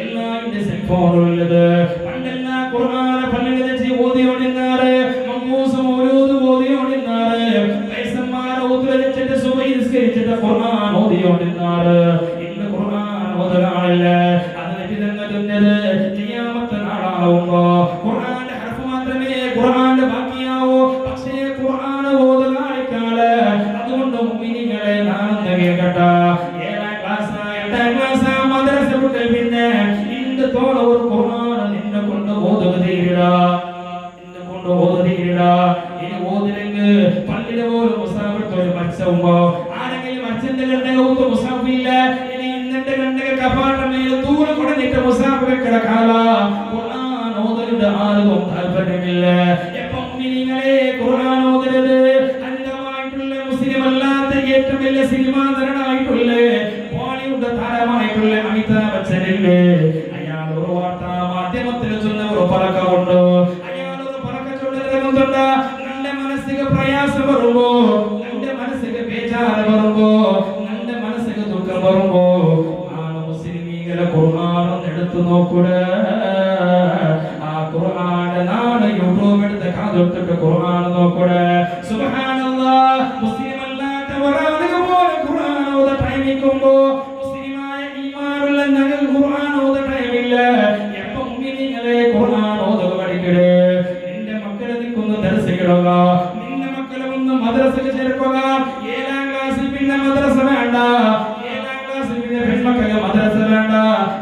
എല്ലാവിന്റെ സെൽഫോണുള്ളത്. പണ്ടെല്ലാം ഖുർആൻ പള്ളിയിൽ വെച്ച് ഓതിയോണ്ടിരുന്നാറ്, മങ്കൂസ് മൗലൂദ് ഓതിയോണ്ടിരുന്നാറ്, വയസ്സന്മാരെ ഓതുവെച്ചിട്ട് സുബഹി നിസ്കരിച്ചിട്ട് ഖുർആൻ ഓതിയോണ്ടിരുന്നാറ്. ഇന്ന് ഖുർആൻ ഓതുകാണില്ല. അത് നബി തങ്ങൾ ചൊന്നത് ഖിയാമത്ത് നാളാവുമ്പോ ഖുർആന്റെ ഹർഫ് മാത്രമേ ഖുർആന്റെ ബാക്കിയാവൂ. പക്ഷേ ഖുർആൻ ഓതുകാണിക്കാള്. അതുകൊണ്ട് മുഅ്മിനീങ്ങളെ നാളെ കേൾക്കട്ടെ, 7ാം ക്ലാസ് 8ാം ക്ലാസ് മദ്രസ വിട്ട് പിന്നെ ഇന്ന് തോള ഒരു ഖുർആൻ നിന്നെ കൊണ്ട് ഓതുക തീരിട, നിന്നെ കൊണ്ട് ഓതുക തീരിട. ഇനി ഓതിലെങ്കിൽ പള്ളിയിലെ പോലും മുസാഫിർ മത്സവുമ്പോ ആരെങ്കിലും അച്ഛന്റെ കണ്ടക മുസാഫില്ല. ഇനി ഇന്നത്തെ കണ്ടക കപാട്ടമേൽ ദൂരെ കൊടഞ്ഞിട്ട് മുസാഫിർ കിടക്കാല. ഖുർആൻ ഓതലുണ്ട് ആർക്കും താല്പര്യമില്ല. എപ്പം മുഅ്മിനീങ്ങളെ ഖുർആൻ ഓതരുത്. അന്ധമായിട്ടുള്ള മുസ്ലിം അല്ലാത്ത ഏറ്റവും വലിയ സിനിമാ നടനായിട്ടുള്ള ബോളിവുഡ് താരമായിട്ടുള്ള അമിതാഭ് ബച്ചനില്ലേ, അയാൾ ഒരു വാർത്താ മാധ്യമത്തിൽ ചൊന്ന ഒരു പറക്കമുണ്ട്. അയാൾ ഒരു പറക്ക ചൊല്ലുന്നുണ്ട്. നിന്റെ മനസ്സിന് പ്രയാസം വരുമ്പോ, നിന്റെ മനസ്സിന് ബേജാറ് വരുമ്പോ, നിന്റെ മനസ്സിന് ദുഃഖം വരുമ്പോ ആണ് മുസ്ലിമീങ്ങളെ ഖുർആൻ എടുത്തു നോക്കൂടെ. ആ ഖുർആൻ നാളെ യൂട്യൂബ് എടുത്ത് കാതൊട്ടിട്ട് ഖുർആൻ നോക്കൂടെ. സുബ്ഹാനല്ലാഹ്, മുസ്ലിം അല്ലാത്ത ഒരാൾക്ക് പോലും ഖുർആൻ ഓത ടൈമിക്കുമ്പോ മുസ്ലിമായ ഈമാനുള്ള ഞങ്ങൾ ഖുർആൻ ഓത ടൈമില്ല. എപ്പം മുഅ്മിനീങ്ങളെ ഖുർആൻ ഓതുക പഠിക്കണേ. നിന്റെ മക്കളെ നിൽക്കുന്ന ദർസിടുക, നിന്റെ മക്കളെ ഒന്ന് മദ്രസയിൽ ചേർക്കുക. 7ാം ക്ലാസ്സിൽ പിന്നെ മദ്രസ വേണ്ട, 7ാം ക്ലാസ്സിൽ പിന്നെ പെൺമക്കളെ മദ്രസ വേണ്ട.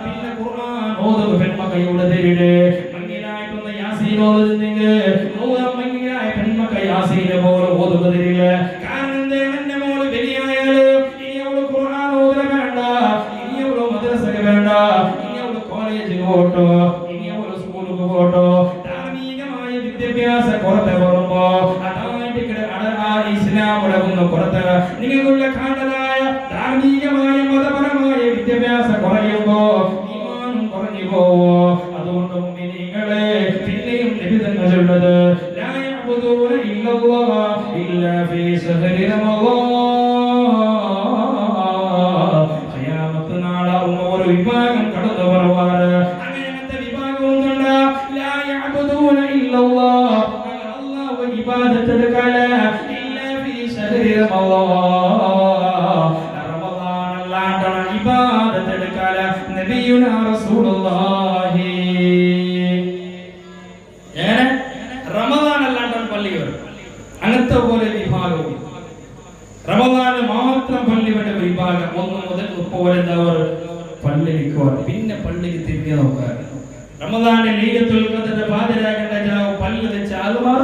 പിന്നെ ഖുർആൻ ഓതുക പെൺമക്കളോട് തരിടേ. മങ്ങിലായിട്ടൊന്ന് യാസീൻ ഓതുന്നെങ്കിൽ മങ്ങിലായ പെൺമക്കൾ യാസീനെ പോലെ ഓതുക തരില്ല. കാരണം എന്റെ മോള് വലിയായാല് ഇനി അവള് ഖുർആൻ ഓതുക വേണ്ട. വിദ്യാഭ്യാസം കുറയുമ്പോ ഈമാനും കുറഞ്ഞു പോവോ? അതുകൊണ്ട് മുഅ്മിനീങ്ങളെ പിന്നെയും നബി തങ്ങൾ ചൊല്ലുന്നത് ലാ യഅബുദൂന ഇല്ലല്ലാഹ ഇല്ലാ ഫീ ശഹരി റമളാൻ. ഖിയാമത്ത് നാളെ ഒരു വിഭാഗം കടന്നു വരുവാറ്. അങ്ങനത്തെ വിഭാഗവും കണ്ട ലാ യഅബുദൂന ഇല്ലല്ലാഹ് അല്ലാഹു ഇബാദത്ത് എടുക്കല ഇല്ലാ ഫീ ശഹരി റമളാൻ. റമളാൻ അല്ലാഹുവിന്റെ ഇബാദത്ത് എടുക്കല നബിയുനാ റസൂലുള്ളാഹി. റമളാൻ അല്ലാഹുവിന്റെ പള്ളി വരും. അങ്ങനത്തെ പോലെ വിഭാഗവും റമളാനിൽ മാത്രം പള്ളി വേണ്ട വിഭാഗം 1 മുതൽ 30 വരെ അവർ പള്ളിക്ക് വരും. പിന്നെ പള്ളിക്ക് തിരിഞ്ഞു നോക്കാറ്. റമളാനിൽ ലൈലത്തുൽ ഖദർ പാതിരാകണ്ട ജാവ് പള്ളി വെച്ച് ആളുമാർ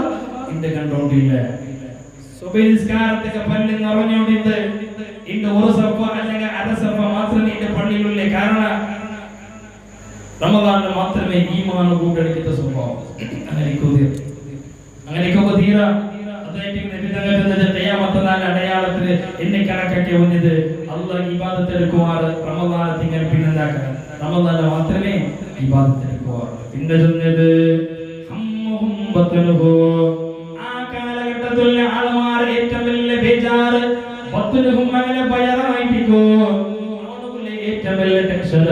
ഇന്ന് കണ്ടോണ്ടില്ല. സുബഹി നിസ്കാരത്തൊക്കെ പള്ളി നിറഞ്ഞോണ്ടിട്ട് ഇന്ന് ഒരു സഫ അല്ലെങ്കിൽ അര സഫ മാത്രമേ ഇന്ന് പള്ളിയിലുള്ള. കാരണം റമളാനിൽ മാത്രമേ ഈമാൻ കൂടെടുക്കുന്ന സ്വഭാവം. അങ്ങനെയൊക്കെ തീര അടയാളത്തിന് എന്നെ കണക്കാക്കി വന്നത് അള്ളാഹ് ഇബാദത്ത് എടുക്കുമാറ് റമളാനിൽ തിങ്ങൾ പിന്നെന്താക്കണം. റമളാനിൽ മാത്രമേ ഇബാദത്ത് എടുക്കുമാറ്. പിന്നെ ചൊന്നത് ആ കാലഘട്ടത്തിൽ ആളുമാർ ഏറ്റവും വലിയ ബേജാറ് ബത്തുലുഹും അങ്ങനെ ഭയമായിട്ടിക്കോ. ഏറ്റവും വലിയ ടെൻഷൻ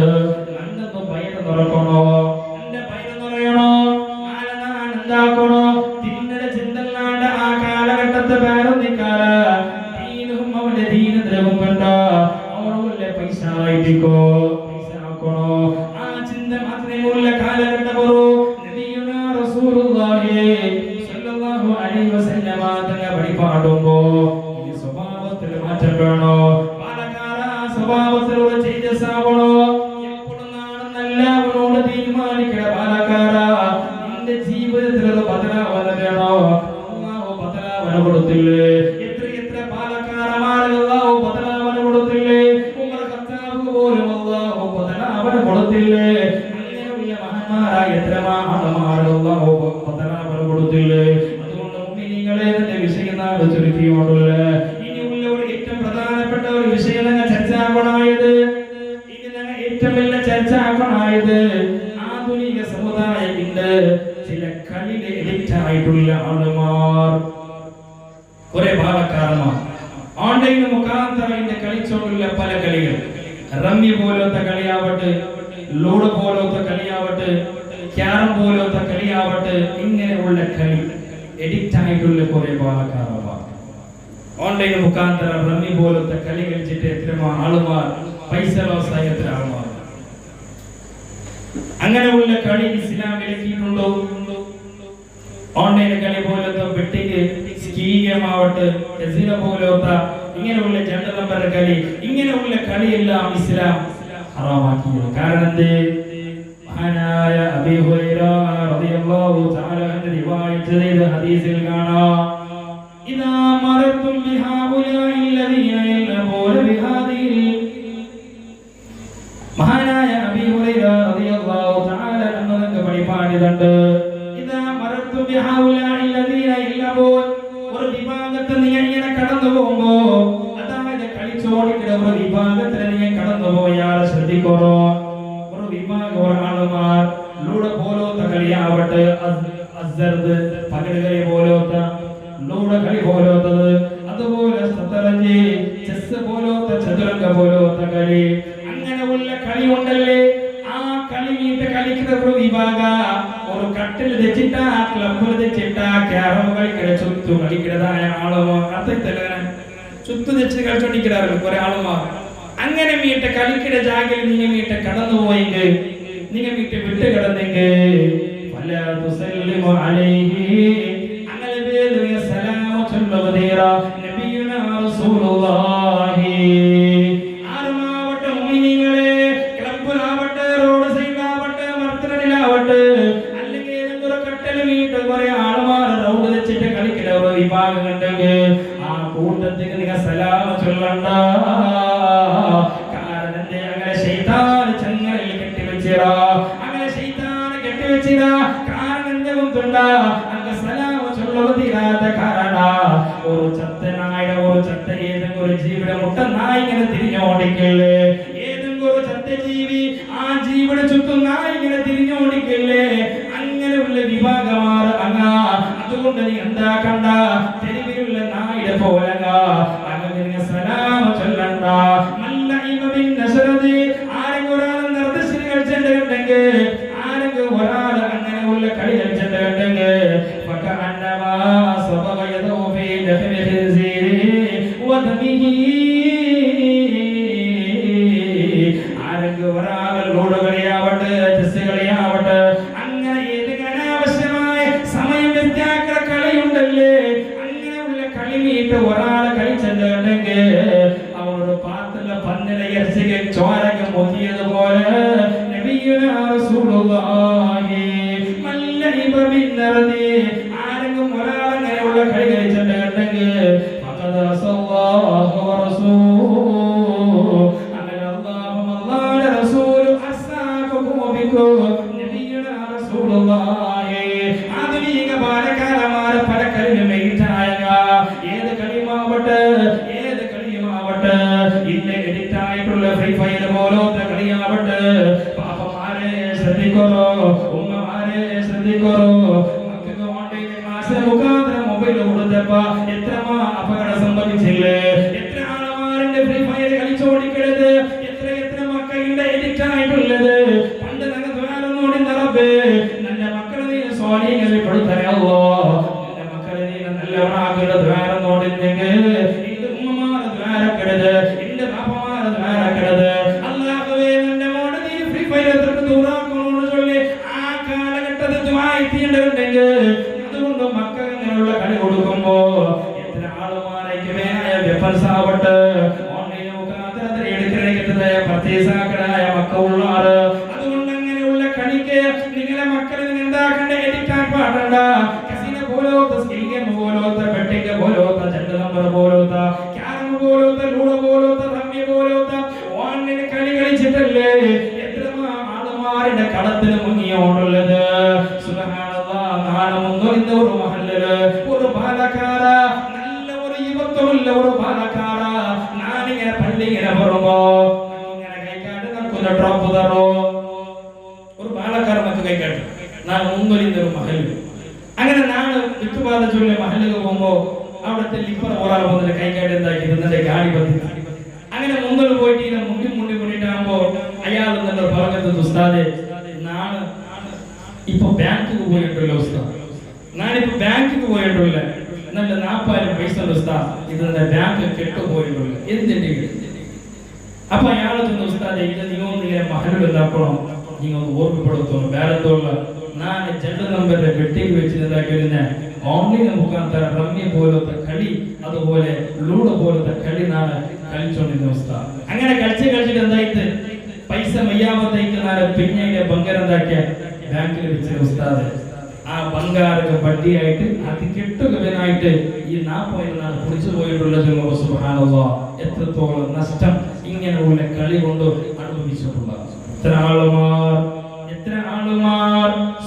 നന്നൊന്ന് ഭയം തുറക്കണോ, എന്റെ ഭയം നിറയണോ, നാളെ ഞാൻ എന്താക്കണോ, തിന്നട ചിന്തല്ലാണ്ട് ആ കാലഘട്ടത്തെ വേറെ നിൽക്കാറ ദീനും അവന്റെ ദീനദ്രവം കണ്ട അവളുള്ള പൈസ ആയിട്ടിക്കോ, പൈസ ആക്കണോ. ആ ചിന്ത മാത്രമുള്ള കാലഘട്ടം ഒരു നബിയുനാ റസൂലുള്ളാഹി സ്വല്ലല്ലാഹു അലൈഹി വസല്ലമ തങ്ങൾ വഴിപാടുമ്പോ ഈ സ്വഭാവത്തിൽ മാറ്റം വേണോ. പാലക്കാര സ്വഭാവത്തിലൂടെ ചേഞ്ചസ് ആവണോ. എപ്പോഴും നാളെന്നല്ലാവരോട് തീരുമാനിക്കണ പാലക്കാര നിന്റെ ജീവിതത്തിൽ ഒരു ബദലാവന വേണോ. അല്ലാഹു ബദലാവന കൊടുത്തില്ലേ. എത്ര പാലക്കാരന്മാരെ അല്ലാഹു ബദലാവന കൊടുത്തില്ലേ. ഉമർ ഖത്താബ് പോലും അല്ലാഹു ബദലാവന കൊടുത്തില്ലേ. അങ്ങനെയുള്ള മഹാന്മാരായ എത്ര മഹാന്മാരെ അല്ലാഹു ബദലാവന കൊടുത്തില്ലേ. അതുകൊണ്ട് മുഅ്മിനീങ്ങളെ ഇതിന്റെ വിഷയം നാം ചുരുക്കിയോടുള്ള ഇനിയുള്ള ഒരു ഏറ്റവും പ്രധാനപ്പെട്ട ഒരു വിഷയം ഞങ്ങൾ ചർച്ച ആക്കണമായത്. ഇനി ഞങ്ങൾ ഏറ്റവും വലിയ ചർച്ച ആക്കണമായത് ആധുനിക സമുദായത്തിന്റെ ചില കളിയിൽ എഡിക്റ്റ് ആയിട്ടുള്ള ആളുമാർ, കുറെ പാലക്കാരന്മാർ ഓൺലൈൻ മുഖാന്തരം കളിച്ചോണ്ടുള്ള പല കളികൾ. റമ്മി പോലത്തെ കളിയാവട്ടെ, ലൂഡോ പോലത്തെ കളിയാവട്ടെ, ക്യാരം പോലത്തെ കളിയാവട്ടെ, ഇങ്ങനെയുള്ള കളി എഡിക്റ്റ് ആയിട്ടുള്ള കുറെ പാലക്കാരന്മാർ ഓൺലൈൻ മുഖാന്തരം റമ്മി പോലത്തെ കളി കളിച്ചിട്ട് എത്ര ആളുമാർ പൈസ ലോസായ എത്ര ആളുമാർ. അങ്ങനെയുള്ള കളി ഇസ്ലാം വിലക്കിയിട്ടുണ്ടോ? ഓൺലൈൻ കളി പോലത്തെ ബെറ്റിംഗ്, സ്കീമാവട്ടെ, കസിനോ പോലത്തെ ഇങ്ങനെയുള്ള 2 നമ്പർ കളി, ഇങ്ങനെയുള്ള കളിയെല്ലാം ഇസ്ലാം ഹറാമാക്കിയത്. കാരണം എന്തേ? മഹാനായ അബീ ഹുറൈറ റളിയല്ലാഹു തആല അൻഹു റിവായത്ത് ചെയ്ത ഹദീസിൽ കാണാം ഇദാ മറത്തും ബിഹാഉലാഇ അല്ലദീന യൽഅബൂന ബിഹാദിഹിൽ. മഹാനായ അബീ ഹുറൈറ റളിയല്ലാഹു തആല അൻഹു പഠിപ്പാണിതുണ്ട്. ഇദാ മറത്തും ബിഹാഉലാഇ അല്ലദീന യൽഅബൂൻ. ഒരു വിഭാഗത്തിൽ നീ ഇങ്ങനെ കടന്നു പോകുമ്പോ, അതായത് കളിച്ചോടിക്കുന്ന ഒരു വിഭാഗത്തിൽ നീ കടന്നു പോയാൽ ശ്രദ്ധിക്കണോ. ഒരു വിഭാഗം ആളുമാർ ലൂഡോ പോലത്തെ കളിയാവട്ടെ, അസ്സർദ് പകടുകളി പോലത്തെ, ലൂഡോ കളി പോലത്തത്, അതുപോലെ സതറഞ്ച്, ചെസ് പോലത്തെ, ചതുരംഗ പോലത്തെ കളി, അങ്ങനെയുള്ള കളി ഉണ്ടല്ലേ. ആ കളി വീട്ട് കളിക്കുന്ന ഒരു വിഭാഗ ഒരു കട്ടിൽ വെച്ചിട്ടാ, ക്ലബിൽ വെച്ചിട്ടാ, ക്യാരം കളിക്കട ചുറ്റു കളിക്കടതായ ആളുമാർ ചുറ്റു വെച്ച് കളിച്ചോണ്ടിരിക്കാറ് കുറെ ആളുമാർ. അങ്ങനെ വീട്ട് കളിക്കട ജാഗിൽ നിങ്ങൾ വീട്ട് കടന്നു പോയെങ്കിൽ, നിങ്ങൾ വീട്ട് വിട്ട് കിടന്നെങ്കിൽ അങ്ങനെ സലാമ ചൊല്ലുവതീറ നബിയുനാ റസൂലുള്ളാഹി. ആരുമാവട്ടെ മുഅ്മിനീങ്ങളെ, ക്ലബ്ബിലാവട്ടെ, റോഡ് സൈഡിലാവട്ടെ, മർത്തനടിലാവട്ടെ, അല്ലെങ്കിൽ ഏതെങ്കിലും കട്ടൽ വീട്ട് കുറെ ആളുമാർ റോഡ് വെച്ചിട്ട് കളിക്കുന്ന ഒരു വിഭാഗം ഉണ്ടെങ്കിൽ ആ കൂട്ടത്തിൽ നിങ്ങൾ സലാമ ചൊല്ലണ്ട. കാരണം അങ്ങനെ ശൈത്താൻ ചങ്ങലയിൽ കെട്ടിവെച്ചിടാ, അങ്ങനെ ശൈത്താൻ കെട്ടിവെച്ചിടാ. കാരണം എന്തുകൊണ്ടാ അങ്ങ് സലാമ ചൊല്ലുവതീരാത്ത കാരണ ഒരു ചത്തനായ ഒരു ചത്ത ഏതെങ്കിലും ഒരു ജീവിയുടെ മുട്ട നായിങ്ങനെ തിരിഞ്ഞോടിക്കല്ലേ. ഏതെങ്കിലും ഒരു നായി ഇങ്ങനെ തിരിഞ്ഞോടിക്കല്ലേ, അങ്ങനെയുള്ള വിഭാഗമാണ് അങ്ങാ. അതുകൊണ്ട് നീ എന്താക്കണ്ട, തെരുവിലുള്ള നായുടെ പോലങ്ങ അങ്ങനെ സലാം ചൊല്ലണ്ട. ആരെങ്കിലും ഒരാൾ നിർദ്ദേശിച്ച് കളിച്ചിട്ടുണ്ടെങ്കിൽ, ആരെങ്കിലും ഒരാൾ അങ്ങനെയുള്ള കളി കളിച്ചിട്ടുണ്ടെങ്കിൽ ആരെങ്കിലും ഒരാൾ ലോഡ് കളിയാവട്ടെ, ചെസ് കളിയാവട്ടെ, അങ്ങനെ ഏതെങ്കിലും അനാവശ്യമായ സമയം വ്യത്യാസ കളിയുണ്ടല്ലേ, അങ്ങനെയുള്ള കളി വീട്ട് ഒരാൾ കളിച്ചിട്ടുണ്ടെങ്കിൽ അവനോട് പാത്രത്തിലെ പന്നില ഇറച്ചിക്ക് ചോരക്ക് മുതിയതുപോലെ നബിയുനാ റസൂലുള്ളാഹി മല്ലഇബ ബിന്നർദി. ആരെങ്കിലും ഒരാൾ അങ്ങനെയുള്ള കളി കളിച്ചിട്ടുണ്ടെങ്കിൽ ഫഖദ് സല്ലല്ലാഹു വറസൂലുഹു, അങ്ങനെ അല്ലാഹു അല്ലാഹുവിന്റെ റസൂൽ അസ്സാബഹു ബിക്കും നബിയുനാ റസൂലുള്ളാഹി. ആധുനിക ബാലകാലമാര പല കളിയും മെയിറ്റായ ഏത് കളിയുമാവട്ടെ, ഏത് കളിയുമാവട്ടെ, ഇല്ല എഡിറ്റ് ആയിട്ടുള്ള ഫ്രീ ഫയർ പോലത്തെ കളിയാവട്ടെ, പാപ്പമാരെ ശ്രദ്ധിക്കോ, ഉമ്മമാരെ ശ്രദ്ധിക്കോ. മക്കൾക്ക് ഓൺലൈൻ ക്ലാസ് മുഖാന്തരം മൊബൈൽ കൊടുത്തപ്പോ എത്ര അപകടം സംഭവിച്ചില്ലേ, എത്ര ആളമാരുടെ ഫ്രീ ഫയർ കളിച്ചോടിക്കരുത്, എത്ര എത്ര മക്കളുടെ എഡിറ്റ് ആയിട്ടുള്ളത്. പണ്ട് ഞങ്ങൾ ദ്വാരനോടി നിറബേ നല്ല മക്കളെ നീ സ്വാധീനങ്ങളിൽ പെടുത്തരല്ലോ, എന്റെ മക്കളെ നീ നല്ലവണാക്കുള്ള ദ്വാരം നോടില്ലെങ്കിൽ എന്റെ ഉമ്മമാരെ ദ്വാരക്കരുത്, എന്റെ പാപ്പമാരെ ദ്വാരക്കരുത്. അല്ലാഹുവേ എന്റെ മോനെ നീ ഫ്രീ ഫയർ ദൂരാക്കണോട് ചൊല്ലി ആ കാലഘട്ടത്തിൽ ദ്വാരത്തിയുണ്ടെങ്കിൽ, അതുകൊണ്ട് മക്കൾ ഇങ്ങനെയുള്ള കളി കൊടുക്കുമ്പോ എത്ര ആളുമാരേക്ക് വേനായ വെപ്പൻസാവട്ടെ, ഓൺലൈൻ മുഖാന്തരത്തിൽ എടുക്കണേ പ്രത്യേകായ മക്കളുള്ളാറ്. അതുകൊണ്ട് അങ്ങനെയുള്ള കളിക്ക് നിങ്ങളെ മക്കളെ എന്താക്കണ്ട, എഡിക്കാൻ പാടണ്ട. കസിനെ പോലത്തെ, സ്കിൽ ഗെയിം പോലത്തെ, ബെറ്റിംഗ് പോലത്തെ, ചെണ്ട നമ്പർ പോലത്തെ, ക്യാരം പോലത്തെ, ലൂഡോ പോലത്തെ, റമ്മി പോലത്തെ ഓൺലൈൻ കളി കളിച്ചിട്ടല്ലേ എത്ര ആളുമാരുടെ കളത്തിന് മുങ്ങിയോടുള്ളത്. സുബ്ഹാനല്ലാഹ്, നാളെ മുന്നോട്ട് ഒരു മഹല്ലില് ഒരു ബാലക്കാര, നല്ല ഒരു യുവത്വമുള്ള ഒരു ബാലക്കാര ഞാനിങ്ങനെ പള്ളിങ്ങനെ പറയുമ്പോ ഇങ്ങനെ കൈക്കാട്ട് നമുക്കൊരു ഡ്രോപ്പ് തരോ, ഒരു ബാലക്കാര നമുക്ക് കൈക്കാട്ട് നാളെ മുന്നോട്ട് ഒരു മഹല്ല്. അങ്ങനെ നാളെ വിട്ടുപാത ചൊല്ലിയ മഹല്ലിൽ പോകുമ്പോ അവിടുത്തെ ലിപ്പർ ഒരാൾ വന്നിട്ട് കൈക്കാട്ട് എന്താക്കി ഇന്നത്തെ ഗാഡി പത്തി, അങ്ങനെ മുന്നോട്ട് പോയിട്ട് ഇങ്ങനെ മുണ്ടി മുണ്ടിട്ടാകുമ്പോ അയാൾ എന്നിട്ട് പറഞ്ഞത് ഉസ്താദെ നാളെ ഇപ്പൊ ബാങ്കിക്ക് പോയിട്ടുള്ള ഉസ്താദ്, ഞാനിപ്പോ ബാങ്കിക്ക് പോയിട്ടുള്ള നല്ല 40,000 പൈസ ഉസ്താദ്, ഇത് ബാങ്ക് കെട്ടുപോയിട്ടുള്ള എന്തിന്റെ. അപ്പൊ അയാൾ ചെന്ന് ഉസ്താദെ ഇത് നിങ്ങളൊന്ന് ഇങ്ങനെ മഹലിൽ എന്താക്കണം, നിങ്ങളൊന്ന് ഓർമ്മപ്പെടുത്തണം, വേറെന്തോള്ള ഞാൻ ചെണ്ട നമ്പറിന്റെ വെട്ടിക്ക് വെച്ചിരുന്ന ഓൺലൈൻ മുഖാന്തരം റമ്മി പോലത്തെ കളി, അതുപോലെ ലൂഡോ പോലത്തെ കളി നാളെ കളിച്ചോണ്ടിരുന്ന ഉസ്താദ്. അങ്ങനെ കളിച്ചിട്ട് എന്തായിട്ട് പൈസ മയ്യാമത്തേക്ക് നാളെ പിന്നീട് ബംഗാരം എന്താക്കിയ ബാങ്കിൽ വെച്ച ഉസ്താദ് ആ ബംഗാർക്ക് വട്ടിയായിട്ട് അത് കെട്ടുകവനായിട്ട് ഈ 40,000 നാളെ കുടിച്ചു പോയിട്ടുള്ളത്. സുബ്ഹാനല്ലാഹ്, എത്രത്തോളം നഷ്ടം ഇങ്ങനെയുള്ള കളി കൊണ്ട് അനുഭവിച്ചിട്ടുള്ള എത്ര ആളുമാർ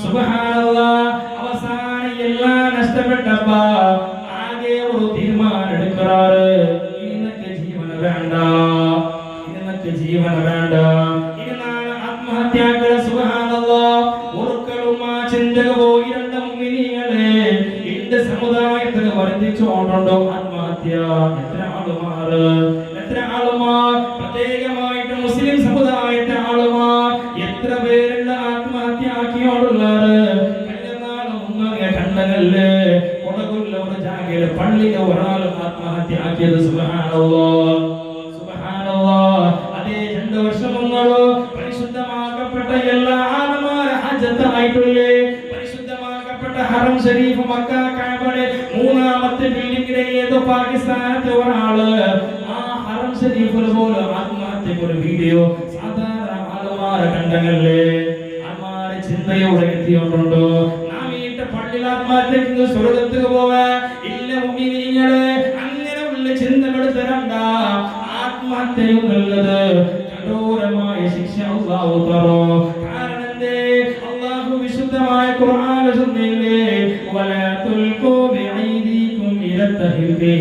സുബ്ഹാനല്ലാഹ്. അവസാനം എല്ലാം നഷ്ടപ്പെട്ടപ്പോ ആകെ ഒരു തീരുമാനം എടുക്കാറ്, ഇന്നത്തെ ജീവന വേണ്ട, ഇന്നത്തെ ജീവന വേണ്ട, ഇനി നാളെ ആത്മഹത്യാക്കൾ. സുബ്ഹാനല്ലാഹ്, ഒരിക്കലും ആ ചിന്തക പോയി രണ്ട് മുഅ്മിനീങ്ങളെ എന്റെ സമുദായത്തിൽ വർദ്ധിച്ചുകൊണ്ടുണ്ടോ ആത്മഹത്യ. എത്ര ആളുമാർ പ്രത്യേകമായിട്ട് മുസ്ലിം സമുദായത്തെ ആളുമാർ എത്ര പേരുള്ള ആത്മഹത്യ ആക്കിയോടുള്ളത്. കണ്ടല്ലേ കൊടകുള്ള ഒരു ജാഗയില് പള്ളിയിലെ ഒരാൾ ആത്മഹത്യ ആക്കിയത്. സുബ്ഹാനല്ലാഹ്, സുബ്ഹാനല്ലാഹ്. അതേ 2 വർഷം മുമ്പ് പരിശുദ്ധമാക്കപ്പെട്ട എല്ലാ ആളുമാരെ ഹജ്ജത്തായിട്ടില്ലേ, പരിശുദ്ധമാക്കപ്പെട്ട ഹറം ഷരീഫ് മക്ക കഅബയുടെ 3ാമത്തെ ബിൽഡിംഗിലെ ഏതോ പാകിസ്ഥാനത്തെ ഒരാള് ആ ഹറം ഷരീഫിൽ പോലും ആത്മഹത്യക്ക് ഒരു വീഡിയോ സാധാരണ ആളുമാരെ കണ്ടല്ലേ, ആളുമാരെ ചിന്തയോടെ എത്തിയോണ്ടുണ്ടോ. നാം വീട്ടിൽ പള്ളിയിൽ ആത്മഹത്യക്ക് സ്വർഗത്തേക്ക് പോവാ ഇല്ല മുഅ്മിനീങ്ങളെ, അങ്ങനെയുള്ള ചിന്തകൾ തരണ്ട. ആത്മഹത്യയും നല്ലത് കഠോരമായ ശിക്ഷ അല്ലാഹു തരോ. കാരണം എന്തേ, അല്ലാഹു വിശുദ്ധമായ ഖുർആനിൽ ചൊല്ലില്ലേ, വലാ തുൽഖൂ ബിഐദീകും ഇലാ തഹ്ലീകി.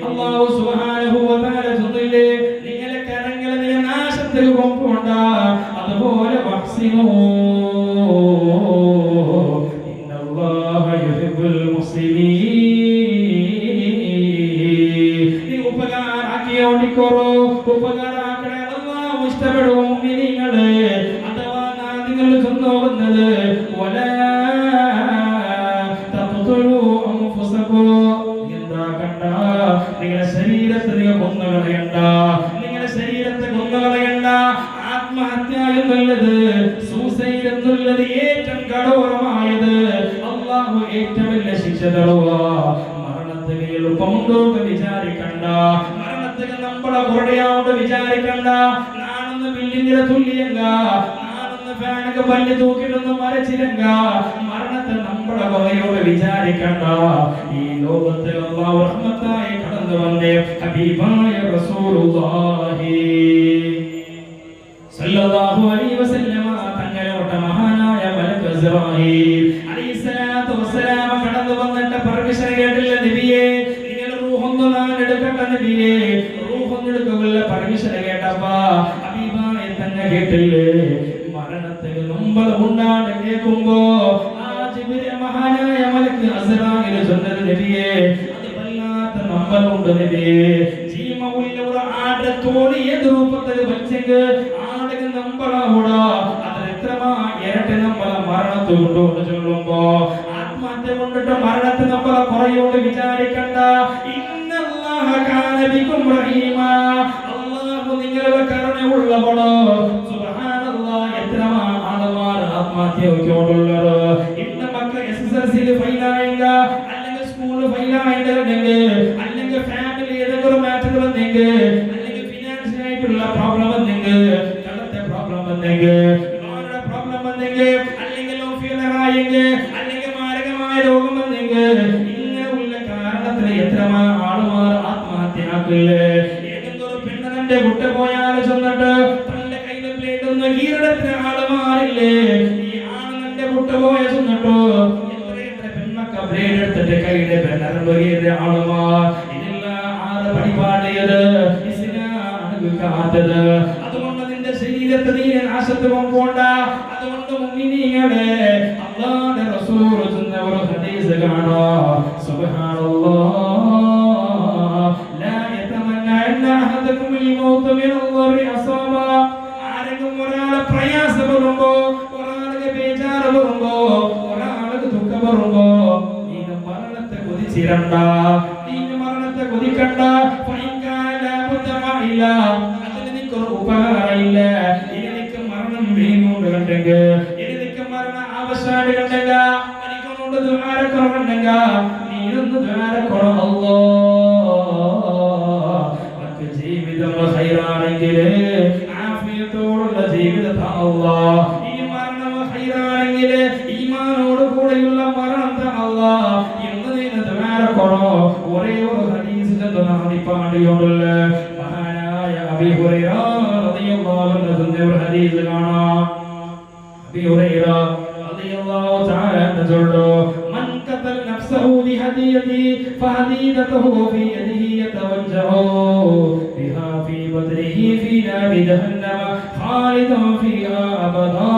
അല്ലാഹു സുബ്ഹാനഹു വ തആല ചൊല്ലില്ലേ, നിങ്ങളെ കരങ്ങളെ നാശ നാശത്തിൽ കൊണ്ടുപോണ്ട. അതുപോലെ വഹ്സിനൂ ഇന്നല്ലാഹ യുഹിബ്ബുൽ മുഹ്സിനീൻ. ഉപകാരാക്കിയോണ്ടിക്കോറോ, ഉപകാരാക്കണേ അല്ലാഹു ഇഷ്ടപ്പെടും മുഅ്മിനീങ്ങളെ. അഥവാ നിങ്ങൾ ചൊല്ലുന്നത് വലാ തഖ്തുലൂ അൻഫുസകും. എന്താ കണ്ട നിങ്ങളുടെ ശരീരത്തെ നിങ്ങൾ കൊന്നുകളയണ്ട, നിങ്ങളുടെ ശരീരത്തെ കൊന്നുകളയണ്ട. ആത്മഹത്യ എന്നുള്ളത്, സൂസൈഡ് എന്നുള്ളത് ഏറ്റവും കഠോരമായത്, അല്ലാഹു ഏറ്റവും വലിയ ശിക്ഷ തരുക. മരണത്തെ എളുപ്പമുണ്ടോട്ട് വിചാരിക്കണ്ട, മരണത്തെ നമ്മളെ കുറയാണ്ട് വിചാരിക്കണ്ട. നാണെന്ന് ബിൽഡിങ്ങിലെ തുല്യങ്ക, നാണെന്ന് ഫാനൊക്കെ പല്ല് തൂക്കിട്ടൊന്നും മരച്ചിരങ്ക. മരണത്തെ നമ്മളെ കുറയോട് വിചാരിക്കണ്ട. ഈ ലോകത്തിൽ അല്ലാഹു റഹ്മത്തായി കടന്നു വന്നേ ഹബീബായ റസൂലുള്ളാഹി സല്ലല്ലാഹു അലൈഹി വസല്ലമ തങ്ങളുടെ മഹാനായ മലക്ക് ഇസ്രായീൽ അലൈഹിസ്സലാത്തു വസ്സലാം കടന്നു വന്നിട്ട് പെർമിഷൻ കേട്ടില്ല നബിയേ, നിങ്ങൾ റൂഹൊന്ന് ഞാൻ എടുക്കട്ടെ നബിയേ. റൂഹൊന്ന് എടുക്കുള്ള പെർമിഷൻ കേട്ടപ്പാ ഹബീബായ തന്നെ കേട്ടില്ലേ. മരണത്തിൽ മുമ്പ് ഉണ്ടാണ്ട് കേൾക്കുമ്പോ ആ ജിബ്രീൽ മഹാനായ മലക്ക് ഇസ്രായീൽ ചൊന്നത് നബിയേ, അത് വല്ലാത്ത നമ്പറുണ്ട് നബിയേ. ജീവമുള്ള ഒരു ആടെ തോണി ഏത് രൂപത്തിൽ വെച്ചെങ്കിൽ ആടെ നമ്പറാവൂടാ. അത് എത്രമാ ഇരട്ടി നമ്മളെ മരണത്തെ കൊണ്ടുകൊണ്ട് ചൊല്ലുമ്പോ ആത്മഹത്യ കൊണ്ടിട്ട് മരണത്തെ നമ്മളെ കുറയോട് വിചാരിക്കണ്ട. ഇന്നല്ലാഹ കാന ബികും റഹീമാ. അല്ലാഹു നിങ്ങളുടെ കരുണയുള്ളവളോ. സുബ്ഹാനല്ലാഹ്, എത്രമാ ആളമാർ ആത്മഹത്യ കൊണ്ടുള്ളത്. ഇന്ന മക്കൾ എസ്എസ്എൽസിയിൽ ഫെയിലായെങ്ക, അല്ലെങ്കിൽ സ്കൂളിൽ ഫെയിലായെങ്കിൽ, അല്ലെങ്കിൽ ഫാമിലി ഏതെങ്കിലും മാറ്റർ വന്നെങ്കിൽ, അല്ലെങ്കിൽ ഫിനാൻഷ്യൽ ആയിട്ടുള്ള പ്രോബ്ലം വന്നെങ്കിൽ, കടത്തെ പ്രോബ്ലം വന്നെങ്കിൽ, ലോണിന്റെ പ്രോബ്ലം വന്നെങ്കിൽ, അല്ലെങ്കിൽ ലോ ഫെയിലർ ആയെങ്കിൽ, അല്ലെങ്കിൽ മാരകമായ രോഗം വന്നെങ്കിൽ, ഇങ്ങനെയുള്ള കാരണത്തിൽ എത്രമാ ആളുമാർ ആത്മഹത്യയാക്കില്ലേ. ഏതെങ്കിലും പെണ്ണ് തന്റെ വിട്ടു പോയാൽ ചെന്നിട്ട് തന്റെ കയ്യിൽ പ്ലേറ്റ് ഒന്ന് കീഴടത്തിന് ആളുമാരില്ലേ. ഈ ആണ് തന്റെ വിട്ടുപോയ ചെന്നിട്ടോ എത്ര പെണ്ണൊക്കെ ബ്ലേഡ് എടുത്തിട്ട് കയ്യിലെ പെണ്ണറിയ ആളുമാർ. ഇതെല്ലാം ആറ് പരിപാടിയത് ഇസ്ലാമിക്കാത്തത്. അതുകൊണ്ട് നിന്റെ ശരീരത്തെ നീ നാശത്ത് പോണ്ട. അതുകൊണ്ട് മുഅ്മിനീങ്ങളെ, അല്ലാഹുവിന്റെ റസൂൽ ചെന്ന ഒരു ഹദീസ് കാണാം. സുബ്ഹാനല്ലാഹ്, ലാ യതമന്ന അന്ന അഹദകും അൽ-മൗത മിൻ അല്ലാഹി അസാബ. ആരെങ്കിലും ഒരാളെ പ്രയാസം വരുമ്പോ, ഒരാൾക്ക് ബേജാറ് വരുമ്പോ, ഒരാൾക്ക് ദുഃഖം വരുമ്പോ നീ മരണത്തെ കൊതിച്ചിരണ്ട, നീ മരണത്തെ കൊതിക്കണ്ട. ഫൈൻകാല മുതമഇല, അതിന് നിനക്കൊരു ഉപകാരമില്ല. ഇനി നിനക്ക് മരണം വീണുകൊണ്ട് കണ്ടെങ്കിൽ, ഇനി നിനക്ക് മരണം അവസാനം കണ്ടെങ്കിൽ, എനിക്കൊന്നുകൊണ്ട് ദ്വാരക്കുറവുണ്ടെങ്കിൽ നീ ഒന്ന് ദ്വാരക്കുറ. അല്ലാഹ് ജീവിതം ഹൈറാണെങ്കിൽ ആഫിയത്തോടുള്ള ജീവിതത്തെ അല്ലാഹ്, ഈ മരണം ഹൈറാണെങ്കിൽ ഈമാനോട് കൂടെയുള്ള മരണം അല്ലാഹ് എന്ന് നീ ദ്വാരക്കുറ. ഒരേ ഒരു ഹദീസ് പാടിയോടുള്ള മഹാനായ അബീ ഹുറൈറ റളിയല്ലാഹു അൻഹു ഒരു ഹദീസ് കാണാം. അബീ ഹുറൈറ റളിയല്ലാഹു തആല അൻഹു മൻ ഖതൽ നഫ്സഹു ബിഹദിയതി ഫഹദീദതുഹു ഫി യദിഹി യതവജ്ജഹു ബിഹാ ഫീ ബദ്രിഹി ഫീ നാരി ജഹന്നമ ഖാലിദൻ ഫീഹാ അബദാ.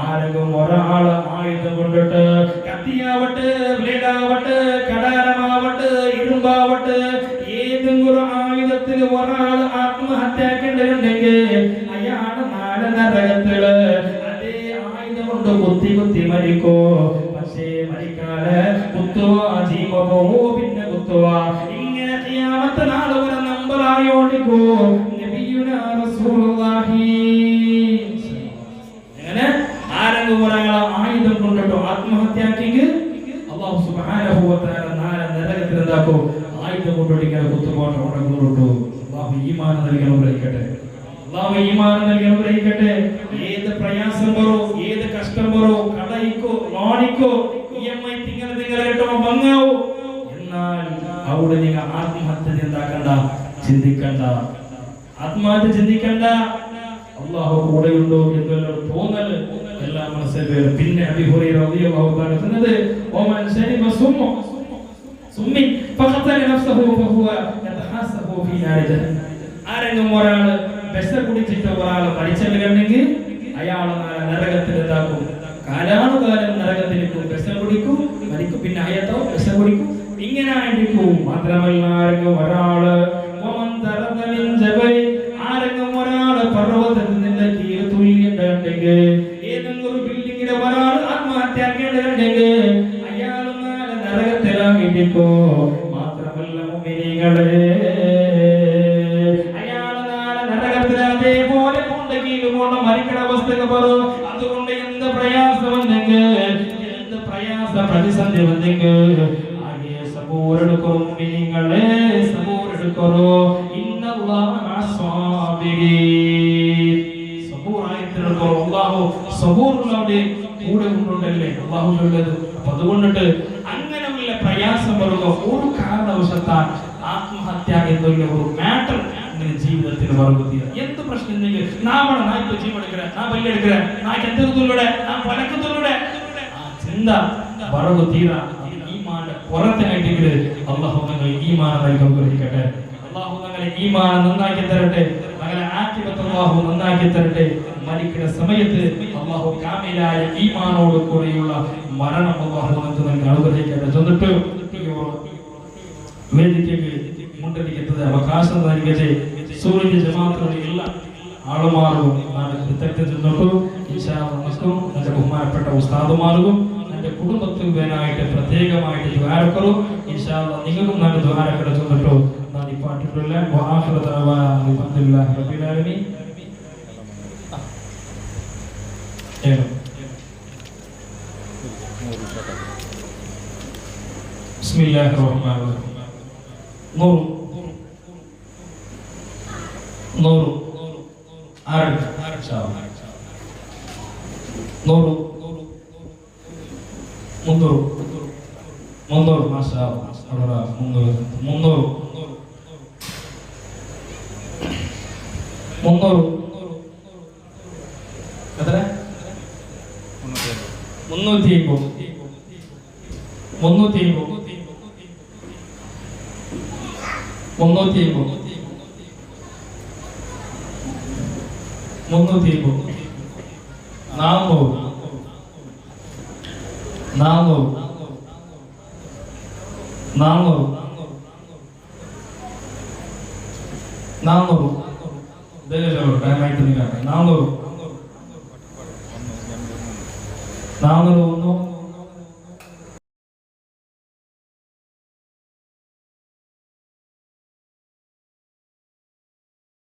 ആരെങ്കിലും ഒരാൾ ആയുധം കൊണ്ടിട്ട്, കത്തിയാവട്ടെ, ബ്ലേഡാവട്ടെ, കടാരമാവട്ടെ, ഇരുമ്പാവട്ടെ, ഏതെങ്കിലും ആയുധത്തിൽ ഒരാൾ ആത്മഹത്യാക്കേണ്ടതുണ്ടെങ്കിൽ അയാൾ നാളെ നരകത്തില് അതേ ആയുധം കൊണ്ട് കുത്തി കുത്തി മരിക്കോ. പക്ഷേ മരിക്കാതെ കുത്തുവാ, ജീവമോ പിന്നെ കുത്തുവാ. ഇങ്ങനെ ഖിയാമത്ത് നാൾ വരെ നമ്പറായോണ്ടിക്കോ. നബിയുനാ റസൂലുള്ളാഹി അങ്ങനെ ആരെങ്കിലും ഒരാളെ ആയുധം കൊണ്ടിട്ടോ ആത്മഹത്യാക്കിക്ക് അല്ലാഹു സുബ്ഹാനഹു വ തആല നാളെ നരകത്തിൽ എന്താക്കോ ആയുധം കൊണ്ടിരിക്കുന്ന കുത്തുപാട്ട് കൊണ്ടു. അല്ലാഹു ഈമാൻ നൽകി അനുഗ്രഹിക്കട്ടെ. അല്ലാഹു ഈമാൻ നൽകി അനുഗ്രഹിക്കട്ടെ. ഏത് പ്രയാസം വരോ, ഏത് കഷ്ടം വരോ, കടയിക്കോ, ലോണിക്കോ, EMI തിങ്ങളെ കിട്ടുമോ ഭംഗാവോ, എന്നാൽ അവിടെ നിങ്ങൾ ആത്മഹത്യ എന്താക്കണ്ട, ചിന്തിക്കണ്ട. ആത്മഹത്യ ചിന്തിക്കണ്ട. അല്ലാഹു കൂടെയുണ്ടോ എന്നുള്ള തോന്നൽ എല്ലാം മനസ്സിൽ വരും. പിന്നെ അബീ ഹുറൈറ റളിയല്ലാഹു തആല പറഞ്ഞത് ഓമൻ ശരിബ സുമ്മി ഫഖതല നഫ്സഹു ഫഹുവ യതഹാസബു ഫീ നാരി ജഹന്നം. ആരെങ്കിലും ഒരാള് വിഷ കുടിച്ചിട്ട് ഒരാൾ മരിച്ചിട്ടുണ്ടെങ്കിൽ അയാളെ നരകത്തിൽ എന്താക്കും? കാലാനുകാലം നരകത്തിലേക്കും വിഷ കുടിക്കും, മരിക്കും, പിന്നെ അയത്തോ വിഷ കുടിക്കും, ഇങ്ങനെ ആയിരിക്കും. മാത്രമല്ല ആരെങ്കിലും ഒരാള് ആരെങ്കിലും ഒരാള് പർവ്വതത്തിന്റെ കീഴ് തുല്യുണ്ടെങ്കിൽ ഏതെങ്കിലും ഒരു ബിൽഡിങ്ങിന്റെ ഒരാൾ ആത്മഹത്യ ആക്കിയിട്ടുണ്ടെങ്കിൽ അയാളും നരകത്തിലാകിരിക്കോ. മാത്രമല്ല മുഅ്മിനീങ്ങളെ, അതേപോലെ കൊണ്ട് മരിക്കണ അവസ്ഥയൊക്കെ പറയും. അതുകൊണ്ട് എന്ത് പ്രയാസം വന്നെങ്കിൽ, എന്ത് പ്രയാസ പ്രതിസന്ധി വന്നെങ്കിൽ ആകെ സബൂറെടുക്കോ മുഅ്മിനീങ്ങളെ, സബൂറെടുക്കോ. ഇന്നല്ലാഹ മഅസ്സാബിരീൻ. സബൂറായിട്ടെടുക്കോ. അല്ലാഹു സബൂറുള്ളവരുടെ കൂടെ കൊണ്ടുണ്ടല്ലേ അല്ലാഹു ചൊല്ലത്. അപ്പോൾ അതുകൊണ്ടിട്ട് അങ്ങനെയുള്ള പ്രയാസം വരുന്ന ഒരു കാരണവശത്താൽ ആത്മഹത്യ എന്നുള്ള ഒരു മാറ്റർ ജീവിതത്തിൽ വർഗത്തിയ എന്ത് പ്രശ്നം നാ ഇപ്പൊ ജീവെടുക്കേ, നാ ബലിയെടുക്കേ, നാക്ക് എന്തെടുത്തൂടെ, നാ പലക്കത്തൂടെ ആ ചിന്ത വർഗു തീരാ ഈമാന്റെ പുറത്തായിട്ടെങ്കിൽ അല്ലാഹു ഞങ്ങൾ ഈമാൻ നൽകി അനുഗ്രഹിക്കട്ടെ. അല്ലാഹു ഞങ്ങളെ ഈമാൻ നന്നാക്കി തരട്ടെ. ഞങ്ങളെ ആഖിറത്ത് അല്ലാഹു നന്നാക്കി തരട്ടെ. മരിക്കുന്ന സമയത്ത് അല്ലാഹു കാമിലായ ഈമാനോട് കൂടിയുള്ള മരണം അല്ലാഹു നമുക്ക് നൽകി അനുഗ്രഹിക്കട്ടെ. ചെന്നിട്ട് വേദിക്കക്ക് മുണ്ടടിക്കുന്നത് അവകാശം നൽകിയത് സൂര്യന്റെ ജമാഅത്തുകളുടെ എല്ലാ ആളുമാർക്കും ನಾನು ಕೃತಜ್ಞತೆ ചെന്നിട്ടു. ഇൻഷാ അല്ലാഹ് നമുക്കും എൻ്റെ ബഹുമാനപ്പെട്ട ഉസ്താദുമാർക്കും എൻ്റെ കുടുംബത്തിനായിട്ട് പ്രത്യേകമായിട്ട് ദുആരക്കറു. ഇൻഷാ അല്ലാഹ് നിങ്ങൾക്കും ഞാൻ ദുആരക്കട ചെന്നിട്ടു. ഞാൻ ഈ പാട്ടിട്ടുള്ള വആഖിറു ദഅവാനാ അൽഹംദുലില്ലാഹി റബ്ബിൽ ആലമീൻ. ബിസ്മില്ലാഹിർ റഹ്മാനിർ റഹീം. നൂറ് നൂറ് ആറ് നൂറ് മുന്നൂറ് മുന്നൂറ് മാഷാ മുന്നൂറ് മുന്നൂറ് മുന്നൂറ് എത്ര? 350 350 350 400 400 400 400 ಬೇಗ ಟೈಮ್ ಆಯ್ತು. 400 401